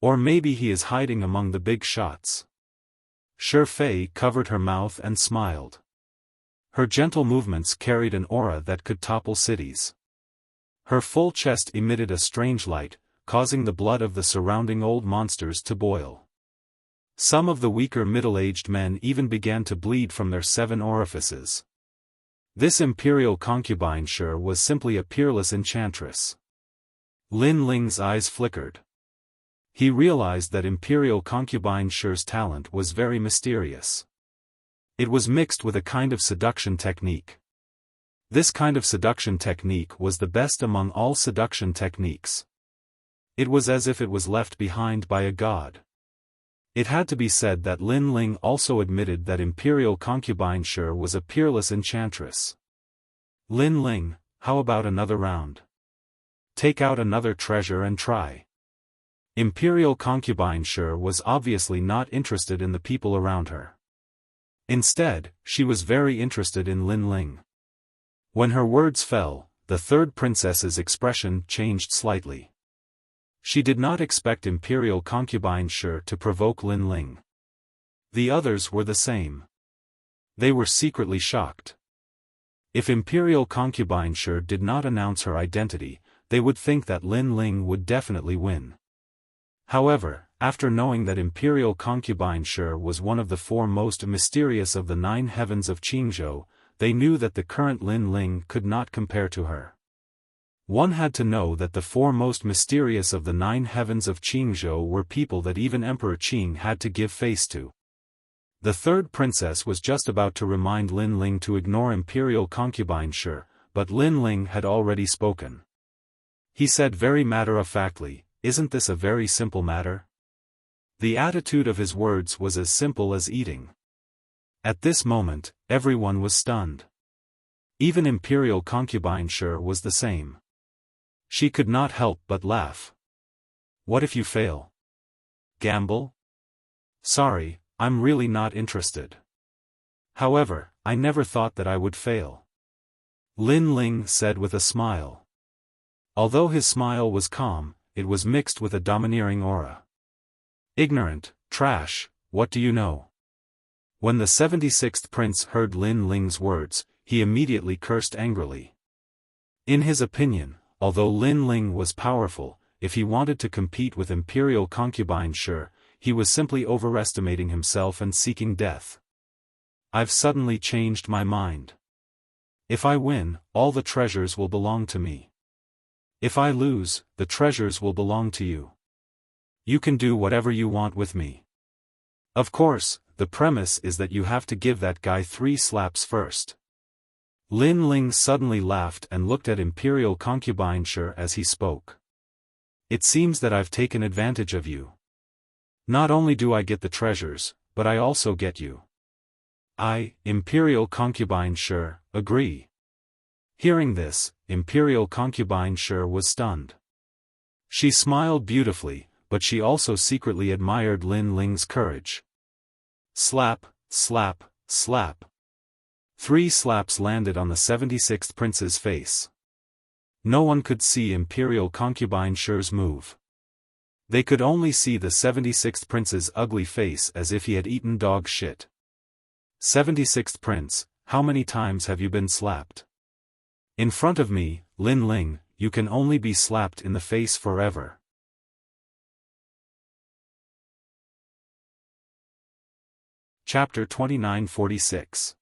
Or maybe he is hiding among the big shots. Shi Fei covered her mouth and smiled. Her gentle movements carried an aura that could topple cities. Her full chest emitted a strange light, causing the blood of the surrounding old monsters to boil. Some of the weaker middle-aged men even began to bleed from their 7 orifices. This imperial concubine Shi was simply a peerless enchantress. Lin Ling's eyes flickered. He realized that imperial concubine Shi's talent was very mysterious. It was mixed with a kind of seduction technique. This kind of seduction technique was the best among all seduction techniques. It was as if it was left behind by a god. It had to be said that Lin Ling also admitted that imperial concubine Shi was a peerless enchantress. Lin Ling, how about another round? Take out another treasure and try. Imperial concubine Shi was obviously not interested in the people around her. Instead, she was very interested in Lin Ling. When her words fell, the third princess's expression changed slightly. She did not expect imperial concubine Shi to provoke Lin Ling. The others were the same. They were secretly shocked. If imperial concubine Shi did not announce her identity, they would think that Lin Ling would definitely win. However, after knowing that imperial concubine Shi was one of the 4 most mysterious of the 9 heavens of Qingzhou, they knew that the current Lin Ling could not compare to her. One had to know that the 4 most mysterious of the 9 heavens of Qingzhou were people that even Emperor Qing had to give face to. The third princess was just about to remind Lin Ling to ignore imperial concubine Shi, but Lin Ling had already spoken. He said very matter-of-factly, "Isn't this a very simple matter?" The attitude of his words was as simple as eating. At this moment, everyone was stunned. Even imperial concubine Shi was the same. She could not help but laugh. What if you fail? Gamble? Sorry, I'm really not interested. However, I never thought that I would fail. Lin Ling said with a smile. Although his smile was calm, it was mixed with a domineering aura. Ignorant, trash, what do you know? When the 76th prince heard Lin Ling's words, he immediately cursed angrily. In his opinion, although Lin Ling was powerful, if he wanted to compete with imperial concubine Shi, he was simply overestimating himself and seeking death. I've suddenly changed my mind. If I win, all the treasures will belong to me. If I lose, the treasures will belong to you. You can do whatever you want with me. Of course, the premise is that you have to give that guy 3 slaps first. Lin Ling suddenly laughed and looked at Imperial Concubine Shi as he spoke. It seems that I've taken advantage of you. Not only do I get the treasures, but I also get you. I, Imperial Concubine Shi, agree. Hearing this, Imperial Concubine Shi was stunned. She smiled beautifully, but she also secretly admired Lin Ling's courage. Slap, slap, slap. 3 slaps landed on the 76th prince's face. No one could see Imperial Concubine Shi's move. They could only see the 76th prince's ugly face as if he had eaten dog shit. 76th prince, how many times have you been slapped? In front of me, Lin Ling, you can only be slapped in the face forever. Chapter 2946.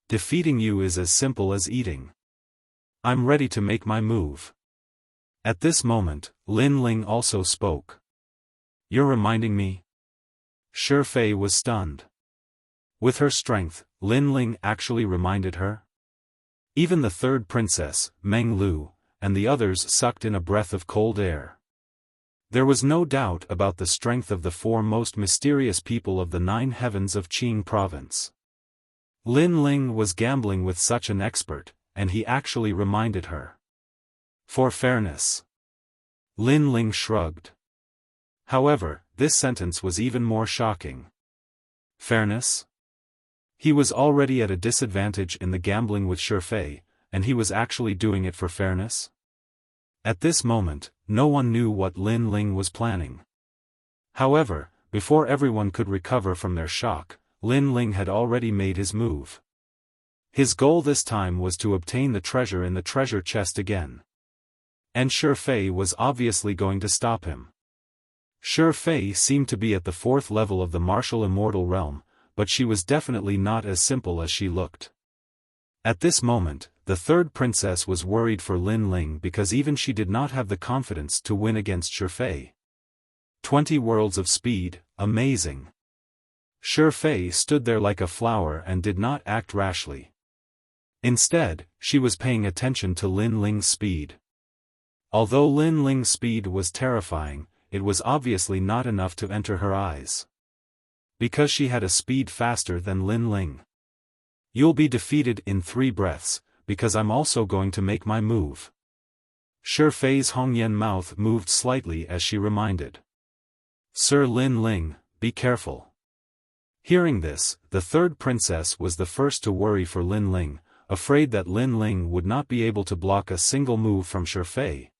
Defeating you is as simple as eating. I'm ready to make my move. At this moment, Lin Ling also spoke. You're reminding me? Shi Fei was stunned. With her strength, Lin Ling actually reminded her? Even the 3rd princess, Meng Lu, and the others sucked in a breath of cold air. There was no doubt about the strength of the 4 most mysterious people of the 9 heavens of Qing province. Lin Ling was gambling with such an expert, and he actually reminded her. For fairness. Lin Ling shrugged. However, this sentence was even more shocking. Fairness? He was already at a disadvantage in the gambling with Shi Fei, and he was actually doing it for fairness? At this moment, no one knew what Lin Ling was planning. However, before everyone could recover from their shock, Lin Ling had already made his move. His goal this time was to obtain the treasure in the treasure chest again. And Shi Fei was obviously going to stop him. Shi Fei seemed to be at the 4th level of the martial immortal realm, but she was definitely not as simple as she looked. At this moment, the 3rd princess was worried for Lin Ling because even she did not have the confidence to win against Shi Fei. 20 worlds of speed, amazing. Shi Fei stood there like a flower and did not act rashly. Instead, she was paying attention to Lin Ling's speed. Although Lin Ling's speed was terrifying, it was obviously not enough to enter her eyes. Because she had a speed faster than Lin Ling. You'll be defeated in 3 breaths, because I'm also going to make my move. Shi Fei's Hongyan mouth moved slightly as she reminded. Sir Lin Ling, be careful. Hearing this, the 3rd princess was the first to worry for Lin Ling, afraid that Lin Ling would not be able to block a single move from Shi Fei.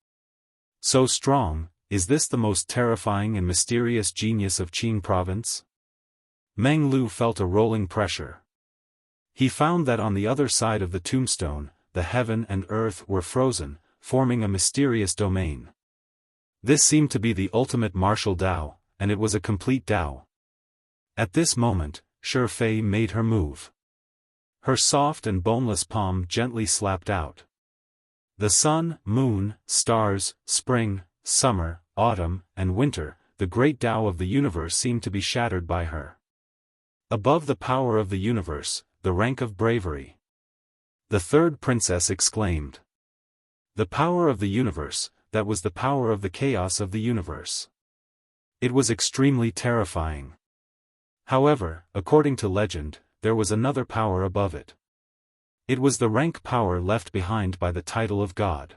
So strong, is this the most terrifying and mysterious genius of Qing province? Meng Lu felt a rolling pressure. He found that on the other side of the tombstone, the heaven and earth were frozen, forming a mysterious domain. This seemed to be the ultimate martial Dao, and it was a complete Dao. At this moment, Shi Fei made her move. Her soft and boneless palm gently slapped out. The sun, moon, stars, spring, summer, autumn, and winter, the great Tao of the universe seemed to be shattered by her. Above the power of the universe, the rank of bravery. The 3rd princess exclaimed. The power of the universe, that was the power of the chaos of the universe. It was extremely terrifying. However, according to legend, there was another power above it. It was the rank power left behind by the title of God.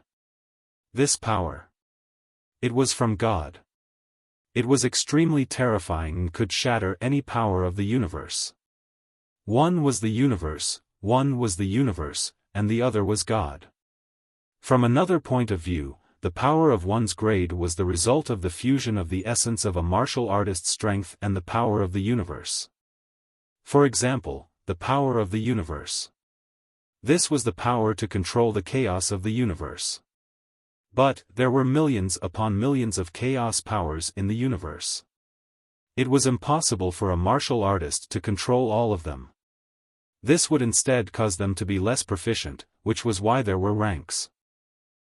This power. It was from God. It was extremely terrifying and could shatter any power of the universe. One was the universe, and the other was God. From another point of view, the power of one's grade was the result of the fusion of the essence of a martial artist's strength and the power of the universe. For example, the power of the universe. This was the power to control the chaos of the universe. But, there were millions upon millions of chaos powers in the universe. It was impossible for a martial artist to control all of them. This would instead cause them to be less proficient, which was why there were ranks.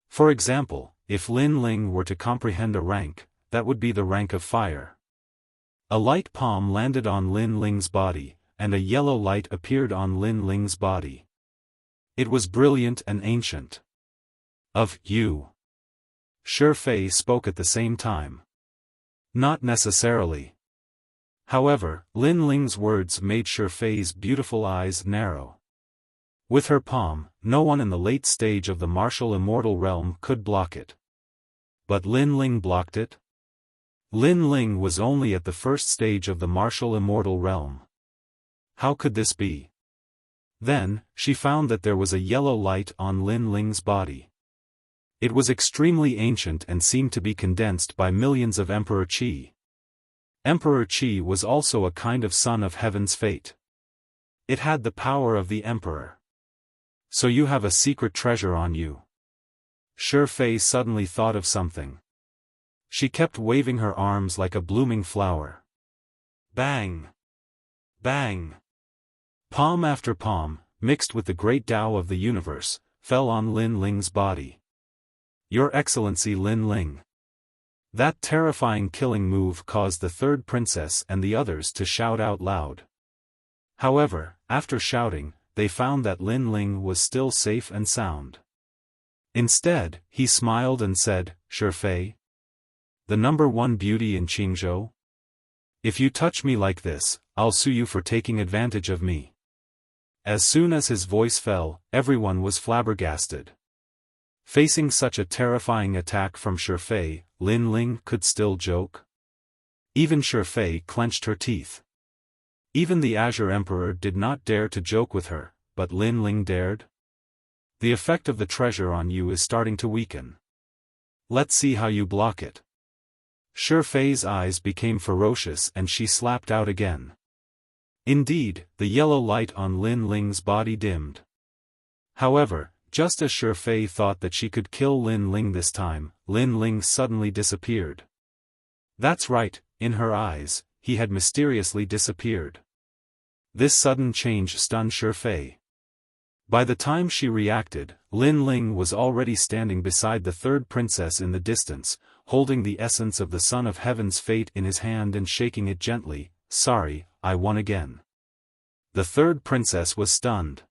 For example, if Lin Ling were to comprehend a rank, that would be the rank of fire. A light palm landed on Lin Ling's body, and a yellow light appeared on Lin Ling's body. It was brilliant and ancient. Of you. Shi Fei spoke at the same time. Not necessarily. However, Lin Ling's words made Shi Fei's beautiful eyes narrow. With her palm, no one in the late stage of the martial immortal realm could block it. But Lin Ling blocked it? Lin Ling was only at the first stage of the martial immortal realm. How could this be? Then, she found that there was a yellow light on Lin Ling's body. It was extremely ancient and seemed to be condensed by millions of Emperor Qi. Emperor Qi was also a kind of son of heaven's fate. It had the power of the Emperor. So you have a secret treasure on you. Shi Fei suddenly thought of something. She kept waving her arms like a blooming flower. Bang! Bang! Palm after palm, mixed with the great Tao of the universe, fell on Lin Ling's body. Your Excellency Lin Ling. That terrifying killing move caused the third princess and the others to shout out loud. However, after shouting, they found that Lin Ling was still safe and sound. Instead, he smiled and said, Shi Fei? The #1 beauty in Qingzhou? If you touch me like this, I'll sue you for taking advantage of me. As soon as his voice fell, everyone was flabbergasted. Facing such a terrifying attack from Shi Fei, Lin Ling could still joke? Even Shi Fei clenched her teeth. Even the Azure Emperor did not dare to joke with her, but Lin Ling dared? The effect of the treasure on you is starting to weaken. Let's see how you block it. Shi Fei's eyes became ferocious and she slapped out again. Indeed, the yellow light on Lin Ling's body dimmed. However, just as Shi Fei thought that she could kill Lin Ling this time, Lin Ling suddenly disappeared. That's right, in her eyes, he had mysteriously disappeared. This sudden change stunned Shi Fei. By the time she reacted, Lin Ling was already standing beside the third princess in the distance, holding the essence of the Son of Heaven's fate in his hand and shaking it gently. Sorry, I won again. The third princess was stunned.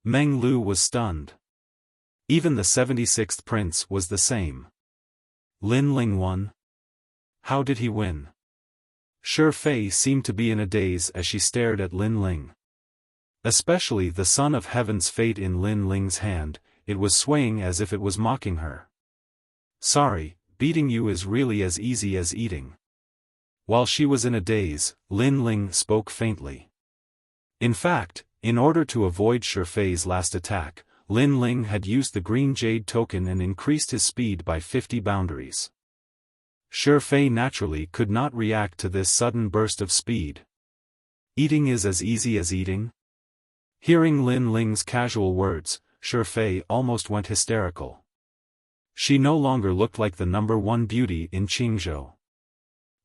Meng Lu was stunned. Even the 76th prince was the same. Lin Ling won? How did he win? Shi Fei seemed to be in a daze as she stared at Lin Ling. Especially the Son of Heaven's fate in Lin Ling's hand, it was swaying as if it was mocking her. Sorry, beating you is really as easy as eating. While she was in a daze, Lin Ling spoke faintly. In fact, in order to avoid Shi Fei's last attack, Lin Ling had used the green jade token and increased his speed by 50 boundaries. Shi Fei naturally could not react to this sudden burst of speed. Eating is as easy as eating? Hearing Lin Ling's casual words, Shi Fei almost went hysterical. She no longer looked like the #1 beauty in Qingzhou.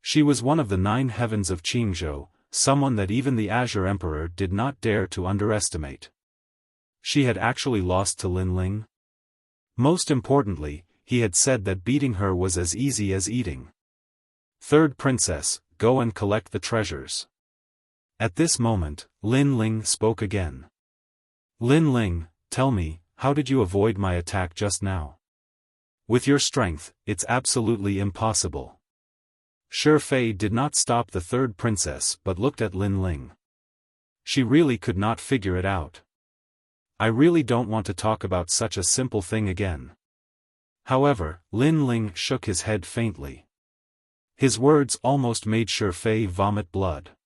She was one of the 9 heavens of Qingzhou, someone that even the Azure Emperor did not dare to underestimate. She had actually lost to Lin Ling? Most importantly, he had said that beating her was as easy as eating. Third princess, go and collect the treasures. At this moment, Lin Ling spoke again. Lin Ling, tell me, how did you avoid my attack just now? With your strength, it's absolutely impossible. Shi Fei did not stop the third princess but looked at Lin Ling. She really could not figure it out. I really don't want to talk about such a simple thing again. However, Lin Ling shook his head faintly. His words almost made Shi Fei vomit blood.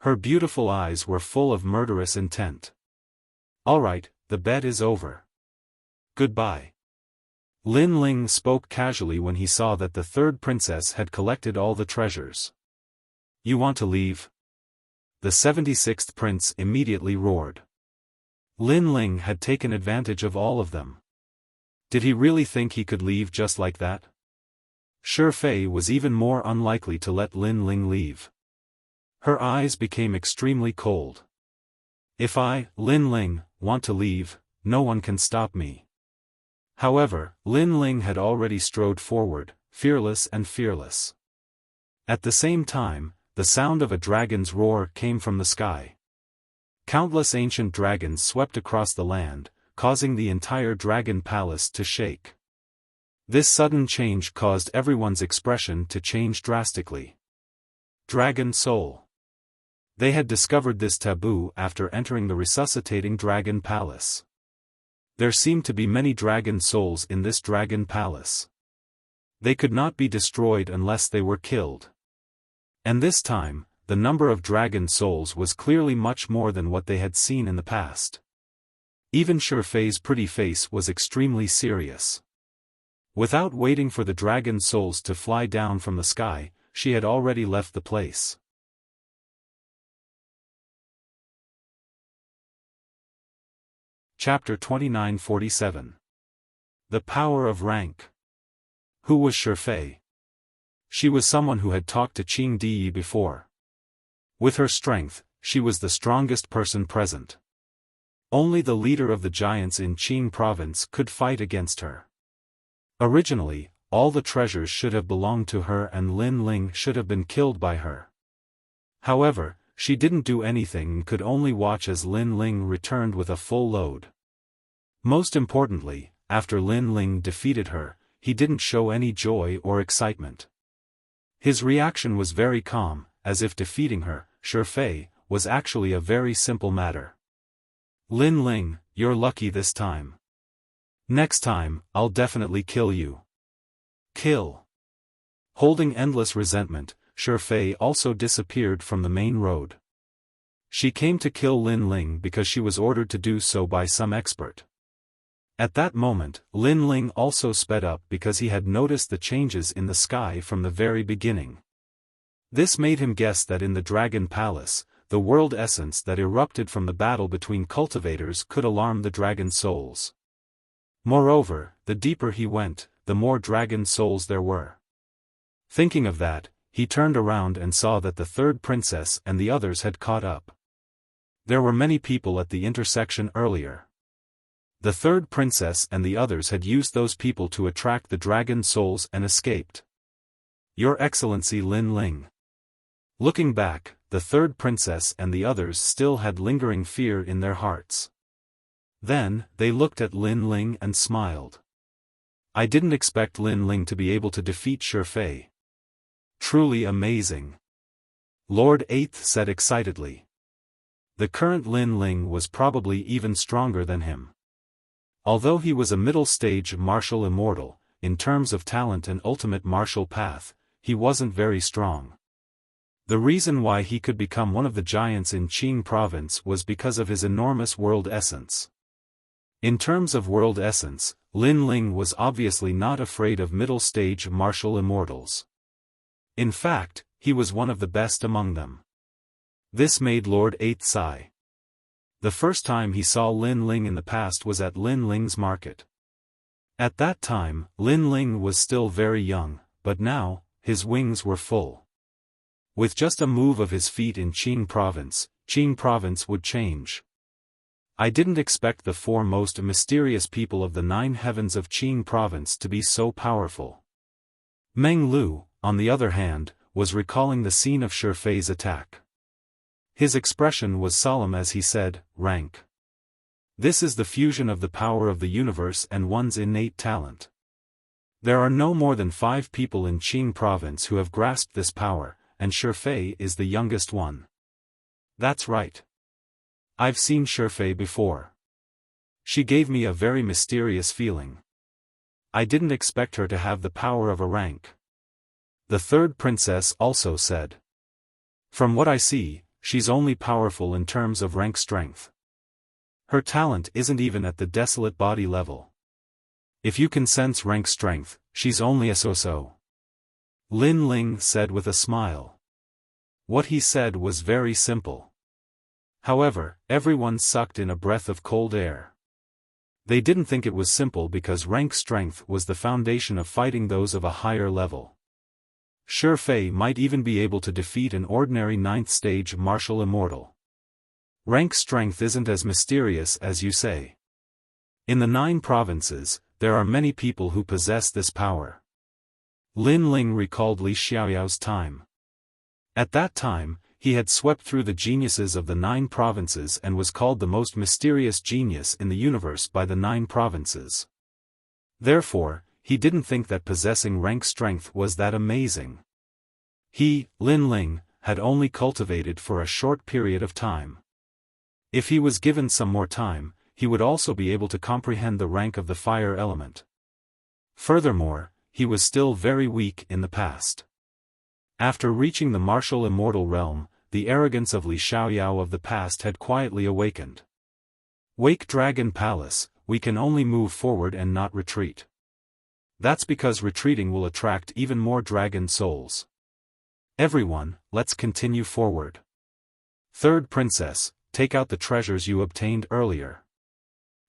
Her beautiful eyes were full of murderous intent. All right, the bet is over. Goodbye. Lin Ling spoke casually when he saw that the third princess had collected all the treasures. You want to leave? The 76th prince immediately roared. Lin Ling had taken advantage of all of them. Did he really think he could leave just like that? Shi Fei was even more unlikely to let Lin Ling leave. Her eyes became extremely cold. If I, Lin Ling, want to leave, no one can stop me. However, Lin Ling had already strode forward, fearless and fearless. At the same time, the sound of a dragon's roar came from the sky. Countless ancient dragons swept across the land, causing the entire dragon palace to shake. This sudden change caused everyone's expression to change drastically. Dragon Soul. They had discovered this taboo after entering the resuscitating dragon palace. There seemed to be many dragon souls in this dragon palace. They could not be destroyed unless they were killed. And this time, the number of dragon souls was clearly much more than what they had seen in the past. Even Shurfei's pretty face was extremely serious. Without waiting for the dragon souls to fly down from the sky, she had already left the place. Chapter 2947. The Power of Rank. Who was Shurfei? She was someone who had talked to Qing Di before. With her strength, she was the strongest person present. Only the leader of the giants in Qing province could fight against her. Originally, all the treasures should have belonged to her and Lin Ling should have been killed by her. However, she didn't do anything and could only watch as Lin Ling returned with a full load. Most importantly, after Lin Ling defeated her, he didn't show any joy or excitement. His reaction was very calm, as if defeating her, Shurfei, was actually a very simple matter. Lin Ling, you're lucky this time. Next time, I'll definitely kill you. Kill. Holding endless resentment, Shurfei also disappeared from the main road. She came to kill Lin Ling because she was ordered to do so by some expert. At that moment, Lin Ling also sped up because he had noticed the changes in the sky from the very beginning. This made him guess that in the Dragon Palace, the world essence that erupted from the battle between cultivators could alarm the dragon souls. Moreover, the deeper he went, the more dragon souls there were. Thinking of that, he turned around and saw that the third princess and the others had caught up. There were many people at the intersection earlier. The third princess and the others had used those people to attract the dragon souls and escaped. Your Excellency Lin Ling. Looking back, the third princess and the others still had lingering fear in their hearts. Then, they looked at Lin Ling and smiled. I didn't expect Lin Ling to be able to defeat Shurfei. Truly amazing. Lord Eighth said excitedly. The current Lin Ling was probably even stronger than him. Although he was a middle-stage martial immortal, in terms of talent and ultimate martial path, he wasn't very strong. The reason why he could become one of the giants in Qing province was because of his enormous world essence. In terms of world essence, Lin Ling was obviously not afraid of middle-stage martial immortals. In fact, he was one of the best among them. This made Lord Eighth sigh. The first time he saw Lin Ling in the past was at Lin Ling's market. At that time, Lin Ling was still very young, but now, his wings were full. With just a move of his feet in Qing province would change. I didn't expect the four most mysterious people of the 9 heavens of Qing province to be so powerful. Meng Lu, on the other hand, was recalling the scene of Shurfei's attack. His expression was solemn as he said, rank. This is the fusion of the power of the universe and one's innate talent. There are no more than 5 people in Qing province who have grasped this power, and Shurfei is the youngest one. That's right. I've seen Shurfei before. She gave me a very mysterious feeling. I didn't expect her to have the power of a rank. The third princess also said. From what I see, she's only powerful in terms of rank strength. Her talent isn't even at the desolate body level. If you can sense rank strength, she's only a so-so. Lin Ling said with a smile. What he said was very simple. However, everyone sucked in a breath of cold air. They didn't think it was simple because rank strength was the foundation of fighting those of a higher level. Shurfei might even be able to defeat an ordinary 9th stage martial immortal. Rank strength isn't as mysterious as you say. In the 9 provinces, there are many people who possess this power. Lin Ling recalled Li Xiaoyao's time. At that time, he had swept through the geniuses of the 9 provinces and was called the most mysterious genius in the universe by the 9 provinces. Therefore, he didn't think that possessing rank strength was that amazing. He, Lin Ling, had only cultivated for a short period of time. If he was given some more time, he would also be able to comprehend the rank of the fire element. Furthermore, he was still very weak in the past. After reaching the martial immortal realm, the arrogance of Li Xiaoyao of the past had quietly awakened. Wake Dragon Palace, we can only move forward and not retreat. That's because retreating will attract even more dragon souls. Everyone, let's continue forward. Third Princess, take out the treasures you obtained earlier.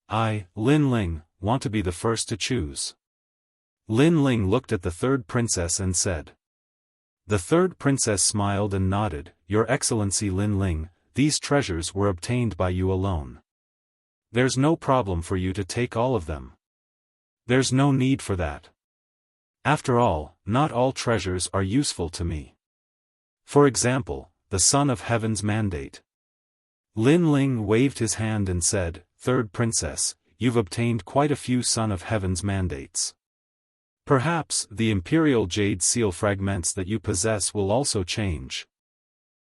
I, Lin Ling, want to be the first to choose. Lin Ling looked at the third princess and said. The third princess smiled and nodded, Your Excellency Lin Ling, these treasures were obtained by you alone. There's no problem for you to take all of them. There's no need for that. After all, not all treasures are useful to me. For example, the Son of Heaven's mandate. Lin Ling waved his hand and said, Third Princess, you've obtained quite a few Son of Heaven's mandates. Perhaps the Imperial Jade Seal fragments that you possess will also change.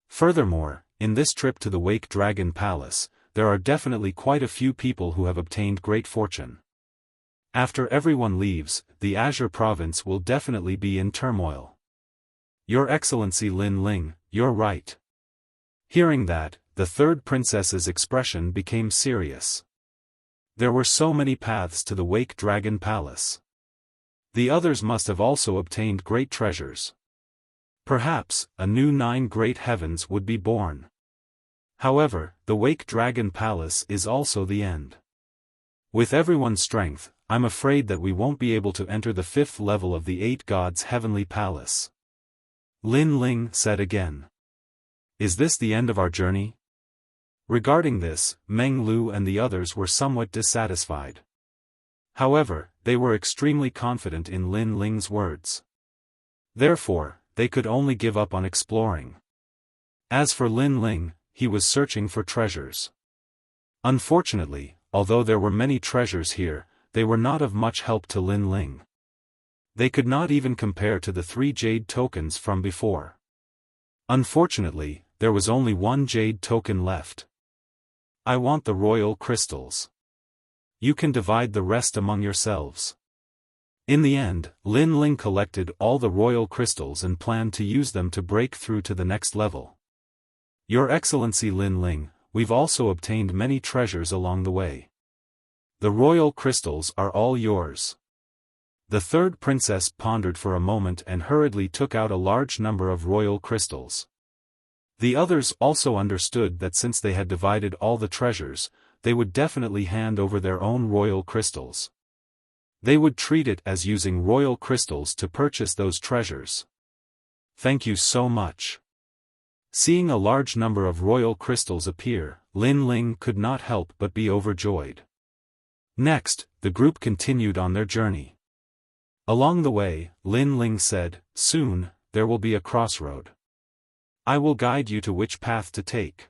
Furthermore, in this trip to the Wake Dragon Palace, there are definitely quite a few people who have obtained great fortune. After everyone leaves, the Azure Province will definitely be in turmoil. Your Excellency Lin Ling, you're right. Hearing that, the third princess's expression became serious. There were so many paths to the Wake Dragon Palace. The others must have also obtained great treasures. Perhaps, a new 9 great heavens would be born. However, the Wake Dragon Palace is also the end. With everyone's strength, I'm afraid that we won't be able to enter the 5th level of the 8 gods' heavenly palace. Lin Ling said again. Is this the end of our journey? Regarding this, Meng Lu and the others were somewhat dissatisfied. However, they were extremely confident in Lin Ling's words. Therefore, they could only give up on exploring. As for Lin Ling, he was searching for treasures. Unfortunately, although there were many treasures here, they were not of much help to Lin Ling. They could not even compare to the 3 jade tokens from before. Unfortunately, there was only 1 jade token left. I want the royal crystals. You can divide the rest among yourselves. In the end, Lin Ling collected all the royal crystals and planned to use them to break through to the next level. Your Excellency Lin Ling, we've also obtained many treasures along the way. The royal crystals are all yours. The third princess pondered for a moment and hurriedly took out a large number of royal crystals. The others also understood that since they had divided all the treasures, they would definitely hand over their own royal crystals. They would treat it as using royal crystals to purchase those treasures. Thank you so much. Seeing a large number of royal crystals appear, Lin Ling could not help but be overjoyed. Next, the group continued on their journey. Along the way, Lin Ling said, Soon, there will be a crossroad. I will guide you to which path to take.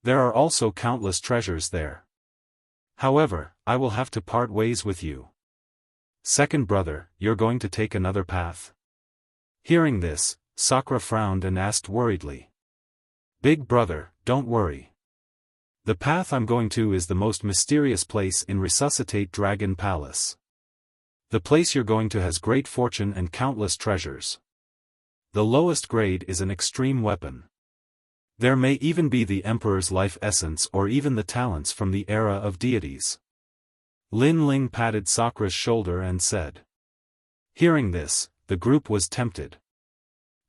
There are also countless treasures there. However, I will have to part ways with you. Second brother, you're going to take another path? Hearing this, Sakura frowned and asked worriedly. Big brother, don't worry. The path I'm going to is the most mysterious place in Resuscitate Dragon Palace. The place you're going to has great fortune and countless treasures. The lowest grade is an extreme weapon. There may even be the Emperor's life essence or even the talents from the era of deities. Lin Ling patted Sakura's shoulder and said. Hearing this, the group was tempted.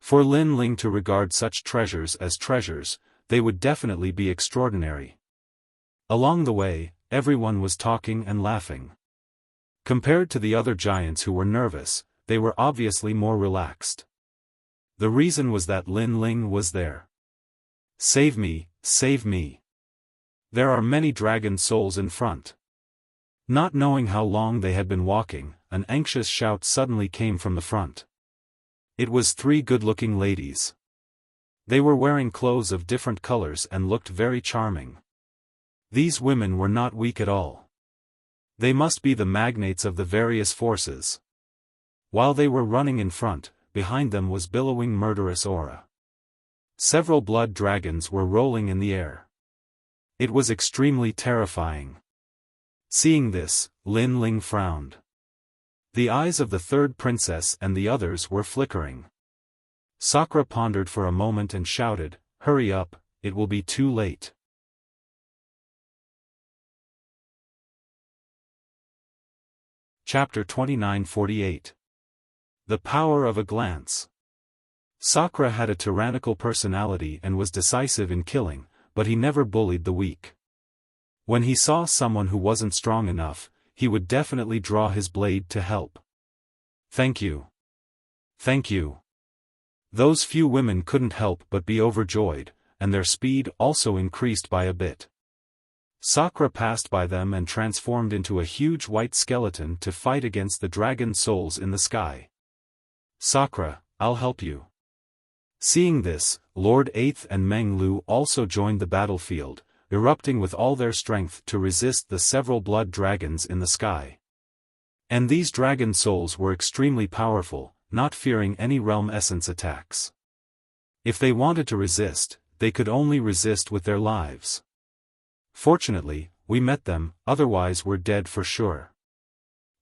For Lin Ling to regard such treasures as treasures, they would definitely be extraordinary. Along the way, everyone was talking and laughing. Compared to the other giants who were nervous, they were obviously more relaxed. The reason was that Lin Ling was there. Save me, save me. There are many dragon souls in front. Not knowing how long they had been walking, an anxious shout suddenly came from the front. It was 3 good-looking ladies. They were wearing clothes of different colors and looked very charming. These women were not weak at all. They must be the magnates of the various forces. While they were running in front, behind them was billowing murderous aura. Several blood dragons were rolling in the air. It was extremely terrifying. Seeing this, Lin Ling frowned. The eyes of the third princess and the others were flickering. Sakura pondered for a moment and shouted, "Hurry up, it will be too late." Chapter 29:48. The Power of a Glance. Sakura had a tyrannical personality and was decisive in killing, but he never bullied the weak. When he saw someone who wasn't strong enough, he would definitely draw his blade to help. "Thank you. Thank you." Those few women couldn't help but be overjoyed, and their speed also increased by a bit. Sakura passed by them and transformed into a huge white skeleton to fight against the dragon souls in the sky. "Sakura, I'll help you." Seeing this, Lord Eighth and Meng Lu also joined the battlefield, erupting with all their strength to resist the several blood dragons in the sky. And these dragon souls were extremely powerful, not fearing any realm essence attacks. If they wanted to resist, they could only resist with their lives. Fortunately, we met them, otherwise we're dead for sure.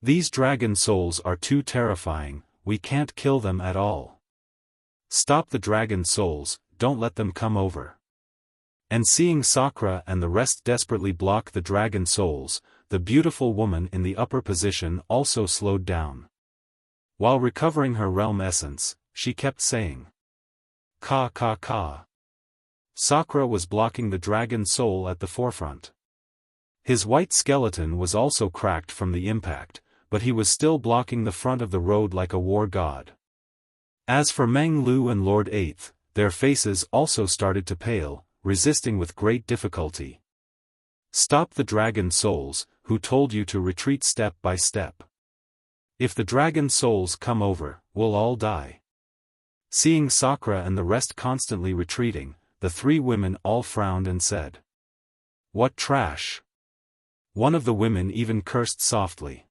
These dragon souls are too terrifying, we can't kill them at all. Stop the dragon souls, don't let them come over. And seeing Sakura and the rest desperately block the dragon souls, the beautiful woman in the upper position also slowed down. While recovering her realm essence, she kept saying, "Ka ka ka." Sakura was blocking the dragon soul at the forefront. His white skeleton was also cracked from the impact, but he was still blocking the front of the road like a war god. As for Meng Lu and Lord Eighth, their faces also started to pale, resisting with great difficulty. "Stop the dragon souls, who told you to retreat step by step? If the dragon souls come over, we'll all die." Seeing Sakura and the rest constantly retreating, the 3 women all frowned and said, "What trash!" One of the women even cursed softly.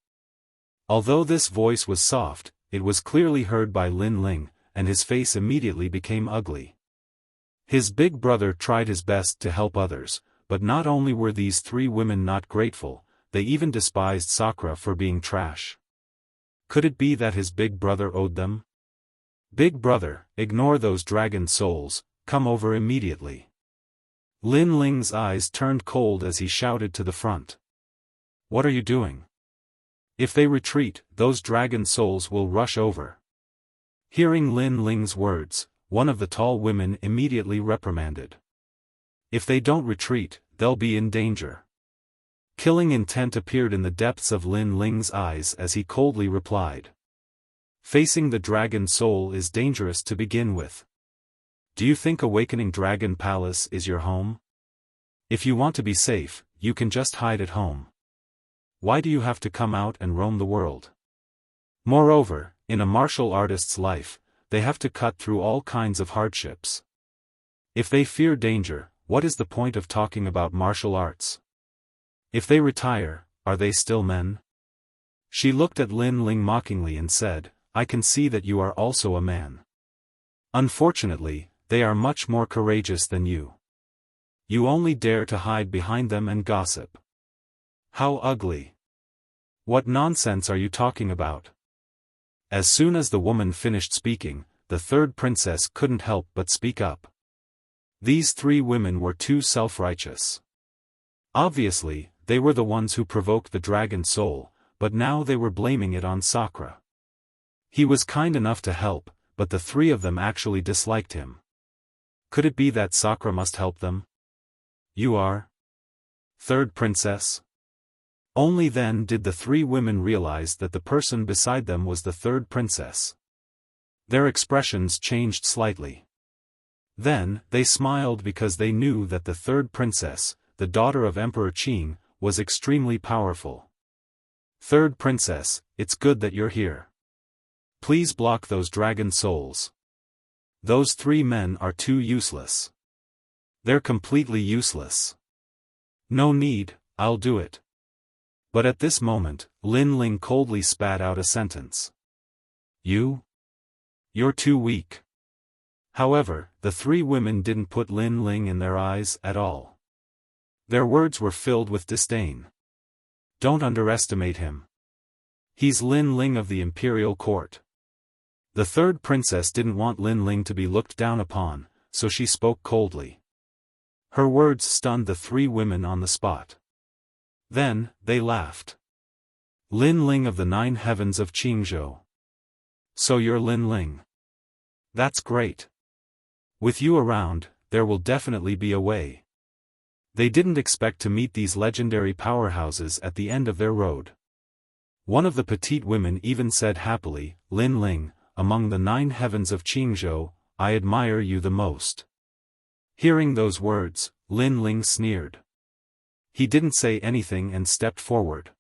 Although this voice was soft, it was clearly heard by Lin Ling, and his face immediately became ugly. His big brother tried his best to help others, but not only were these 3 women not grateful, they even despised Sakura for being trash. Could it be that his big brother owed them? "Big brother, ignore those dragon souls, come over immediately." Lin Ling's eyes turned cold as he shouted to the front. "What are you doing? If they retreat, those dragon souls will rush over." Hearing Lin Ling's words, one of the tall women immediately reprimanded. "If they don't retreat, they'll be in danger." Killing intent appeared in the depths of Lin Ling's eyes as he coldly replied. "Facing the dragon soul is dangerous to begin with. Do you think Awakening Dragon Palace is your home? If you want to be safe, you can just hide at home. Why do you have to come out and roam the world? Moreover, in a martial artist's life, they have to cut through all kinds of hardships. If they fear danger, what is the point of talking about martial arts? If they retire, are they still men?" She looked at Lin Ling mockingly and said, "I can see that you are also a man. Unfortunately, they are much more courageous than you. You only dare to hide behind them and gossip. How ugly! What nonsense are you talking about?" As soon as the woman finished speaking, the third princess couldn't help but speak up. These 3 women were too self-righteous. Obviously, they were the ones who provoked the dragon soul, but now they were blaming it on Sakura. He was kind enough to help, but the 3 of them actually disliked him. Could it be that Sakura must help them? "You are third princess?" Only then did the 3 women realize that the person beside them was the third princess. Their expressions changed slightly. Then, they smiled because they knew that the third princess, the daughter of Emperor Qing, was extremely powerful. Third princess, it's good that you're here. Please block those dragon souls. Those 3 men are too useless. They're completely useless. No need, I'll do it. But at this moment, Lin Ling coldly spat out a sentence. You're too weak. However, the 3 women didn't put Lin Ling in their eyes at all. Their words were filled with disdain. Don't underestimate him. He's Lin Ling of the imperial court. The third princess didn't want Lin Ling to be looked down upon, so she spoke coldly. Her words stunned the 3 women on the spot. Then, they laughed. Lin Ling of the 9 heavens of Qingzhou. So you're Lin Ling. That's great. With you around, there will definitely be a way. They didn't expect to meet these legendary powerhouses at the end of their road. One of the petite women even said happily, Lin Ling, among the 9 heavens of Qingzhou, I admire you the most. Hearing those words, Lin Ling sneered. He didn't say anything and stepped forward.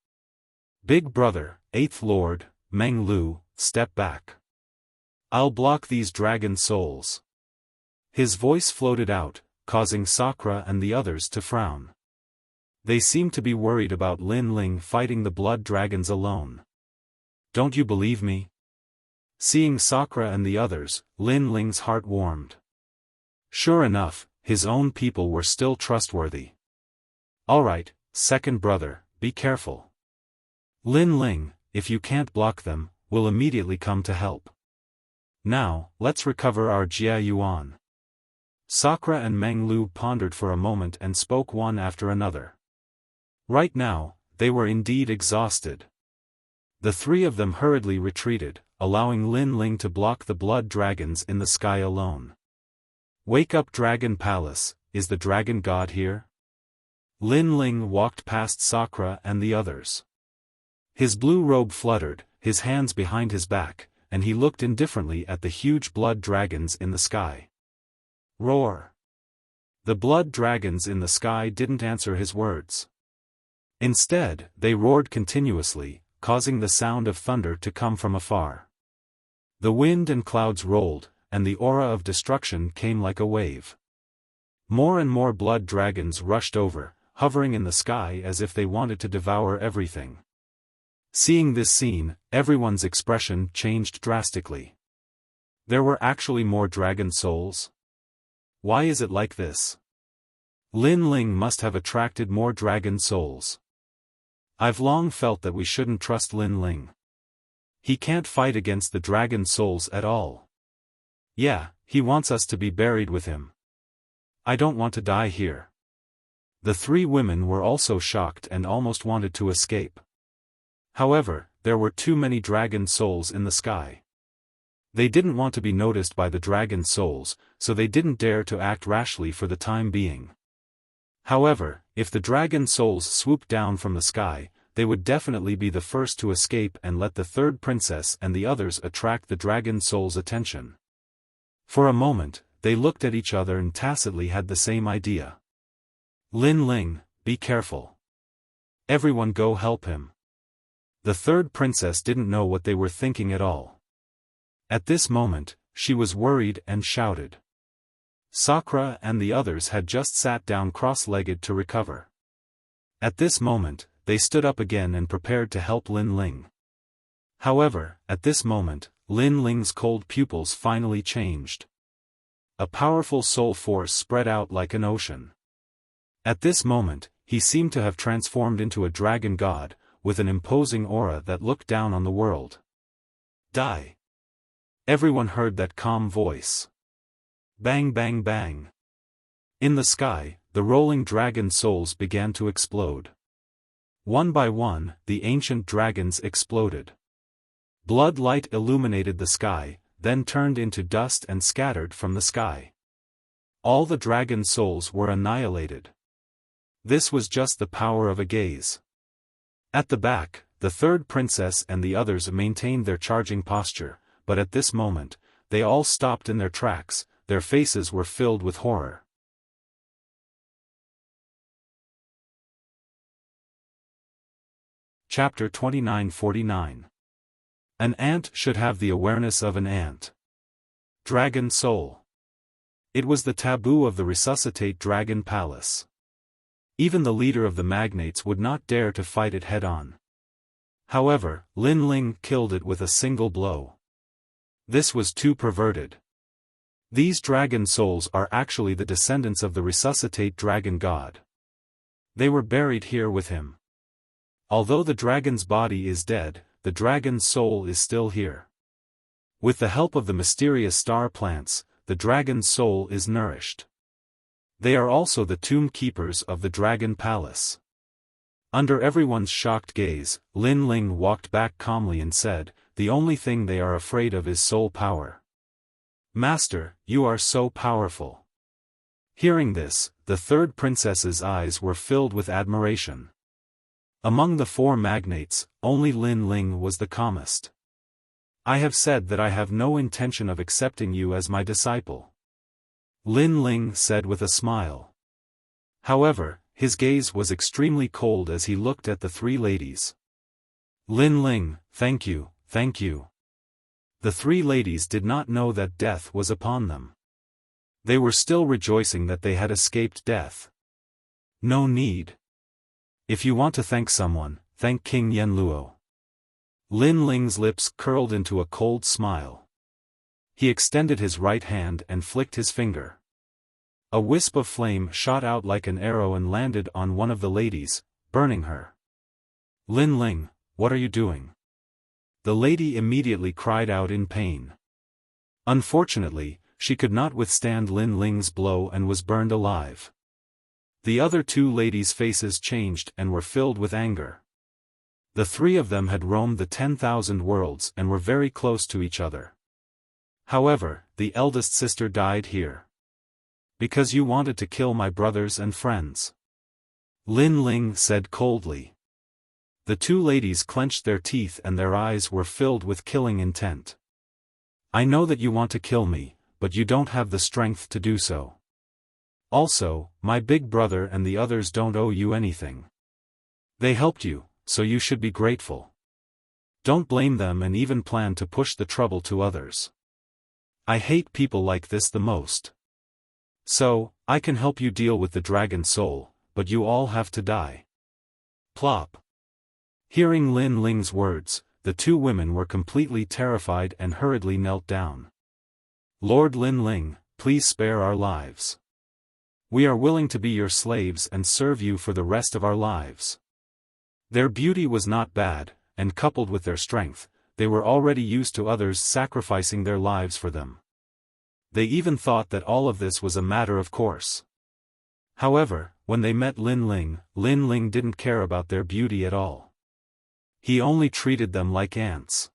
Big brother, 8th Lord, Meng Lu, step back. I'll block these dragon souls. His voice floated out, causing Sakura and the others to frown. They seemed to be worried about Lin Ling fighting the blood dragons alone. Don't you believe me? Seeing Sakura and the others, Lin Ling's heart warmed. Sure enough, his own people were still trustworthy. Alright, second brother, be careful. Lin Ling, if you can't block them, will immediately come to help. Now, let's recover our Jia Yuan. Sakura and Meng Lu pondered for a moment and spoke one after another. Right now, they were indeed exhausted. The 3 of them hurriedly retreated, allowing Lin Ling to block the blood dragons in the sky alone. Wake up, Dragon Palace, is the dragon god here? Lin Ling walked past Sakura and the others. His blue robe fluttered, his hands behind his back, and he looked indifferently at the huge blood dragons in the sky. Roar! The blood dragons in the sky didn't answer his words. Instead, they roared continuously, causing the sound of thunder to come from afar. The wind and clouds rolled, and the aura of destruction came like a wave. More and more blood dragons rushed over, hovering in the sky as if they wanted to devour everything. Seeing this scene, everyone's expression changed drastically. There were actually more dragon souls? Why is it like this? Lin Ling must have attracted more dragon souls. I've long felt that we shouldn't trust Lin Ling. He can't fight against the dragon souls at all. Yeah, he wants us to be buried with him. I don't want to die here. The 3 women were also shocked and almost wanted to escape. However, there were too many dragon souls in the sky. They didn't want to be noticed by the dragon souls, so they didn't dare to act rashly for the time being. However, if the dragon souls swooped down from the sky, they would definitely be the first to escape and let the third princess and the others attract the dragon souls' attention. For a moment, they looked at each other and tacitly had the same idea. Lin Ling, be careful. Everyone go help him. The third princess didn't know what they were thinking at all. At this moment, she was worried and shouted. Sakura and the others had just sat down cross-legged to recover. At this moment, they stood up again and prepared to help Lin Ling. However, at this moment, Lin Ling's cold pupils finally changed. A powerful soul force spread out like an ocean. At this moment, he seemed to have transformed into a dragon god, with an imposing aura that looked down on the world. Die! Everyone heard that calm voice. Bang bang bang. In the sky, the rolling dragon souls began to explode. One by one, the ancient dragons exploded. Blood light illuminated the sky, then turned into dust and scattered from the sky. All the dragon souls were annihilated. This was just the power of a gaze. At the back, the third princess and the others maintained their charging posture, but at this moment, they all stopped in their tracks, their faces were filled with horror. Chapter 2949. An ant should have the awareness of an ant. Dragon Soul. It was the taboo of the Resuscitate Dragon Palace. Even the leader of the magnates would not dare to fight it head-on. However, Lin Ling killed it with a single blow. This was too perverted. These dragon souls are actually the descendants of the Resuscitate Dragon God. They were buried here with him. Although the dragon's body is dead, the dragon's soul is still here. With the help of the mysterious star plants, the dragon's soul is nourished. They are also the tomb keepers of the Dragon Palace. Under everyone's shocked gaze, Lin Ling walked back calmly and said, "The only thing they are afraid of is soul power." "Master, you are so powerful." Hearing this, the third princess's eyes were filled with admiration. Among the four magnates, only Lin Ling was the calmest. "I have said that I have no intention of accepting you as my disciple," Lin Ling said with a smile. However, his gaze was extremely cold as he looked at the three ladies. "Lin Ling, thank you, thank you." The three ladies did not know that death was upon them. They were still rejoicing that they had escaped death. "No need. If you want to thank someone, thank King Yenluo." Lin Ling's lips curled into a cold smile. He extended his right hand and flicked his finger. A wisp of flame shot out like an arrow and landed on one of the ladies, burning her. "Lin Ling, what are you doing?" The lady immediately cried out in pain. Unfortunately, she could not withstand Lin Ling's blow and was burned alive. The other two ladies' faces changed and were filled with anger. The three of them had roamed the 10,000 worlds and were very close to each other. However, the eldest sister died here. "Because you wanted to kill my brothers and friends," Lin Ling said coldly. The two ladies clenched their teeth and their eyes were filled with killing intent. "I know that you want to kill me, but you don't have the strength to do so. Also, my big brother and the others don't owe you anything. They helped you, so you should be grateful. Don't blame them and even plan to push the trouble to others. I hate people like this the most. So, I can help you deal with the dragon soul, but you all have to die." Plop. Hearing Lin Ling's words, the two women were completely terrified and hurriedly knelt down. "Lord Lin Ling, please spare our lives. We are willing to be your slaves and serve you for the rest of our lives." Their beauty was not bad, and coupled with their strength, they were already used to others sacrificing their lives for them. They even thought that all of this was a matter of course. However, when they met Lin Ling didn't care about their beauty at all. He only treated them like ants.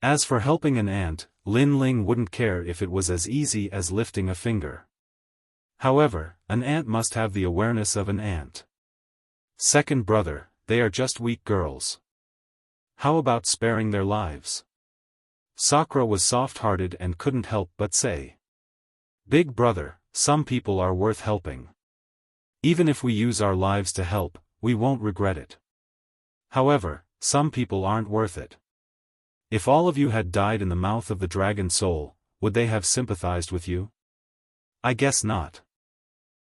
As for helping an ant, Lin Ling wouldn't care if it was as easy as lifting a finger. However, an ant must have the awareness of an ant. "Second brother, they are just weak girls. How about sparing their lives?" Sakura was soft-hearted and couldn't help but say. "Big brother, some people are worth helping. Even if we use our lives to help, we won't regret it. However, some people aren't worth it. If all of you had died in the mouth of the dragon soul, would they have sympathized with you? I guess not.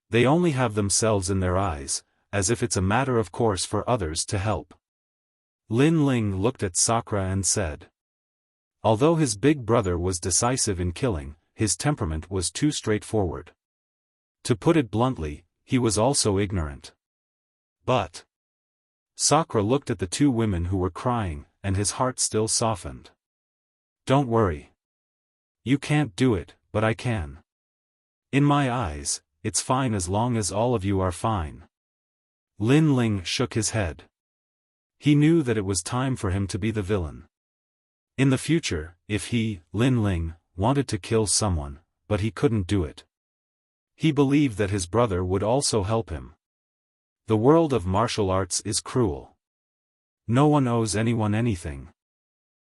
They only have themselves in their eyes, as if it's a matter of course for others to help." Lin Ling looked at Sakura and said. Although his big brother was decisive in killing, his temperament was too straightforward. To put it bluntly, he was also ignorant. But Sakura looked at the two women who were crying, and his heart still softened. "Don't worry. You can't do it, but I can. In my eyes, it's fine as long as all of you are fine." Lin Ling shook his head. He knew that it was time for him to be the villain. In the future, if he, Lin Ling, wanted to kill someone, but he couldn't do it. He believed that his brother would also help him. The world of martial arts is cruel. No one owes anyone anything.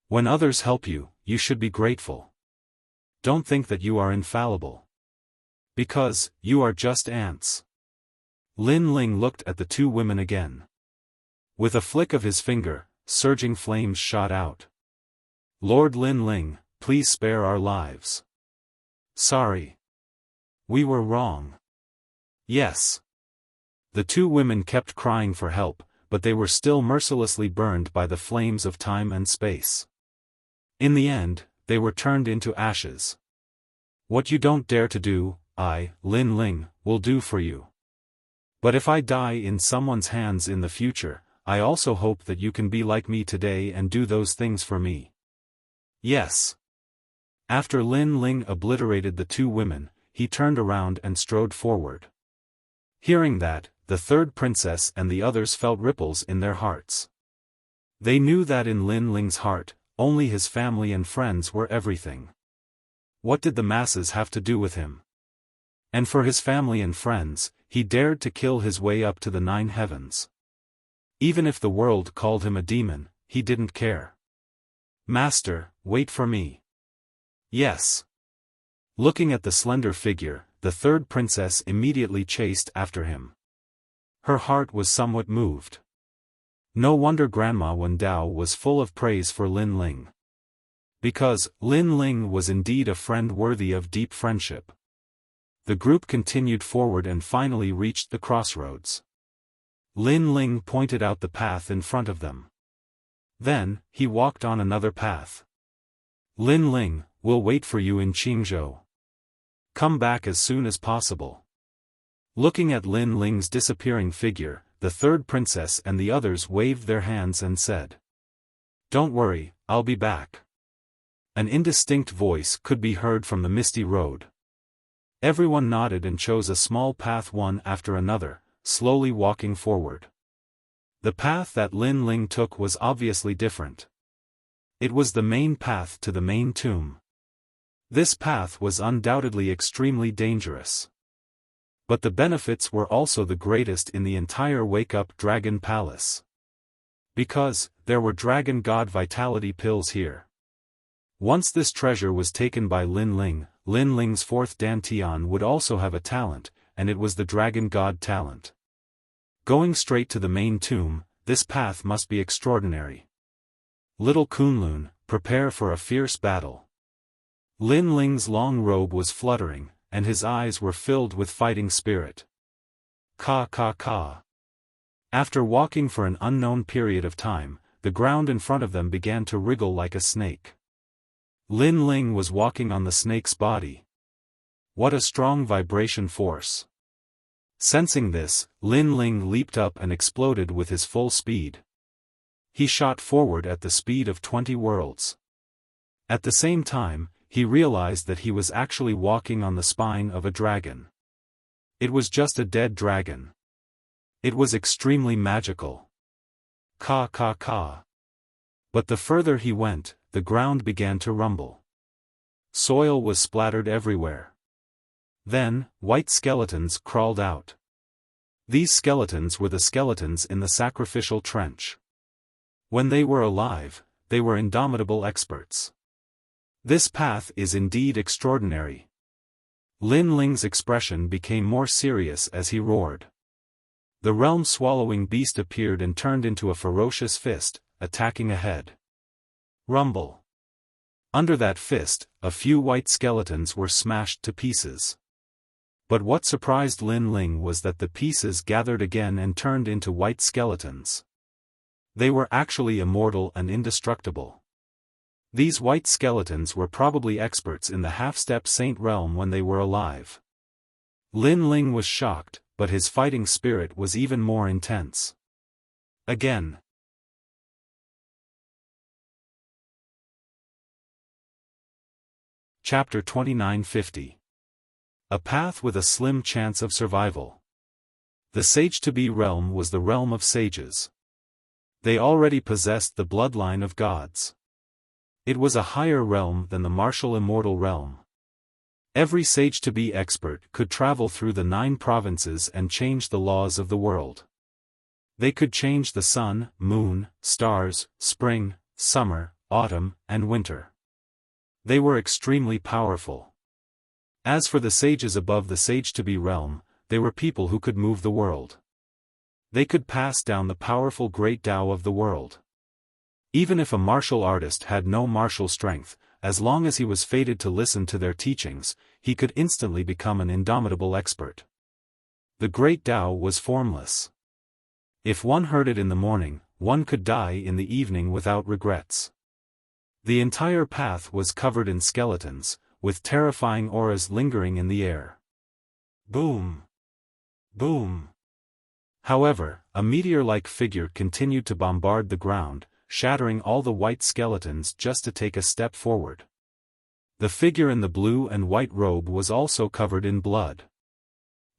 When others help you, you should be grateful. Don't think that you are infallible. Because, you are just ants. Lin Ling looked at the two women again. With a flick of his finger, surging flames shot out. Lord Lin Ling, please spare our lives. Sorry. We were wrong. Yes. The two women kept crying for help, but they were still mercilessly burned by the flames of time and space. In the end, they were turned into ashes. What you don't dare to do, I, Lin Ling, will do for you. But if I die in someone's hands in the future, I also hope that you can be like me today and do those things for me. Yes. After Lin Ling obliterated the two women, he turned around and strode forward. Hearing that, the third princess and the others felt ripples in their hearts. They knew that in Lin Ling's heart, only his family and friends were everything. What did the masses have to do with him? And for his family and friends, he dared to kill his way up to the 9 heavens. Even if the world called him a demon, he didn't care. Master, wait for me. Yes. Looking at the slender figure, the third princess immediately chased after him. Her heart was somewhat moved. No wonder Grandma Wendao was full of praise for Lin Ling. Because Lin Ling was indeed a friend worthy of deep friendship. The group continued forward and finally reached the crossroads. Lin Ling pointed out the path in front of them. Then, he walked on another path. Lin Ling, we'll wait for you in Qingzhou. Come back as soon as possible. Looking at Lin Ling's disappearing figure, the third princess and the others waved their hands and said, "Don't worry, I'll be back." An indistinct voice could be heard from the misty road. Everyone nodded and chose a small path one after another, slowly walking forward. The path that Lin Ling took was obviously different. It was the main path to the main tomb. This path was undoubtedly extremely dangerous. But the benefits were also the greatest in the entire Wake-Up Dragon Palace. Because, there were Dragon God Vitality pills here. Once this treasure was taken by Lin Ling's fourth Dantian would also have a talent, and it was the Dragon God talent. Going straight to the main tomb, this path must be extraordinary. Little Kunlun, prepare for a fierce battle. Lin Ling's long robe was fluttering, and his eyes were filled with fighting spirit. Ka ka ka. After walking for an unknown period of time, the ground in front of them began to wriggle like a snake. Lin Ling was walking on the snake's body. What a strong vibration force. Sensing this, Lin Ling leaped up and exploded with his full speed. He shot forward at the speed of 20 worlds. At the same time, he realized that he was actually walking on the spine of a dragon. It was just a dead dragon. It was extremely magical. Ka ka ka. But the further he went, the ground began to rumble. Soil was splattered everywhere. Then, white skeletons crawled out. These skeletons were the skeletons in the sacrificial trench. When they were alive, they were indomitable experts. This path is indeed extraordinary. Lin Ling's expression became more serious as he roared. The realm-swallowing beast appeared and turned into a ferocious fist, attacking ahead. Rumble. Under that fist, a few white skeletons were smashed to pieces. But what surprised Lin Ling was that the pieces gathered again and turned into white skeletons. They were actually immortal and indestructible. These white skeletons were probably experts in the half-step saint realm when they were alive. Lin Ling was shocked, but his fighting spirit was even more intense. Again. Chapter 2950. A path with a slim chance of survival. The sage-to-be realm was the realm of sages. They already possessed the bloodline of gods. It was a higher realm than the martial immortal realm. Every sage-to-be expert could travel through the 9 provinces and change the laws of the world. They could change the sun, moon, stars, spring, summer, autumn, and winter. They were extremely powerful. As for the sages above the sage-to-be realm, they were people who could move the world. They could pass down the powerful great Tao of the world. Even if a martial artist had no martial strength, as long as he was fated to listen to their teachings, he could instantly become an indomitable expert. The great Tao was formless. If one heard it in the morning, one could die in the evening without regrets. The entire path was covered in skeletons, with terrifying auras lingering in the air. Boom! Boom! However, a meteor-like figure continued to bombard the ground, shattering all the white skeletons just to take a step forward. The figure in the blue and white robe was also covered in blood.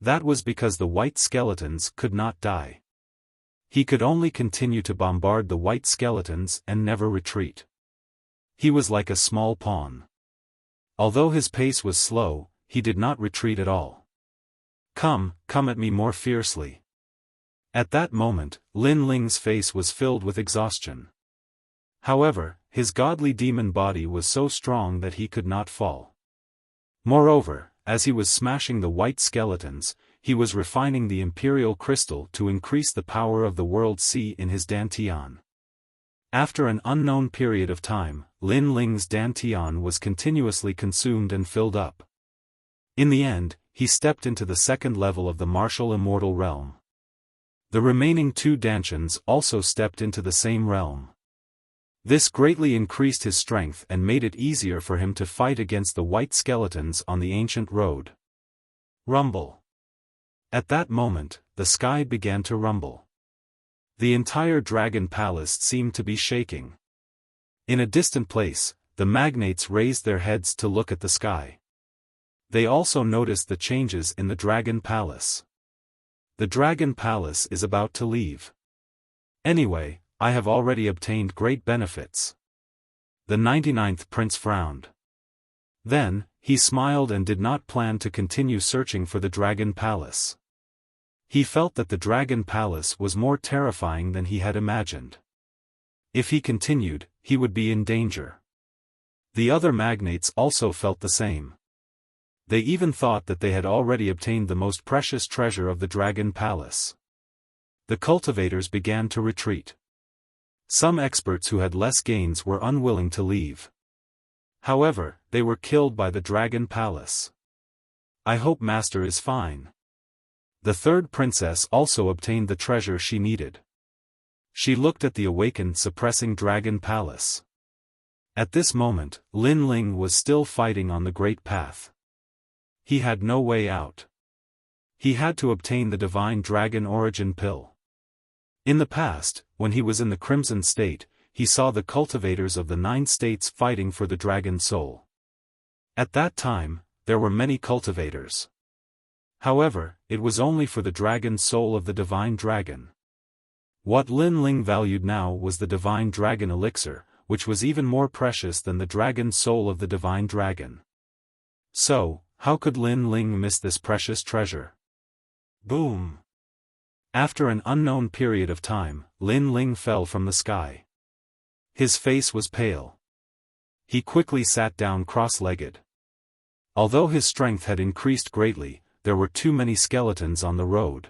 That was because the white skeletons could not die. He could only continue to bombard the white skeletons and never retreat. He was like a small pawn. Although his pace was slow, he did not retreat at all. Come at me more fiercely. At that moment, Lin Ling's face was filled with exhaustion. However, his godly demon body was so strong that he could not fall. Moreover, as he was smashing the white skeletons, he was refining the imperial crystal to increase the power of the world sea in his dantian. After an unknown period of time, Lin Ling's dantian was continuously consumed and filled up. In the end, he stepped into the second level of the martial immortal realm. The remaining two dantians also stepped into the same realm. This greatly increased his strength and made it easier for him to fight against the white skeletons on the ancient road. Rumble. At that moment, the sky began to rumble. The entire dragon palace seemed to be shaking. In a distant place, the magnates raised their heads to look at the sky. They also noticed the changes in the dragon palace. The dragon palace is about to leave. Anyway, I have already obtained great benefits. The 99th prince frowned. Then, he smiled and did not plan to continue searching for the dragon palace. He felt that the dragon palace was more terrifying than he had imagined. If he continued, he would be in danger. The other magnates also felt the same. They even thought that they had already obtained the most precious treasure of the dragon palace. The cultivators began to retreat. Some experts who had less gains were unwilling to leave. However, they were killed by the dragon palace. I hope Master is fine. The third princess also obtained the treasure she needed. She looked at the awakened suppressing dragon palace. At this moment, Lin Ling was still fighting on the great path. He had no way out. He had to obtain the divine dragon origin pill. In the past, when he was in the Crimson State, he saw the cultivators of the 9 states fighting for the dragon soul. At that time, there were many cultivators. However, it was only for the dragon soul of the divine dragon. What Lin Ling valued now was the divine dragon elixir, which was even more precious than the dragon soul of the divine dragon. So, how could Lin Ling miss this precious treasure? Boom! After an unknown period of time, Lin Ling fell from the sky. His face was pale. He quickly sat down cross-legged. Although his strength had increased greatly, there were too many skeletons on the road.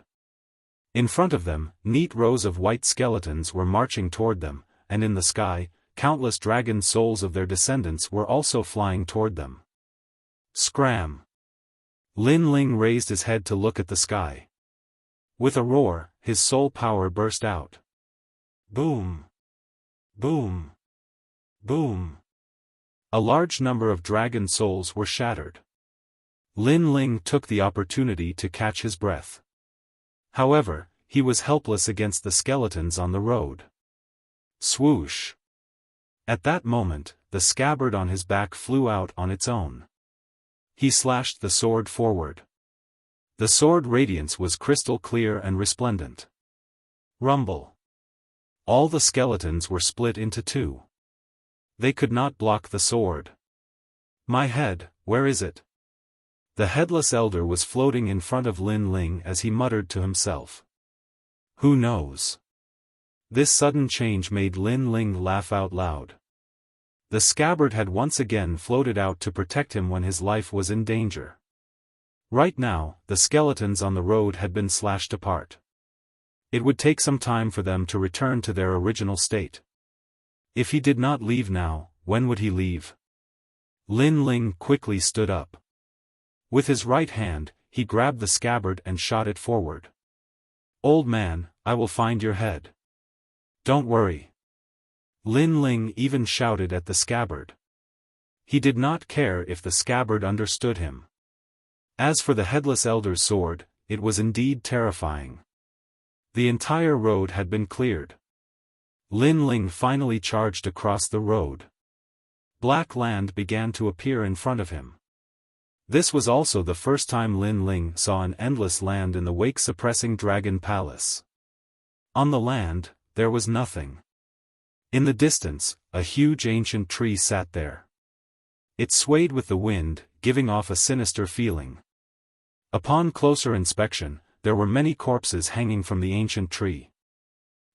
In front of them, neat rows of white skeletons were marching toward them, and in the sky, countless dragon souls of their descendants were also flying toward them. Scram! Lin Ling raised his head to look at the sky. With a roar, his soul power burst out. Boom! Boom! Boom! A large number of dragon souls were shattered. Lin Ling took the opportunity to catch his breath. However, he was helpless against the skeletons on the road. Swoosh! At that moment, the scabbard on his back flew out on its own. He slashed the sword forward. The sword radiance was crystal clear and resplendent. Rumble! All the skeletons were split into 2. They could not block the sword. My head, where is it? The headless elder was floating in front of Lin Ling as he muttered to himself. Who knows? This sudden change made Lin Ling laugh out loud. The scabbard had once again floated out to protect him when his life was in danger. Right now, the skeletons on the road had been slashed apart. It would take some time for them to return to their original state. If he did not leave now, when would he leave? Lin Ling quickly stood up. With his right hand, he grabbed the scabbard and shot it forward. "Old man, I will find your head. Don't worry." Lin Ling even shouted at the scabbard. He did not care if the scabbard understood him. As for the headless elder's sword, it was indeed terrifying. The entire road had been cleared. Lin Ling finally charged across the road. Black land began to appear in front of him. This was also the first time Lin Ling saw an endless land in the wake-suppressing Dragon Palace. On the land, there was nothing. In the distance, a huge ancient tree sat there. It swayed with the wind, giving off a sinister feeling. Upon closer inspection, there were many corpses hanging from the ancient tree.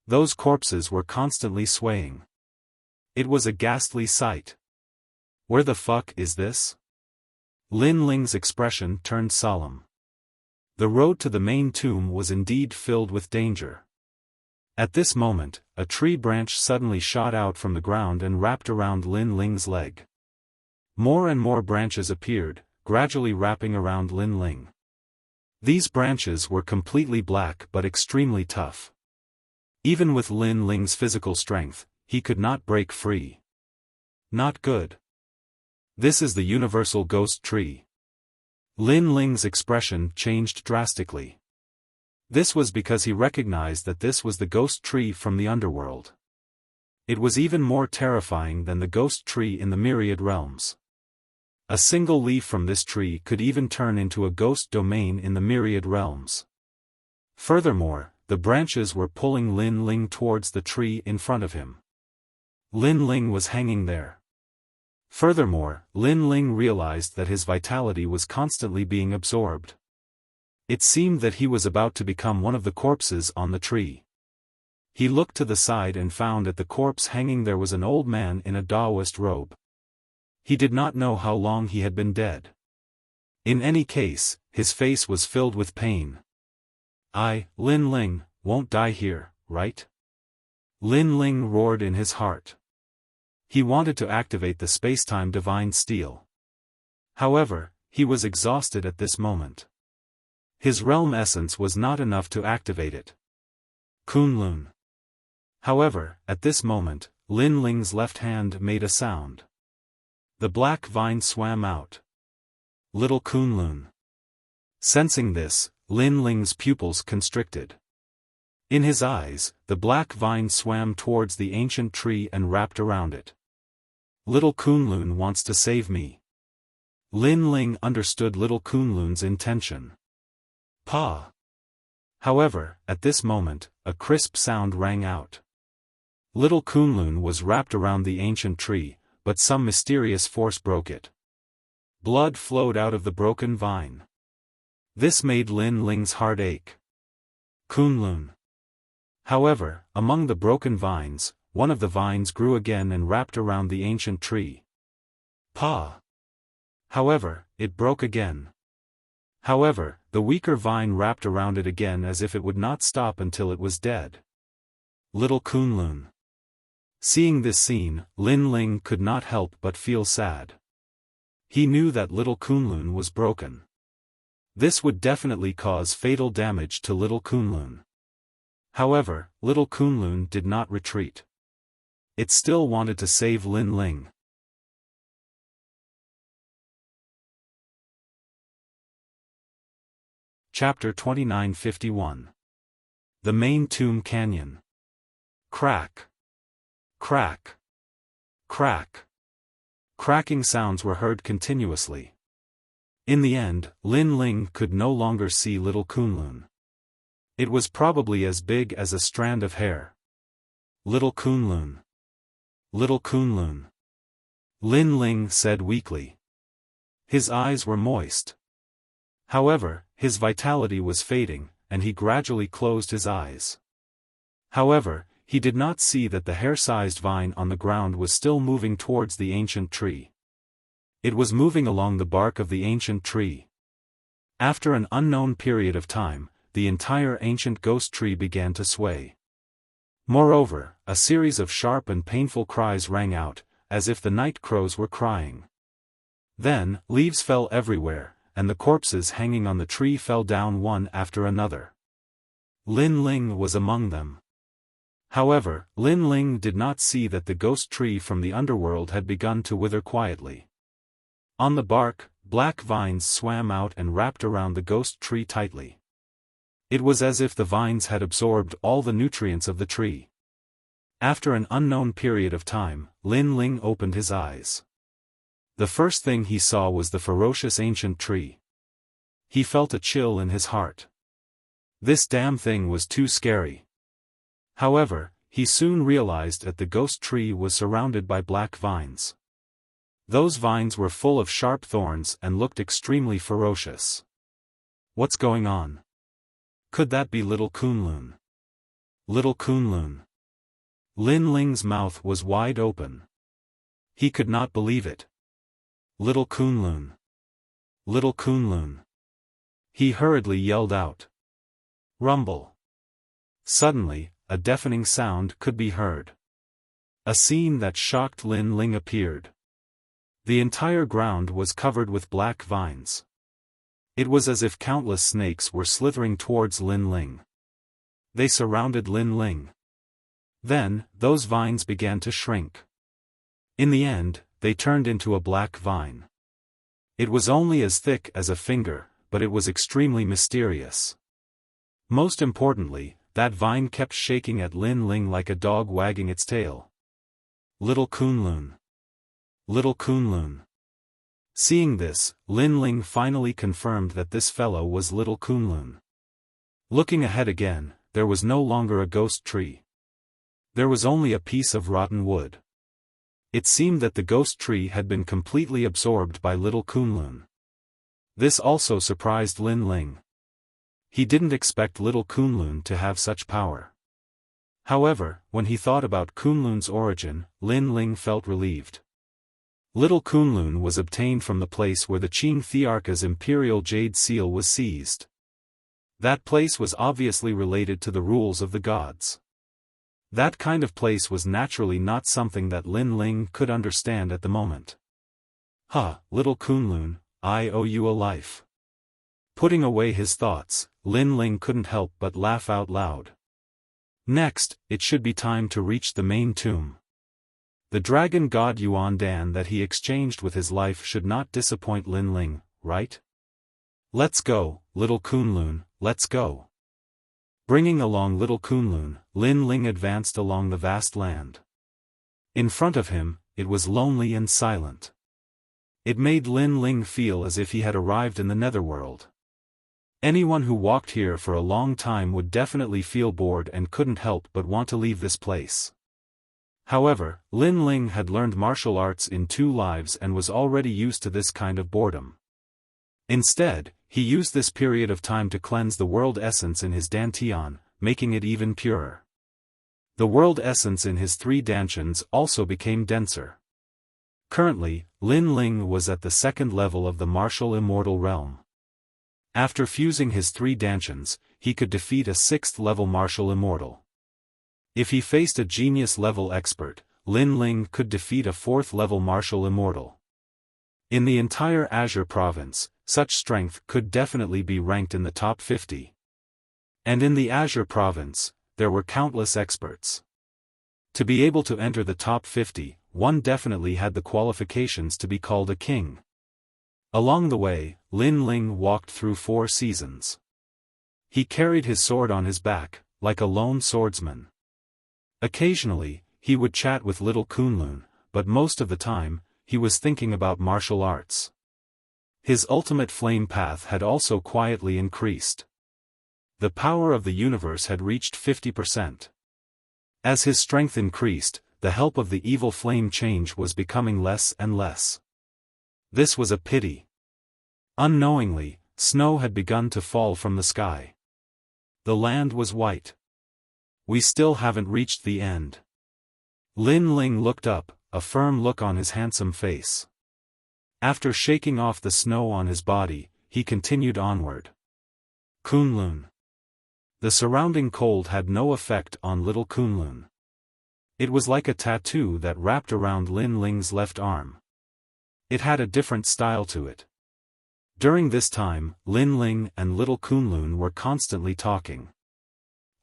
Those corpses were constantly swaying. It was a ghastly sight. Where the fuck is this? Lin Ling's expression turned solemn. The road to the main tomb was indeed filled with danger. At this moment, a tree branch suddenly shot out from the ground and wrapped around Lin Ling's leg. More and more branches appeared, gradually wrapping around Lin Ling. These branches were completely black but extremely tough. Even with Lin Ling's physical strength, he could not break free. Not good. This is the universal ghost tree. Lin Ling's expression changed drastically. This was because he recognized that this was the ghost tree from the underworld. It was even more terrifying than the ghost tree in the myriad realms. A single leaf from this tree could even turn into a ghost domain in the myriad realms. Furthermore, the branches were pulling Lin Ling towards the tree in front of him. Lin Ling was hanging there. Furthermore, Lin Ling realized that his vitality was constantly being absorbed. It seemed that he was about to become one of the corpses on the tree. He looked to the side and found at the corpse hanging there was an old man in a Taoist robe. He did not know how long he had been dead. In any case, his face was filled with pain. "I, Lin Ling, won't die here, right?" Lin Ling roared in his heart. He wanted to activate the spacetime divine steel. However, he was exhausted at this moment. His realm essence was not enough to activate it. Kunlun. However, at this moment, Lin Ling's left hand made a sound. The black vine swam out. Little Kunlun. Sensing this, Lin Ling's pupils constricted. In his eyes, the black vine swam towards the ancient tree and wrapped around it. Little Kunlun wants to save me. Lin Ling understood little Kunlun's intention. Pa. However, at this moment, a crisp sound rang out. Little Kunlun was wrapped around the ancient tree, but some mysterious force broke it. Blood flowed out of the broken vine. This made Lin Ling's heart ache. Kunlun. However, among the broken vines, one of the vines grew again and wrapped around the ancient tree. Pa. However, it broke again. However, the weaker vine wrapped around it again as if it would not stop until it was dead. Little Kunlun. Seeing this scene, Lin Ling could not help but feel sad. He knew that little Kunlun was broken. This would definitely cause fatal damage to little Kunlun. However, little Kunlun did not retreat. It still wanted to save Lin Ling. Chapter 2951. The Main Tomb Canyon. Crack. Crack. Crack. Cracking sounds were heard continuously. In the end, Lin Ling could no longer see little Kunlun. It was probably as big as a strand of hair. Little Kunlun. Little Kunlun. Lin Ling said weakly. His eyes were moist. However, his vitality was fading, and he gradually closed his eyes. However, he did not see that the hair-sized vine on the ground was still moving towards the ancient tree. It was moving along the bark of the ancient tree. After an unknown period of time, the entire ancient ghost tree began to sway. Moreover, a series of sharp and painful cries rang out, as if the night crows were crying. Then, leaves fell everywhere, and the corpses hanging on the tree fell down one after another. Lin Ling was among them. However, Lin Ling did not see that the ghost tree from the underworld had begun to wither quietly. On the bark, black vines swam out and wrapped around the ghost tree tightly. It was as if the vines had absorbed all the nutrients of the tree. After an unknown period of time, Lin Ling opened his eyes. The first thing he saw was the ferocious ancient tree. He felt a chill in his heart. This damn thing was too scary. However, he soon realized that the ghost tree was surrounded by black vines. Those vines were full of sharp thorns and looked extremely ferocious. What's going on? Could that be little Kunlun? Little Kunlun. Lin Ling's mouth was wide open. He could not believe it. Little Kunlun. Little Kunlun. He hurriedly yelled out. Rumble. Suddenly, a deafening sound could be heard. A scene that shocked Lin Ling appeared. The entire ground was covered with black vines. It was as if countless snakes were slithering towards Lin Ling. They surrounded Lin Ling. Then, those vines began to shrink. In the end, they turned into a black vine. It was only as thick as a finger, but it was extremely mysterious. Most importantly, that vine kept shaking at Lin Ling like a dog wagging its tail. Little Kunlun. Little Kunlun. Seeing this, Lin Ling finally confirmed that this fellow was little Kunlun. Looking ahead again, there was no longer a ghost tree. There was only a piece of rotten wood. It seemed that the ghost tree had been completely absorbed by little Kunlun. This also surprised Lin Ling. He didn't expect little Kunlun to have such power. However, when he thought about Kunlun's origin, Lin Ling felt relieved. Little Kunlun was obtained from the place where the Qing Thearka's imperial jade seal was seized. That place was obviously related to the rules of the gods. That kind of place was naturally not something that Lin Ling could understand at the moment. Little Kunlun, I owe you a life. Putting away his thoughts, Lin Ling couldn't help but laugh out loud. Next, it should be time to reach the main tomb. The dragon god Yuan Dan that he exchanged with his life should not disappoint Lin Ling, right? Let's go, little Kunlun, let's go. Bringing along little Kunlun, Lin Ling advanced along the vast land. In front of him, it was lonely and silent. It made Lin Ling feel as if he had arrived in the netherworld. Anyone who walked here for a long time would definitely feel bored and couldn't help but want to leave this place. However, Lin Ling had learned martial arts in 2 lives and was already used to this kind of boredom. Instead, he used this period of time to cleanse the world essence in his dantian, making it even purer. The world essence in his 3 dantians also became denser. Currently, Lin Ling was at the 2nd level of the martial immortal realm. After fusing his 3 dantians, he could defeat a 6th level martial immortal. If he faced a genius level expert, Lin Ling could defeat a 4th level martial immortal. In the entire Azure province, such strength could definitely be ranked in the top 50. And in the Azure province, there were countless experts. To be able to enter the top 50, one definitely had the qualifications to be called a king. Along the way, Lin Ling walked through 4 seasons. He carried his sword on his back, like a lone swordsman. Occasionally, he would chat with little Kunlun, but most of the time, he was thinking about martial arts. His ultimate flame path had also quietly increased. The power of the universe had reached 50%. As his strength increased, the help of the evil flame change was becoming less and less. This was a pity. Unknowingly, snow had begun to fall from the sky. The land was white. We still haven't reached the end. Lin Ling looked up, a firm look on his handsome face. After shaking off the snow on his body, he continued onward. Kunlun. The surrounding cold had no effect on little Kunlun. It was like a tattoo that wrapped around Lin Ling's left arm. It had a different style to it. During this time, Lin Ling and little Kunlun were constantly talking.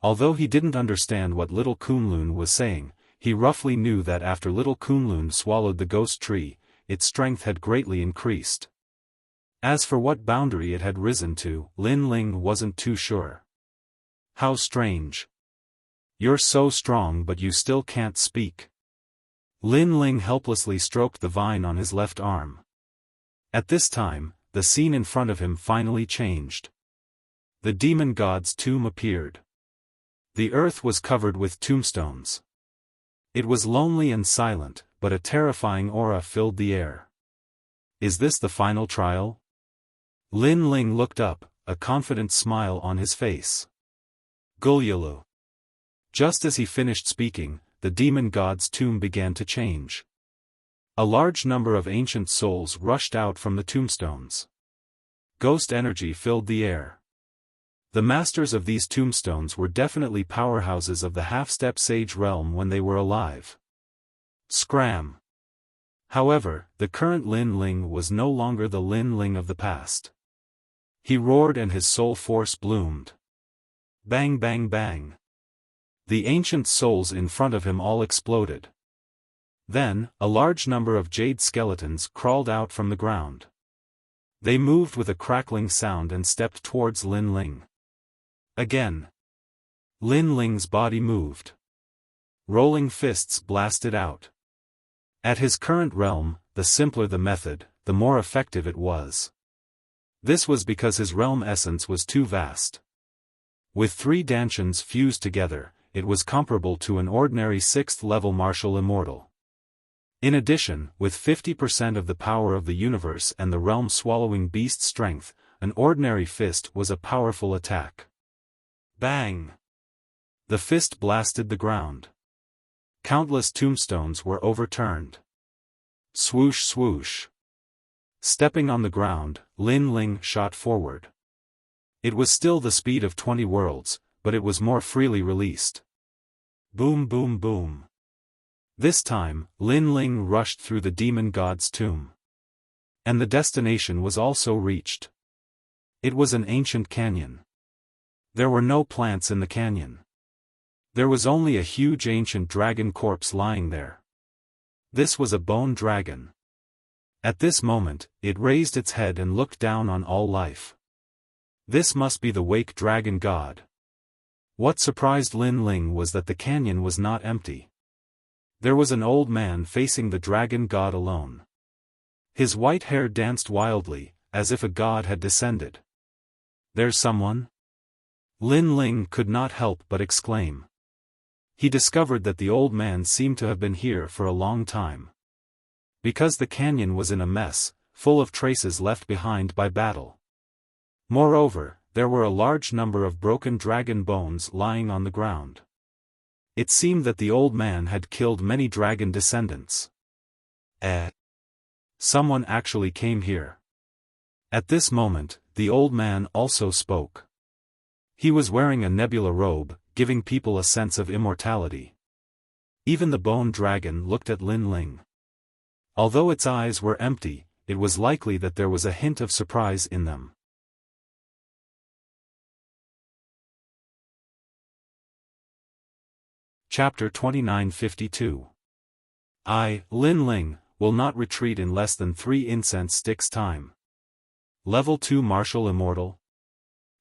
Although he didn't understand what little Kunlun was saying, he roughly knew that after little Kunlun swallowed the ghost tree, its strength had greatly increased. As for what boundary it had risen to, Lin Ling wasn't too sure. How strange. You're so strong but you still can't speak. Lin Ling helplessly stroked the vine on his left arm. At this time, the scene in front of him finally changed. The demon god's tomb appeared. The earth was covered with tombstones. It was lonely and silent, but a terrifying aura filled the air. Is this the final trial? Lin Ling looked up, a confident smile on his face. Gulyalu. Just as he finished speaking, the demon god's tomb began to change. A large number of ancient souls rushed out from the tombstones. Ghost energy filled the air. The masters of these tombstones were definitely powerhouses of the half-step sage realm when they were alive. Scram! However, the current Lin Ling was no longer the Lin Ling of the past. He roared and his soul force bloomed. Bang bang bang. The ancient souls in front of him all exploded. Then, a large number of jade skeletons crawled out from the ground. They moved with a crackling sound and stepped towards Lin Ling. Again. Lin Ling's body moved. Rolling fists blasted out. At his current realm, the simpler the method, the more effective it was. This was because his realm essence was too vast. With 3 dantians fused together, it was comparable to an ordinary 6th-level martial immortal. In addition, with 50% of the power of the universe and the realm-swallowing beast strength, an ordinary fist was a powerful attack. Bang! The fist blasted the ground. Countless tombstones were overturned. Swoosh swoosh. Stepping on the ground, Lin Ling shot forward. It was still the speed of 20 worlds, but it was more freely released. Boom boom boom. This time, Lin Ling rushed through the demon god's tomb. And the destination was also reached. It was an ancient canyon. There were no plants in the canyon. There was only a huge ancient dragon corpse lying there. This was a bone dragon. At this moment, it raised its head and looked down on all life. This must be the Wake Dragon God. What surprised Lin Ling was that the canyon was not empty. There was an old man facing the dragon god alone. His white hair danced wildly, as if a god had descended. There's someone? Lin Ling could not help but exclaim. He discovered that the old man seemed to have been here for a long time. Because the canyon was in a mess, full of traces left behind by battle. Moreover, there were a large number of broken dragon bones lying on the ground. It seemed that the old man had killed many dragon descendants. Someone actually came here. At this moment, the old man also spoke. He was wearing a nebula robe, giving people a sense of immortality. Even the bone dragon looked at Lin Ling. Although its eyes were empty, it was likely that there was a hint of surprise in them. Chapter 2952. Lin Ling, will not retreat in less than 3 incense sticks time. Level 2 Martial Immortal.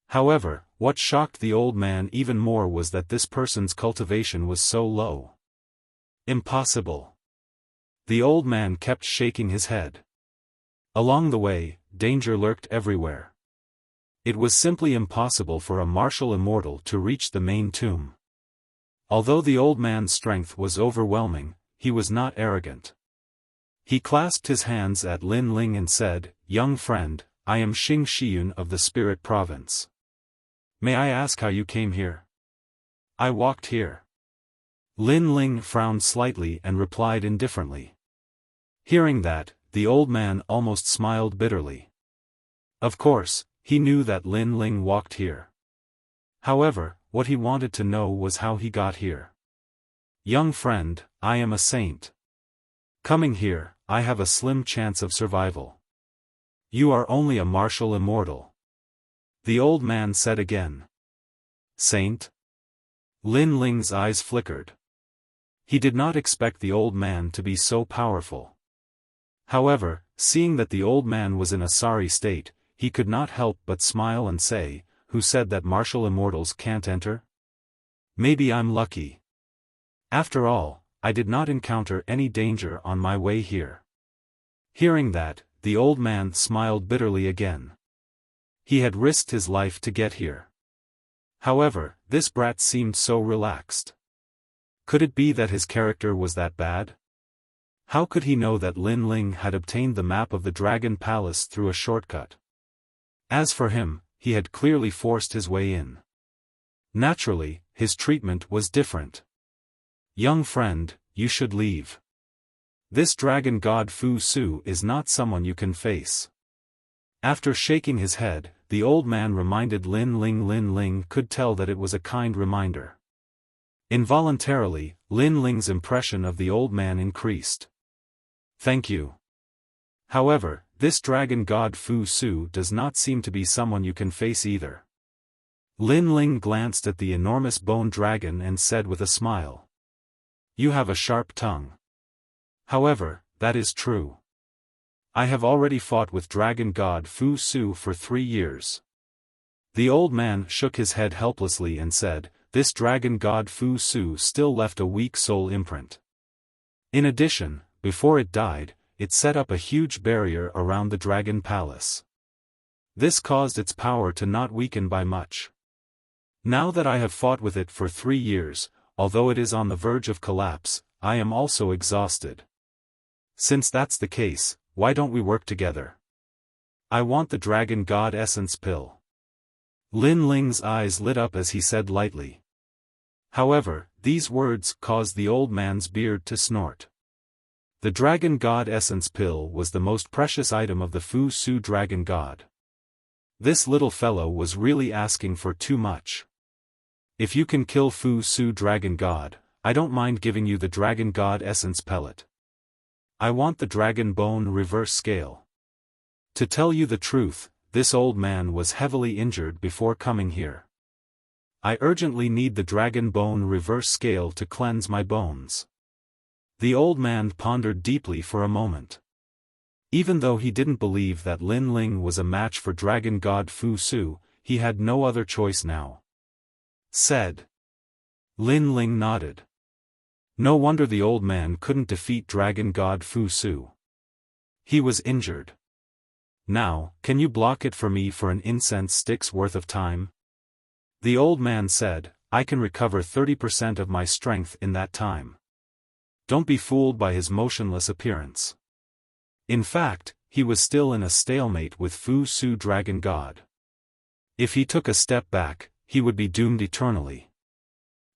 However, what shocked the old man even more was that this person's cultivation was so low. Impossible. The old man kept shaking his head. Along the way, danger lurked everywhere. It was simply impossible for a martial immortal to reach the main tomb. Although the old man's strength was overwhelming, he was not arrogant. He clasped his hands at Lin Ling and said, "Young friend, I am Xing Shiyun of the Spirit Province. May I ask how you came here?" "I walked here." Lin Ling frowned slightly and replied indifferently. Hearing that, the old man almost smiled bitterly. Of course, he knew that Lin Ling walked here. However, what he wanted to know was how he got here. Young friend, I am a saint. Coming here, I have a slim chance of survival. You are only a martial immortal. The old man said again. Saint? Lin Ling's eyes flickered. He did not expect the old man to be so powerful. However, seeing that the old man was in a sorry state, he could not help but smile and say, who said that martial immortals can't enter? Maybe I'm lucky. After all, I did not encounter any danger on my way here. Hearing that, the old man smiled bitterly again. He had risked his life to get here. However, this brat seemed so relaxed. Could it be that his character was that bad? How could he know that Lin Ling had obtained the map of the Dragon Palace through a shortcut? As for him, he had clearly forced his way in. Naturally, his treatment was different. Young friend, you should leave. This dragon god Fu Su is not someone you can face. After shaking his head, the old man reminded Lin Ling could tell that it was a kind reminder. Involuntarily, Lin Ling's impression of the old man increased. Thank you. However, this dragon god Fu Su does not seem to be someone you can face either. Lin Ling glanced at the enormous bone dragon and said with a smile. You have a sharp tongue. However, that is true. I have already fought with dragon god Fu Su for 3 years. The old man shook his head helplessly and said, this dragon god Fu Su still left a weak soul imprint. In addition, before it died, it set up a huge barrier around the dragon palace. This caused its power to not weaken by much. Now that I have fought with it for 3 years, although it is on the verge of collapse, I am also exhausted. Since that's the case, why don't we work together? I want the dragon god essence pill. Lin Ling's eyes lit up as he said lightly. However, these words caused the old man's beard to snort. The dragon god essence pill was the most precious item of the Fu Su dragon god. This little fellow was really asking for too much. If you can kill Fu Su dragon god, I don't mind giving you the dragon god essence pellet. I want the dragon bone reverse scale. To tell you the truth, this old man was heavily injured before coming here. I urgently need the dragon bone reverse scale to cleanse my bones. The old man pondered deeply for a moment. Even though he didn't believe that Lin Ling was a match for dragon god Fu Su, he had no other choice now. Said. Lin Ling nodded. No wonder the old man couldn't defeat dragon god Fu Su. He was injured. Now, can you block it for me for an incense stick's worth of time? The old man said, I can recover 30% of my strength in that time. Don't be fooled by his motionless appearance. In fact, he was still in a stalemate with Fu Su dragon god. If he took a step back, he would be doomed eternally.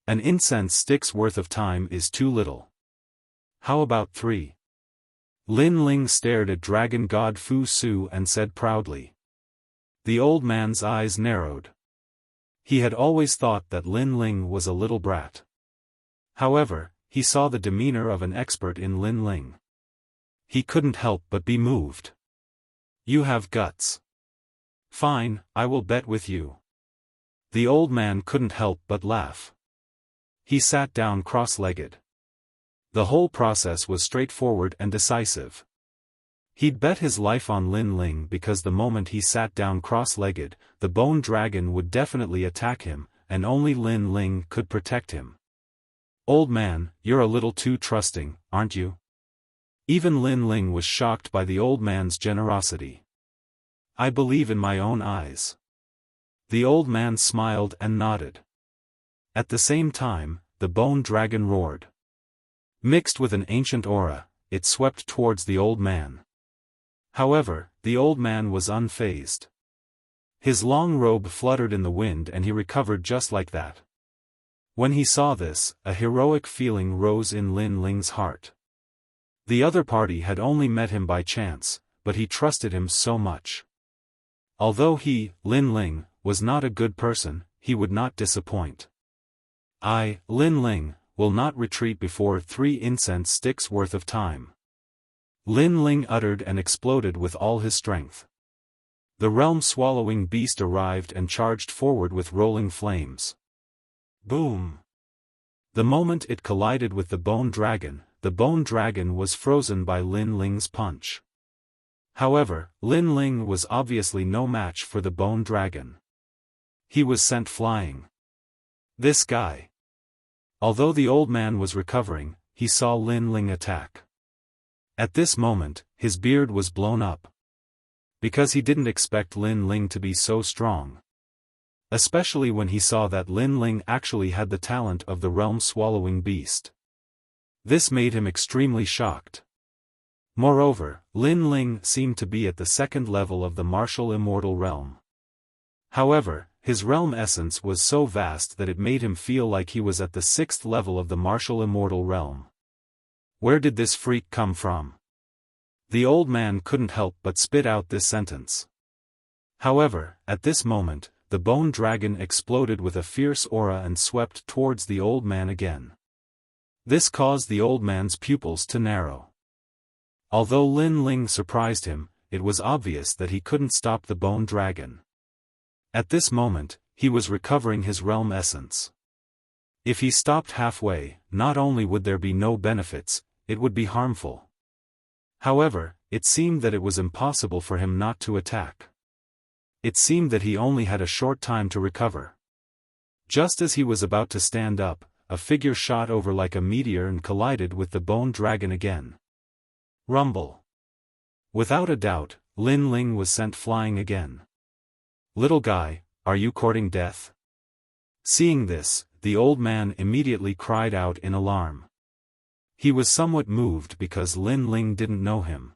An incense stick's worth of time is too little. How about 3? Lin Ling stared at dragon god Fu Su and said proudly. The old man's eyes narrowed. He had always thought that Lin Ling was a little brat. However, he saw the demeanor of an expert in Lin Ling. He couldn't help but be moved. You have guts. Fine, I will bet with you. The old man couldn't help but laugh. He sat down cross-legged. The whole process was straightforward and decisive. He'd bet his life on Lin Ling because the moment he sat down cross-legged, the bone dragon would definitely attack him, and only Lin Ling could protect him. Old man, you're a little too trusting, aren't you? Even Lin Ling was shocked by the old man's generosity. I believe in my own eyes. The old man smiled and nodded. At the same time, the bone dragon roared. Mixed with an ancient aura, it swept towards the old man. However, the old man was unfazed. His long robe fluttered in the wind and he recovered just like that. When he saw this, a heroic feeling rose in Lin Ling's heart. The other party had only met him by chance, but he trusted him so much. Although he, Lin Ling, was not a good person, he would not disappoint. I, Lin Ling, will not retreat before 3 incense sticks worth of time. Lin Ling uttered and exploded with all his strength. The realm-swallowing beast arrived and charged forward with rolling flames. Boom! The moment it collided with the bone dragon was frozen by Lin Ling's punch. However, Lin Ling was obviously no match for the bone dragon. He was sent flying. This guy. Although the old man was recovering, he saw Lin Ling attack. At this moment, his beard was blown up. Because he didn't expect Lin Ling to be so strong. Especially when he saw that Lin Ling actually had the talent of the realm-swallowing beast. This made him extremely shocked. Moreover, Lin Ling seemed to be at the 2nd level of the martial immortal realm. However, his realm essence was so vast that it made him feel like he was at the 6th level of the martial immortal realm. Where did this freak come from? The old man couldn't help but spit out this sentence. However, at this moment, the bone dragon exploded with a fierce aura and swept towards the old man again. This caused the old man's pupils to narrow. Although Lin Ling surprised him, it was obvious that he couldn't stop the bone dragon. At this moment, he was recovering his realm essence. If he stopped halfway, not only would there be no benefits, it would be harmful. However, it seemed that it was impossible for him not to attack. It seemed that he only had a short time to recover. Just as he was about to stand up, a figure shot over like a meteor and collided with the bone dragon again. Rumble. Without a doubt, Lin Ling was sent flying again. Little guy, are you courting death? Seeing this, the old man immediately cried out in alarm. He was somewhat moved because Lin Ling didn't know him.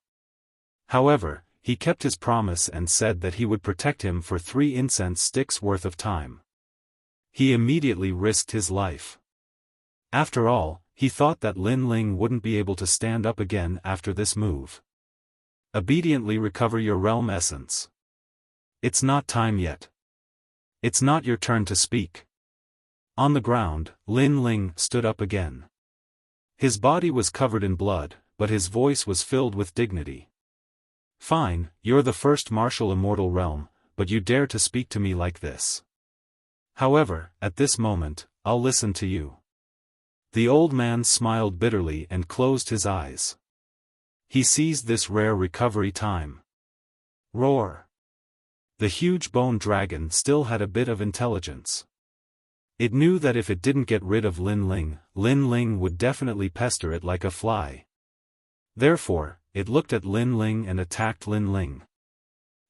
However, he kept his promise and said that he would protect him for 3 incense sticks worth of time. He immediately risked his life. After all, he thought that Lin Ling wouldn't be able to stand up again after this move. Obediently recover your realm essence. It's not time yet. It's not your turn to speak. On the ground, Lin Ling stood up again. His body was covered in blood, but his voice was filled with dignity. Fine, you're the first martial immortal realm, but you dare to speak to me like this. However, at this moment, I'll listen to you. The old man smiled bitterly and closed his eyes. He seized this rare recovery time. Roar. The huge bone dragon still had a bit of intelligence. It knew that if it didn't get rid of Lin Ling would definitely pester it like a fly. Therefore, it looked at Lin Ling and attacked Lin Ling.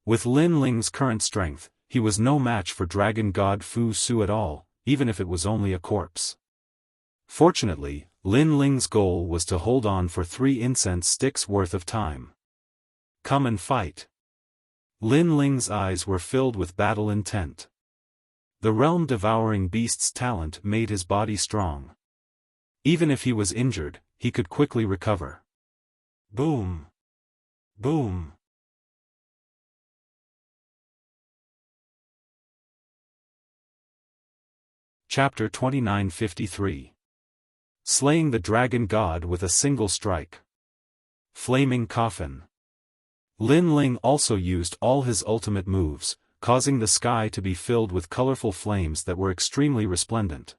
With Lin Ling's current strength, he was no match for Dragon God Fu Su at all, even if it was only a corpse. Fortunately, Lin Ling's goal was to hold on for 3 incense sticks worth of time. Come and fight. Lin Ling's eyes were filled with battle intent. The realm-devouring beast's talent made his body strong. Even if he was injured, he could quickly recover. Boom! Boom! Chapter 2953. Slaying the Dragon God with a single strike. Flaming Coffin. Lin Ling also used all his ultimate moves, causing the sky to be filled with colorful flames that were extremely resplendent.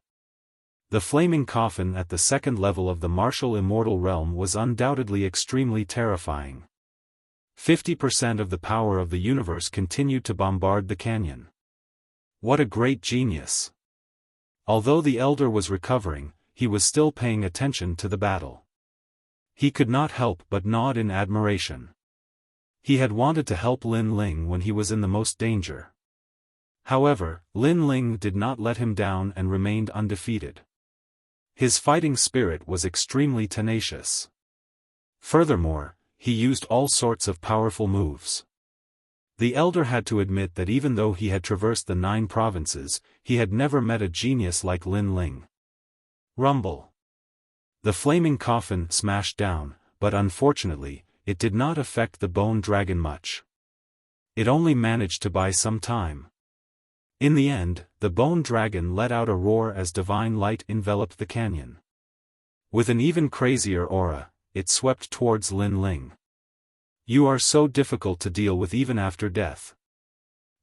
The flaming coffin at the 2nd level of the martial immortal realm was undoubtedly extremely terrifying. 50% of the power of the universe continued to bombard the canyon. What a great genius! Although the elder was recovering, he was still paying attention to the battle. He could not help but nod in admiration. He had wanted to help Lin Ling when he was in the most danger. However, Lin Ling did not let him down and remained undefeated. His fighting spirit was extremely tenacious. Furthermore, he used all sorts of powerful moves. The elder had to admit that even though he had traversed the 9 provinces, he had never met a genius like Lin Ling. Rumble. The flaming coffin smashed down, but unfortunately, it did not affect the bone dragon much. It only managed to buy some time. In the end, the bone dragon let out a roar as divine light enveloped the canyon. With an even crazier aura, it swept towards Lin Ling. You are so difficult to deal with even after death.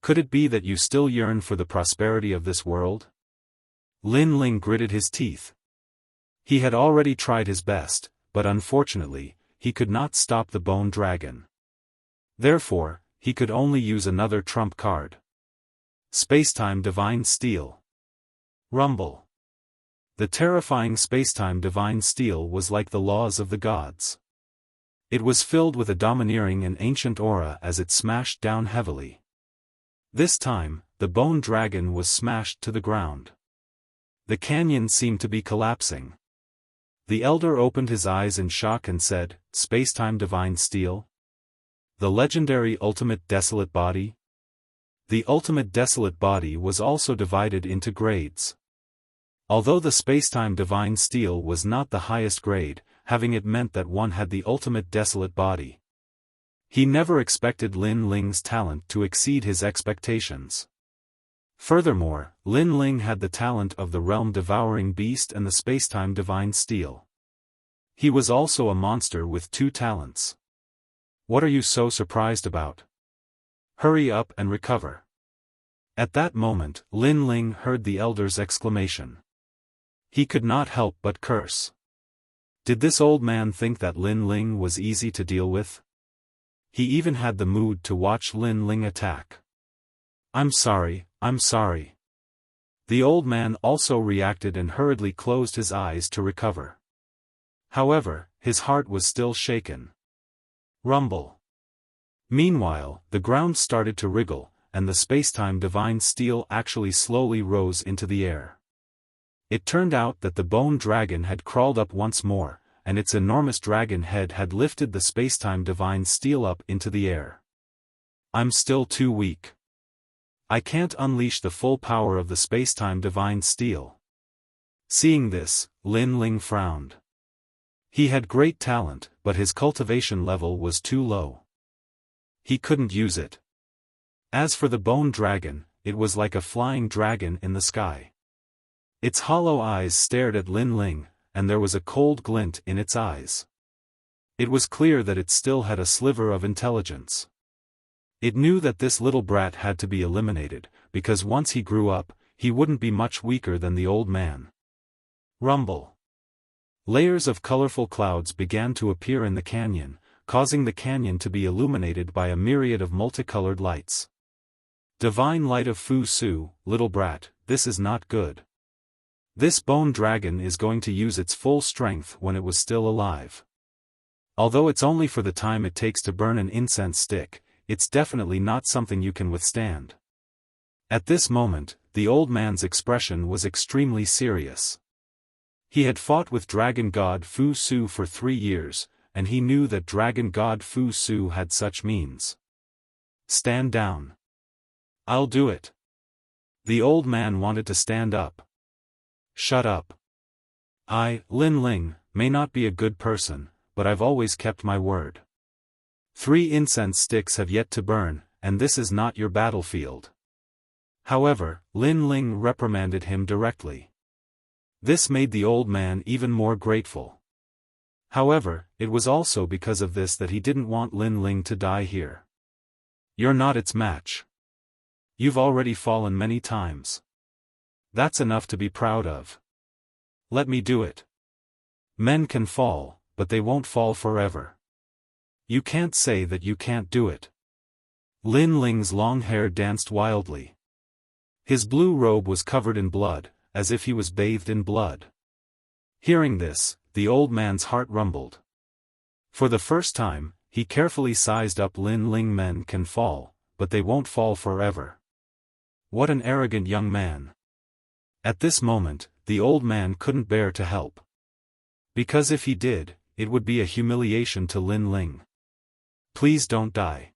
Could it be that you still yearn for the prosperity of this world? Lin Ling gritted his teeth. He had already tried his best, but unfortunately, he could not stop the bone dragon. Therefore, he could only use another trump card. Spacetime Divine Steel. Rumble. The terrifying spacetime Divine Steel was like the laws of the gods. It was filled with a domineering and ancient aura as it smashed down heavily. This time, the bone dragon was smashed to the ground. The canyon seemed to be collapsing. The elder opened his eyes in shock and said, "Spacetime Divine Steel? The legendary ultimate desolate body?" The ultimate desolate body was also divided into grades. Although the spacetime Divine Steel was not the highest grade, having it meant that one had the ultimate desolate body. He never expected Lin Ling's talent to exceed his expectations. Furthermore, Lin Ling had the talent of the realm-devouring beast and the spacetime Divine Steel. He was also a monster with 2 talents. What are you so surprised about? Hurry up and recover. At that moment, Lin Ling heard the elder's exclamation. He could not help but curse. Did this old man think that Lin Ling was easy to deal with? He even had the mood to watch Lin Ling attack. I'm sorry. The old man also reacted and hurriedly closed his eyes to recover. However, his heart was still shaken. Rumble. Meanwhile, the ground started to wriggle, and the spacetime Divine Steel actually slowly rose into the air. It turned out that the bone dragon had crawled up once more, and its enormous dragon head had lifted the spacetime Divine Steel up into the air. I'm still too weak. I can't unleash the full power of the spacetime Divine Steel. Seeing this, Lin Ling frowned. He had great talent, but his cultivation level was too low. He couldn't use it. As for the bone dragon, it was like a flying dragon in the sky. Its hollow eyes stared at Lin Ling, and there was a cold glint in its eyes. It was clear that it still had a sliver of intelligence. It knew that this little brat had to be eliminated, because once he grew up, he wouldn't be much weaker than the old man. Rumble. Layers of colorful clouds began to appear in the canyon, causing the canyon to be illuminated by a myriad of multicolored lights. Divine light of Fu Su, little brat, this is not good. This bone dragon is going to use its full strength when it was still alive. Although it's only for the time it takes to burn an incense stick, it's definitely not something you can withstand. At this moment, the old man's expression was extremely serious. He had fought with Dragon God Fu Su for 3 years, and he knew that Dragon God Fu Su had such means. Stand down. I'll do it. The old man wanted to stand up. Shut up. I, Lin Ling, may not be a good person, but I've always kept my word. 3 incense sticks have yet to burn, and this is not your battlefield. However, Lin Ling reprimanded him directly. This made the old man even more grateful. However, it was also because of this that he didn't want Lin Ling to die here. You're not its match. You've already fallen many times. That's enough to be proud of. Let me do it. Men can fall, but they won't fall forever. You can't say that you can't do it. Lin Ling's long hair danced wildly. His blue robe was covered in blood, as if he was bathed in blood. Hearing this, the old man's heart rumbled. For the first time, he carefully sized up Lin Ling. Men can fall, but they won't fall forever. What an arrogant young man. At this moment, the old man couldn't bear to help. Because if he did, it would be a humiliation to Lin Ling. Please don't die.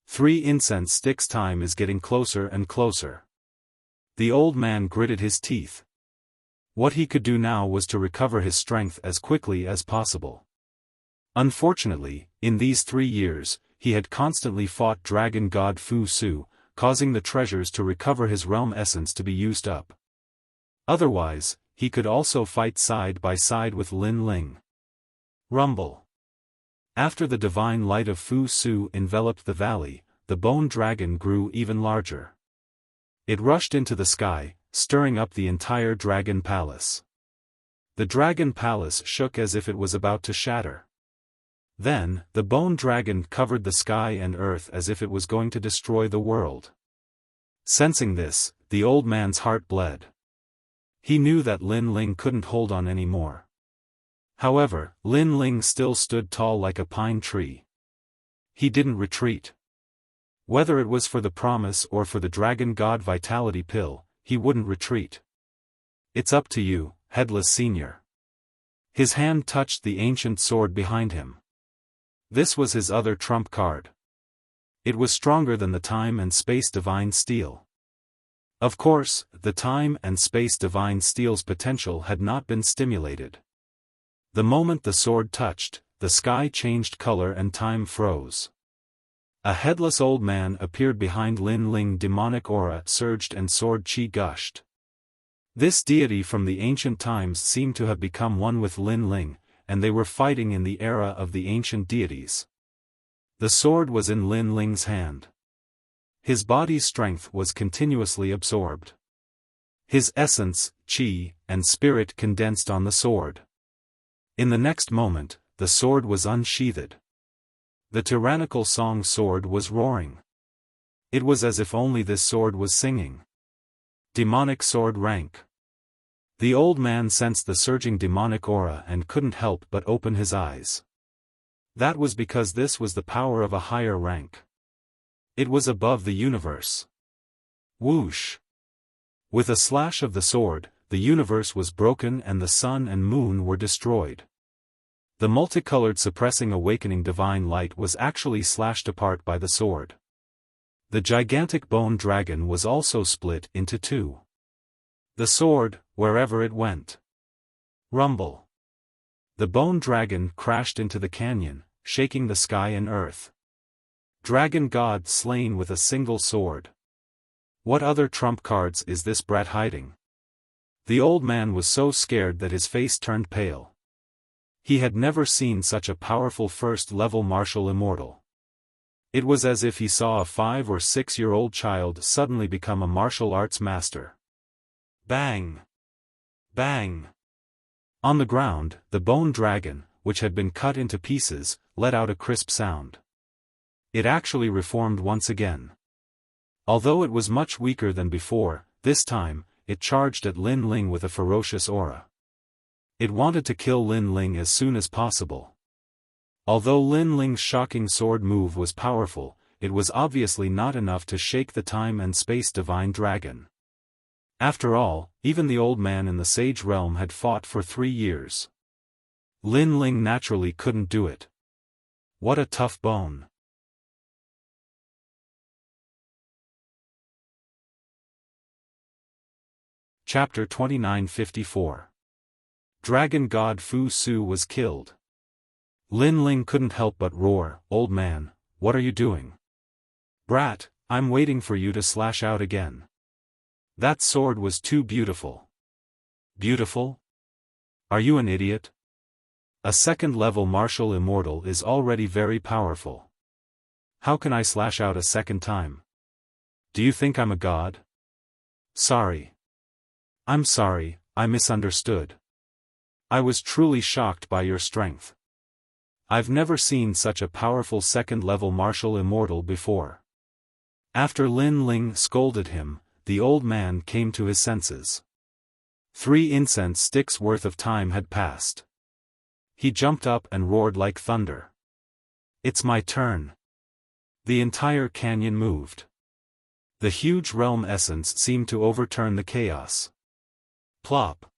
3 incense sticks. Time is getting closer and closer. The old man gritted his teeth. What he could do now was to recover his strength as quickly as possible. Unfortunately, in these 3 years, he had constantly fought Dragon God Fu Su, causing the treasures to recover his realm essence to be used up. Otherwise, he could also fight side by side with Lin Ling. Rumble. After the divine light of Fu Su enveloped the valley, the bone dragon grew even larger. It rushed into the sky, stirring up the entire dragon palace. The dragon palace shook as if it was about to shatter. Then, the bone dragon covered the sky and earth as if it was going to destroy the world. Sensing this, the old man's heart bled. He knew that Lin Ling couldn't hold on anymore. However, Lin Ling still stood tall like a pine tree. He didn't retreat. Whether it was for the promise or for the dragon god vitality pill, he wouldn't retreat. It's up to you, Headless Senior. His hand touched the ancient sword behind him. This was his other trump card. It was stronger than the time and space divine steel. Of course, the time and space divine steel's potential had not been stimulated. The moment the sword touched, the sky changed color and time froze. A headless old man appeared behind Lin Ling. Demonic aura surged and sword chi gushed. This deity from the ancient times seemed to have become one with Lin Ling, and they were fighting in the era of the ancient deities. The sword was in Lin Ling's hand. His body's strength was continuously absorbed. His essence, chi, and spirit condensed on the sword. In the next moment, the sword was unsheathed. The tyrannical song sword was roaring. It was as if only this sword was singing. Demonic sword rank. The old man sensed the surging demonic aura and couldn't help but open his eyes. That was because this was the power of a higher rank. It was above the universe. Whoosh! With a slash of the sword, the universe was broken and the sun and moon were destroyed. The multicolored suppressing awakening divine light was actually slashed apart by the sword. The gigantic bone dragon was also split into two. The sword, wherever it went. Rumble. The bone dragon crashed into the canyon, shaking the sky and earth. Dragon god slain with a single sword. What other trump cards is this brat hiding? The old man was so scared that his face turned pale. He had never seen such a powerful first-level martial immortal. It was as if he saw a 5 or 6-year-old child suddenly become a martial arts master. Bang! Bang! On the ground, the bone dragon, which had been cut into pieces, let out a crisp sound. It actually reformed once again. Although it was much weaker than before, this time, it charged at Lin Ling with a ferocious aura. It wanted to kill Lin Ling as soon as possible. Although Lin Ling's shocking sword move was powerful, it was obviously not enough to shake the time and space divine dragon. After all, even the old man in the sage realm had fought for 3 years. Lin Ling naturally couldn't do it. What a tough bone. Chapter 2954. Dragon God Fu Su was killed. Lin Ling couldn't help but roar, "Old man, what are you doing? Brat, I'm waiting for you to slash out again. That sword was too beautiful." Beautiful? Are you an idiot? A second-level martial immortal is already very powerful. How can I slash out a second time? Do you think I'm a god? Sorry. I'm sorry, I misunderstood. I was truly shocked by your strength. I've never seen such a powerful second-level martial immortal before. After Lin Ling scolded him, the old man came to his senses. 3 incense sticks worth of time had passed. He jumped up and roared like thunder. "It's my turn." The entire canyon moved. The huge realm essence seemed to overturn the chaos. Plop.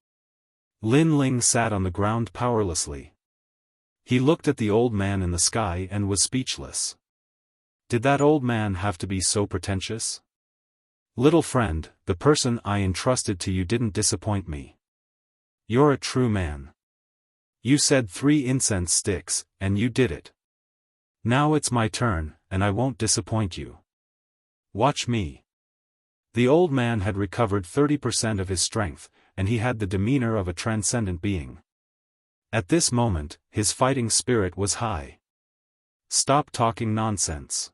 Lin Ling sat on the ground powerlessly. He looked at the old man in the sky and was speechless. Did that old man have to be so pretentious? Little friend, the person I entrusted to you didn't disappoint me. You're a true man. You said 3 incense sticks, and you did it. Now it's my turn, and I won't disappoint you. Watch me. The old man had recovered 30% of his strength, and he had the demeanor of a transcendent being. At this moment, his fighting spirit was high. Stop talking nonsense.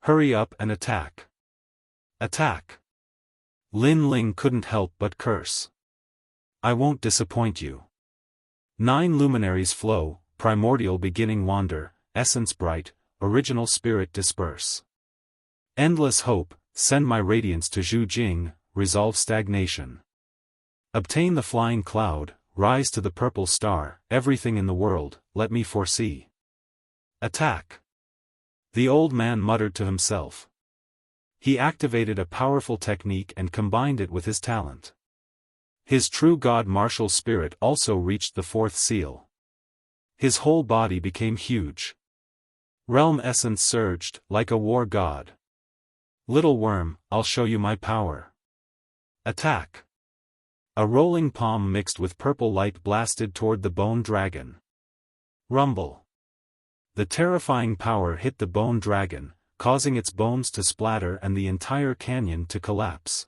Hurry up and attack. Attack. Lin Ling couldn't help but curse. I won't disappoint you. 9 luminaries flow, primordial beginning wander, essence bright, original spirit disperse. Endless hope, send my radiance to Zhu Jing, resolve stagnation. Obtain the flying cloud, rise to the purple star, everything in the world, let me foresee. Attack. The old man muttered to himself. He activated a powerful technique and combined it with his talent. His true god martial spirit also reached the 4th seal. His whole body became huge. Realm essence surged, like a war god. Little worm, I'll show you my power. Attack. A rolling palm mixed with purple light blasted toward the bone dragon. Rumble. The terrifying power hit the bone dragon, causing its bones to splatter and the entire canyon to collapse.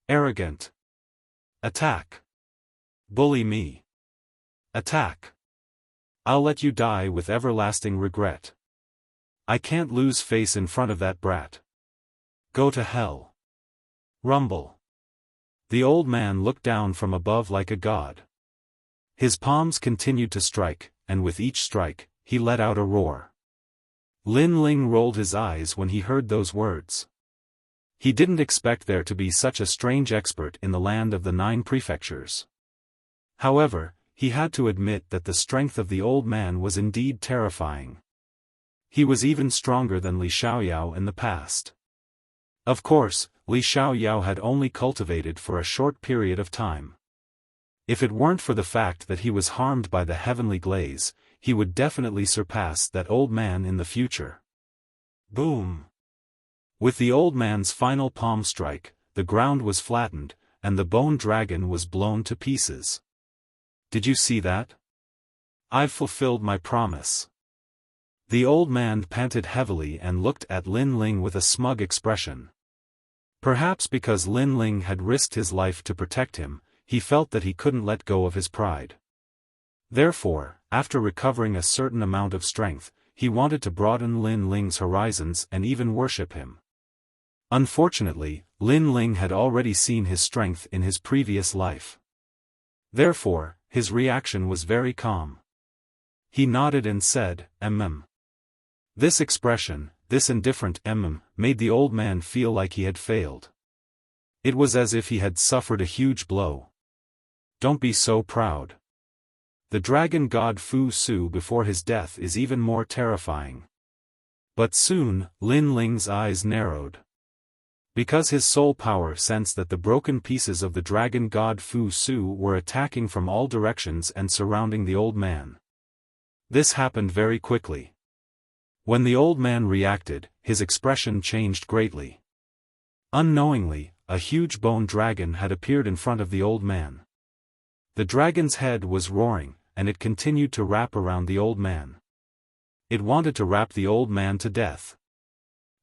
Arrogant. Attack. Bully me. Attack. I'll let you die with everlasting regret. I can't lose face in front of that brat. Go to hell. Rumble. The old man looked down from above like a god. His palms continued to strike, and with each strike, he let out a roar. Lin Ling rolled his eyes when he heard those words. He didn't expect there to be such a strange expert in the land of the 9 prefectures. However, he had to admit that the strength of the old man was indeed terrifying. He was even stronger than Li Xiaoyao in the past. Of course, Li Xiaoyao had only cultivated for a short period of time. If it weren't for the fact that he was harmed by the heavenly glaze, he would definitely surpass that old man in the future. Boom! With the old man's final palm strike, the ground was flattened, and the bone dragon was blown to pieces. Did you see that? I've fulfilled my promise. The old man panted heavily and looked at Lin Ling with a smug expression. Perhaps because Lin Ling had risked his life to protect him, he felt that he couldn't let go of his pride. Therefore, after recovering a certain amount of strength, he wanted to broaden Lin Ling's horizons and even worship him. Unfortunately, Lin Ling had already seen his strength in his previous life. Therefore, his reaction was very calm. He nodded and said, This expression, this indifferent made the old man feel like he had failed. It was as if he had suffered a huge blow. Don't be so proud. The dragon god Fu Su before his death is even more terrifying. But soon, Lin Ling's eyes narrowed. Because his soul power sensed that the broken pieces of the dragon god Fu Su were attacking from all directions and surrounding the old man. This happened very quickly. When the old man reacted, his expression changed greatly. Unknowingly, a huge bone dragon had appeared in front of the old man. The dragon's head was roaring, and it continued to wrap around the old man. It wanted to wrap the old man to death.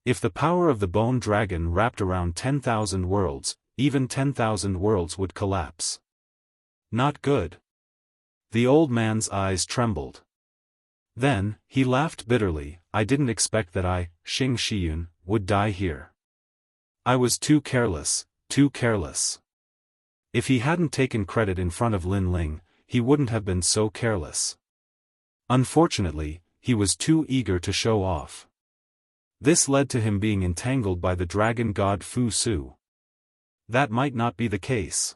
If the power of the bone dragon wrapped around 10,000 worlds, even 10,000 worlds would collapse. Not good. The old man's eyes trembled. Then, he laughed bitterly. I didn't expect that I, Xing Shiyun, would die here. I was too careless, too careless. If he hadn't taken credit in front of Lin Ling, he wouldn't have been so careless. Unfortunately, he was too eager to show off. This led to him being entangled by the dragon god Fu Su. That might not be the case.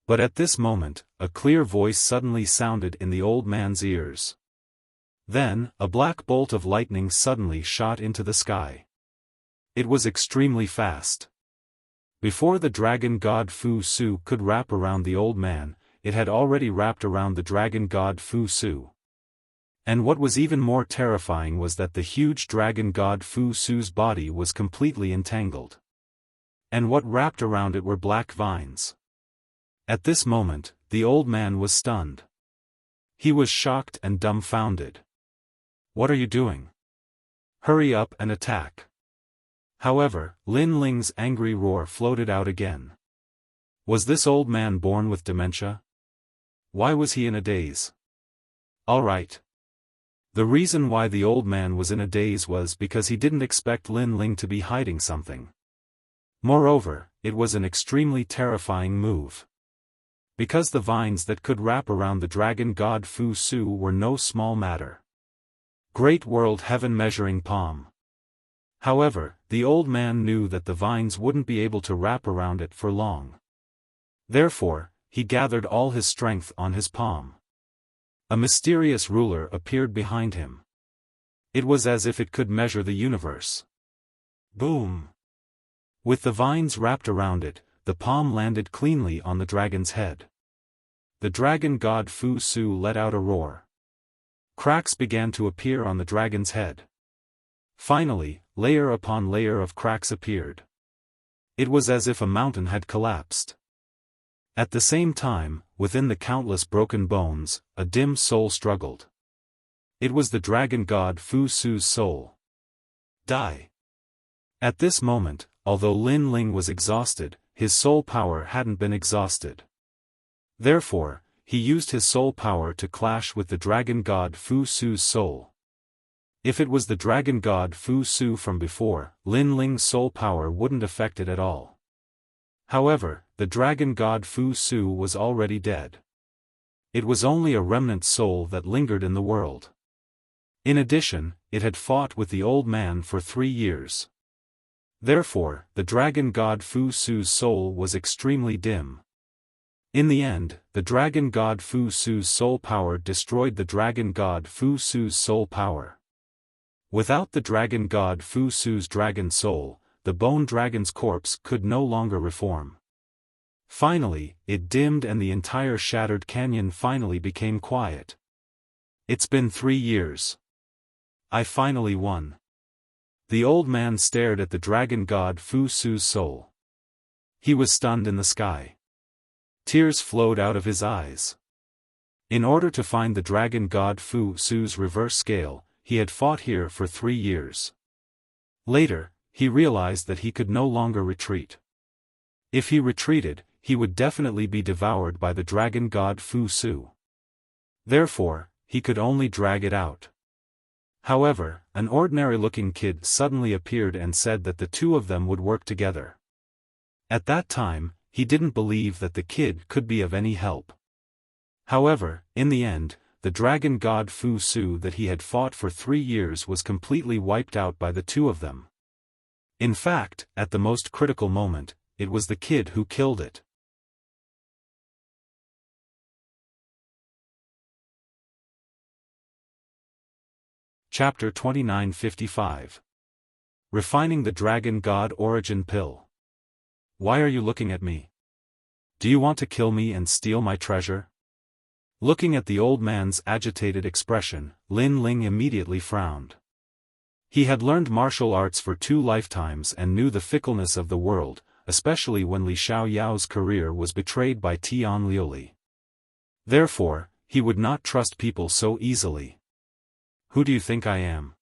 But at this moment, a clear voice suddenly sounded in the old man's ears. Then, a black bolt of lightning suddenly shot into the sky. It was extremely fast. Before the dragon god Fu Su could wrap around the old man, it had already wrapped around the dragon god Fu Su. And what was even more terrifying was that the huge dragon god Fu Su's body was completely entangled. And what wrapped around it were black vines. At this moment, the old man was stunned. He was shocked and dumbfounded. What are you doing? Hurry up and attack. However, Lin Ling's angry roar floated out again. Was this old man born with dementia? Why was he in a daze? All right. The reason why the old man was in a daze was because he didn't expect Lin Ling to be hiding something. Moreover, it was an extremely terrifying move. Because the vines that could wrap around the dragon god Fu Su were no small matter. Great world heaven measuring palm. However, the old man knew that the vines wouldn't be able to wrap around it for long. Therefore, he gathered all his strength on his palm. A mysterious ruler appeared behind him. It was as if it could measure the universe. Boom! With the vines wrapped around it, the palm landed cleanly on the dragon's head. The dragon god Fu Su let out a roar. Cracks began to appear on the dragon's head. Finally, layer upon layer of cracks appeared. It was as if a mountain had collapsed. At the same time, within the countless broken bones, a dim soul struggled. It was the dragon god Fu Su's soul. Die. At this moment, although Lin Ling was exhausted, his soul power hadn't been exhausted. Therefore, he used his soul power to clash with the dragon god Fu Su's soul. If it was the dragon god Fu Su from before, Lin Ling's soul power wouldn't affect it at all. However, the dragon god Fu Su was already dead. It was only a remnant soul that lingered in the world. In addition, it had fought with the old man for 3 years. Therefore, the dragon god Fu Su's soul was extremely dim. In the end, the dragon god Fu Su's soul power destroyed the dragon god Fu Su's soul power. Without the dragon god Fu Su's dragon soul, the bone dragon's corpse could no longer reform. Finally, it dimmed and the entire shattered canyon finally became quiet. It's been 3 years. I finally won. The old man stared at the dragon god Fu Su's soul. He was stunned in the sky. Tears flowed out of his eyes. In order to find the dragon god Fu Su's reverse scale, he had fought here for 3 years. Later, he realized that he could no longer retreat. If he retreated, he would definitely be devoured by the dragon god Fu Su. Therefore, he could only drag it out. However, an ordinary-looking kid suddenly appeared and said that the two of them would work together. At that time, he didn't believe that the kid could be of any help. However, in the end, the dragon god Fu Su that he had fought for 3 years was completely wiped out by the two of them. In fact, at the most critical moment, it was the kid who killed it. Chapter 2955. Refining the Dragon God Origin Pill. Why are you looking at me? Do you want to kill me and steal my treasure? Looking at the old man's agitated expression, Lin Ling immediately frowned. He had learned martial arts for 2 lifetimes and knew the fickleness of the world, especially when Li Xiaoyao's career was betrayed by Tian Liuli. Therefore, he would not trust people so easily. Who do you think I am?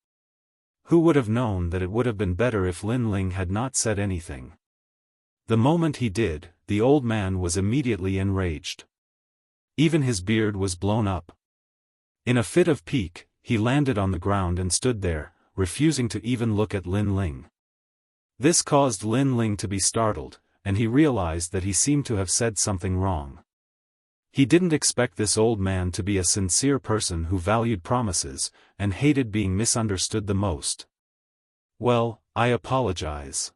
Who would have known that it would have been better if Lin Ling had not said anything? The moment he did, the old man was immediately enraged. Even his beard was blown up. In a fit of pique, he landed on the ground and stood there, refusing to even look at Lin Ling. This caused Lin Ling to be startled, and he realized that he seemed to have said something wrong. He didn't expect this old man to be a sincere person who valued promises, and hated being misunderstood the most. Well, I apologize.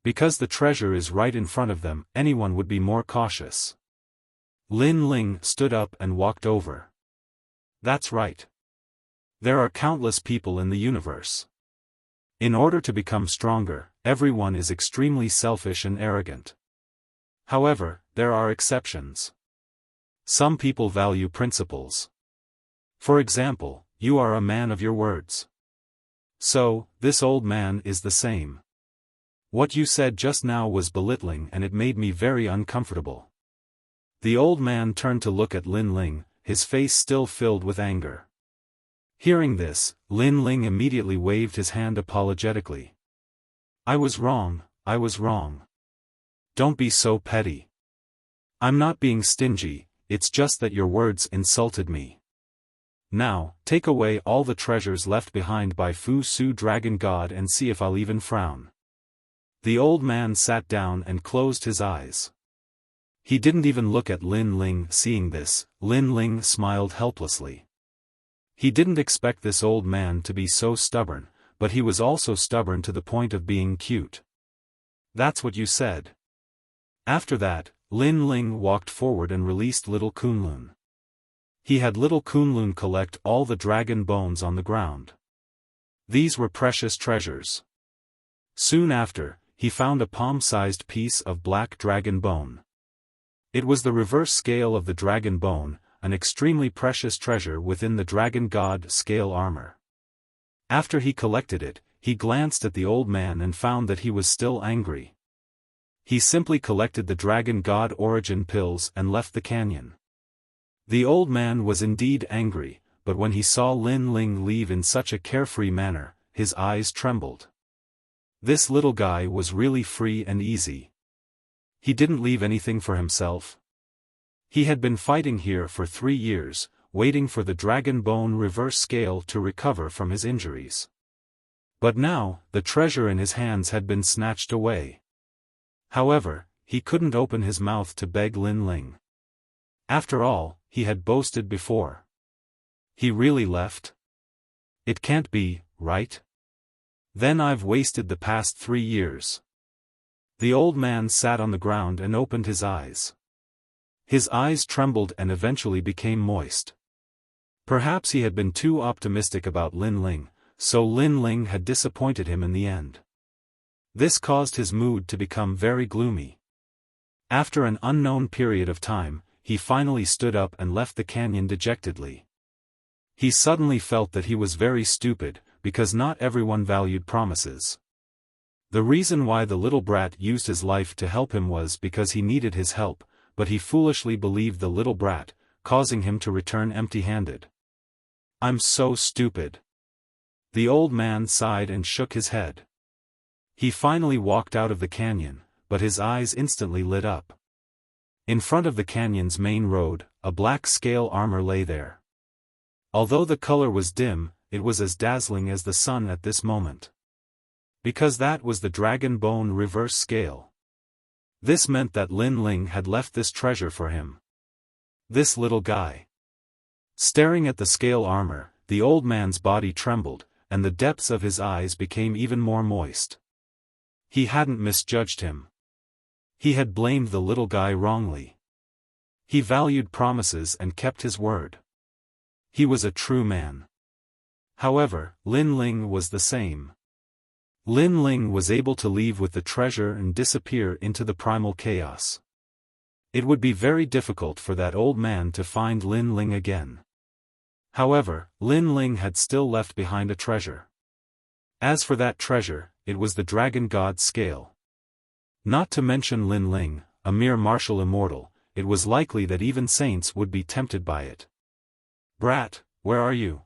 Because the treasure is right in front of them, anyone would be more cautious. Lin Ling stood up and walked over. That's right. There are countless people in the universe. In order to become stronger, everyone is extremely selfish and arrogant. However, there are exceptions. Some people value principles. For example, you are a man of your words. So, this old man is the same. What you said just now was belittling and it made me very uncomfortable. The old man turned to look at Lin Ling, his face still filled with anger. Hearing this, Lin Ling immediately waved his hand apologetically. I was wrong, I was wrong. Don't be so petty. I'm not being stingy, it's just that your words insulted me. Now, take away all the treasures left behind by Fu Su Dragon God and see if I'll even frown. The old man sat down and closed his eyes. He didn't even look at Lin Ling. Seeing this, Lin Ling smiled helplessly. He didn't expect this old man to be so stubborn, but he was also stubborn to the point of being cute. That's what you said. After that, Lin Ling walked forward and released little Kunlun. He had little Kunlun collect all the dragon bones on the ground. These were precious treasures. Soon after, he found a palm-sized piece of black dragon bone. It was the reverse scale of the dragon bone, an extremely precious treasure within the dragon god scale armor. After he collected it, he glanced at the old man and found that he was still angry. He simply collected the dragon god origin pills and left the canyon. The old man was indeed angry, but when he saw Lin Ling leave in such a carefree manner, his eyes trembled. This little guy was really free and easy. He didn't leave anything for himself. He had been fighting here for 3 years, waiting for the dragon bone reverse scale to recover from his injuries. But now, the treasure in his hands had been snatched away. However, he couldn't open his mouth to beg Lin Ling. After all, he had boasted before. He really left? It can't be, right? Then I've wasted the past 3 years. The old man sat on the ground and opened his eyes. His eyes trembled and eventually became moist. Perhaps he had been too optimistic about Lin Ling, so Lin Ling had disappointed him in the end. This caused his mood to become very gloomy. After an unknown period of time, he finally stood up and left the canyon dejectedly. He suddenly felt that he was very stupid, because not everyone valued promises. The reason why the little brat used his life to help him was because he needed his help, but he foolishly believed the little brat, causing him to return empty-handed. I'm so stupid. The old man sighed and shook his head. He finally walked out of the canyon, but his eyes instantly lit up. In front of the canyon's main road, a black scale armor lay there. Although the color was dim, it was as dazzling as the sun at this moment. Because that was the dragon bone reverse scale. This meant that Lin Ling had left this treasure for him. This little guy. Staring at the scale armor, the old man's body trembled, and the depths of his eyes became even more moist. He hadn't misjudged him. He had blamed the little guy wrongly. He valued promises and kept his word. He was a true man. However, Lin Ling was the same. Lin Ling was able to leave with the treasure and disappear into the primal chaos. It would be very difficult for that old man to find Lin Ling again. However, Lin Ling had still left behind a treasure. As for that treasure, it was the dragon god scale. Not to mention Lin Ling, a mere martial immortal, it was likely that even saints would be tempted by it. Brat, where are you?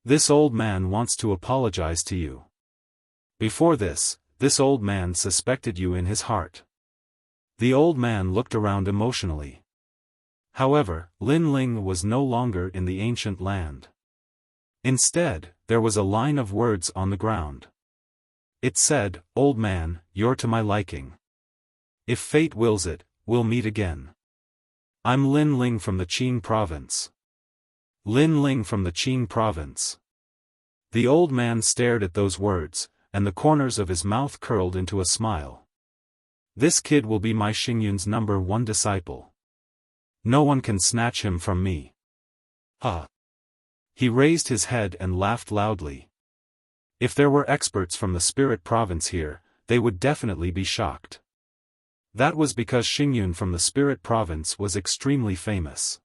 This old man wants to apologize to you. Before this old man suspected you in his heart. The old man looked around emotionally. However, Lin Ling was no longer in the ancient land. Instead, there was a line of words on the ground. It said, "Old man, you're to my liking. If fate wills it, we'll meet again. I'm Lin Ling from the Qing province." Lin Ling from the Qing province. The old man stared at those words, and the corners of his mouth curled into a smile. This kid will be my Xingyun's #1 disciple. No one can snatch him from me. Ha! He raised his head and laughed loudly. If there were experts from the spirit province here, they would definitely be shocked. That was because Xingyun from the spirit province was extremely famous.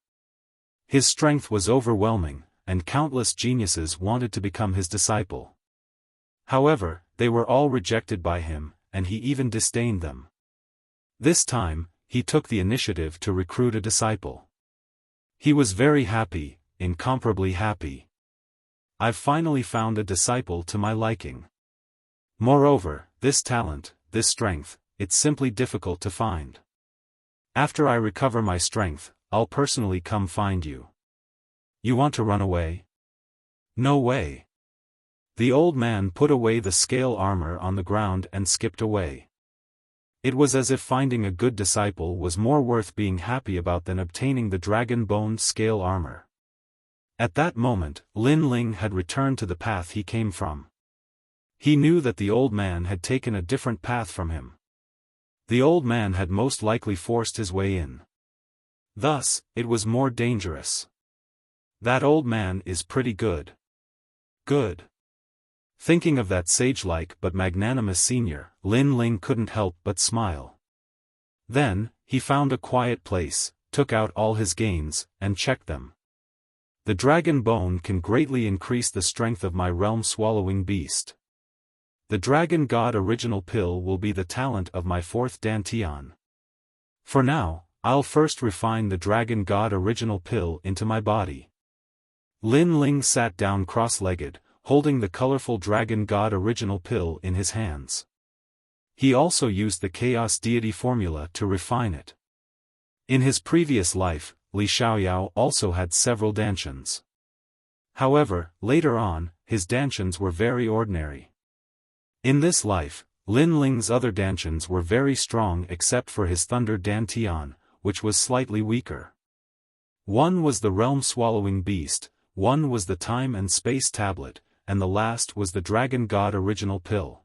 His strength was overwhelming, and countless geniuses wanted to become his disciple. However, they were all rejected by him, and he even disdained them. This time, he took the initiative to recruit a disciple. He was very happy, incomparably happy. I've finally found a disciple to my liking. Moreover, this talent, this strength, it's simply difficult to find. After I recover my strength, I'll personally come find you. You want to run away? No way. The old man put away the scale armor on the ground and skipped away. It was as if finding a good disciple was more worth being happy about than obtaining the dragon-boned scale armor. At that moment, Lin Ling had returned to the path he came from. He knew that the old man had taken a different path from him. The old man had most likely forced his way in. Thus, it was more dangerous. That old man is pretty good. Good. Thinking of that sage-like but magnanimous senior, Lin Ling couldn't help but smile. Then, he found a quiet place, took out all his gains, and checked them. The dragon bone can greatly increase the strength of my realm-swallowing beast. The Dragon God Original Pill will be the talent of my fourth Dantian. For now, I'll first refine the Dragon God Original Pill into my body. Lin Ling sat down cross-legged, holding the colorful Dragon God Original Pill in his hands. He also used the Chaos Deity formula to refine it. In his previous life, Li Xiaoyao also had several dantians. However, later on, his dantians were very ordinary. In this life, Lin Ling's other dantians were very strong except for his Thunder Dantian, which was slightly weaker. One was the realm-swallowing beast, one was the time and space tablet, and the last was the Dragon God Original Pill.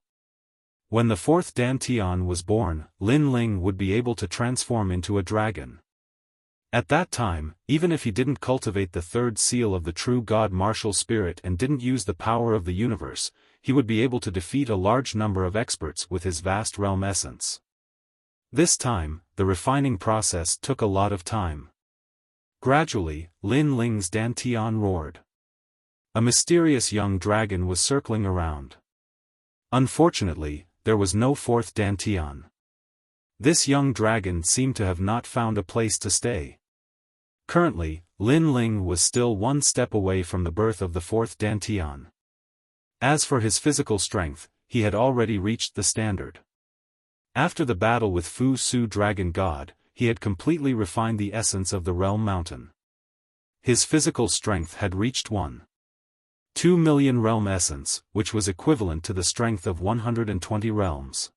When the fourth Dantian was born, Lin Ling would be able to transform into a dragon. At that time, even if he didn't cultivate the third seal of the true God martial spirit and didn't use the power of the universe, he would be able to defeat a large number of experts with his vast realm essence. This time, the refining process took a lot of time. Gradually, Lin Ling's Dantian roared. A mysterious young dragon was circling around. Unfortunately, there was no fourth Dantian. This young dragon seemed to have not found a place to stay. Currently, Lin Ling was still one step away from the birth of the fourth Dantian. As for his physical strength, he had already reached the standard. After the battle with Fu Su Dragon God, he had completely refined the essence of the realm mountain. His physical strength had reached 1.2 million realm essence, which was equivalent to the strength of 120 realms.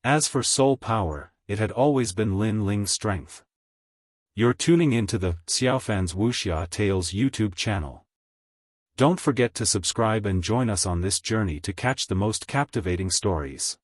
As for soul power, it had always been Lin Ling's strength. You're tuning into the Xiaofan's Wuxia Tales YouTube channel. Don't forget to subscribe and join us on this journey to catch the most captivating stories.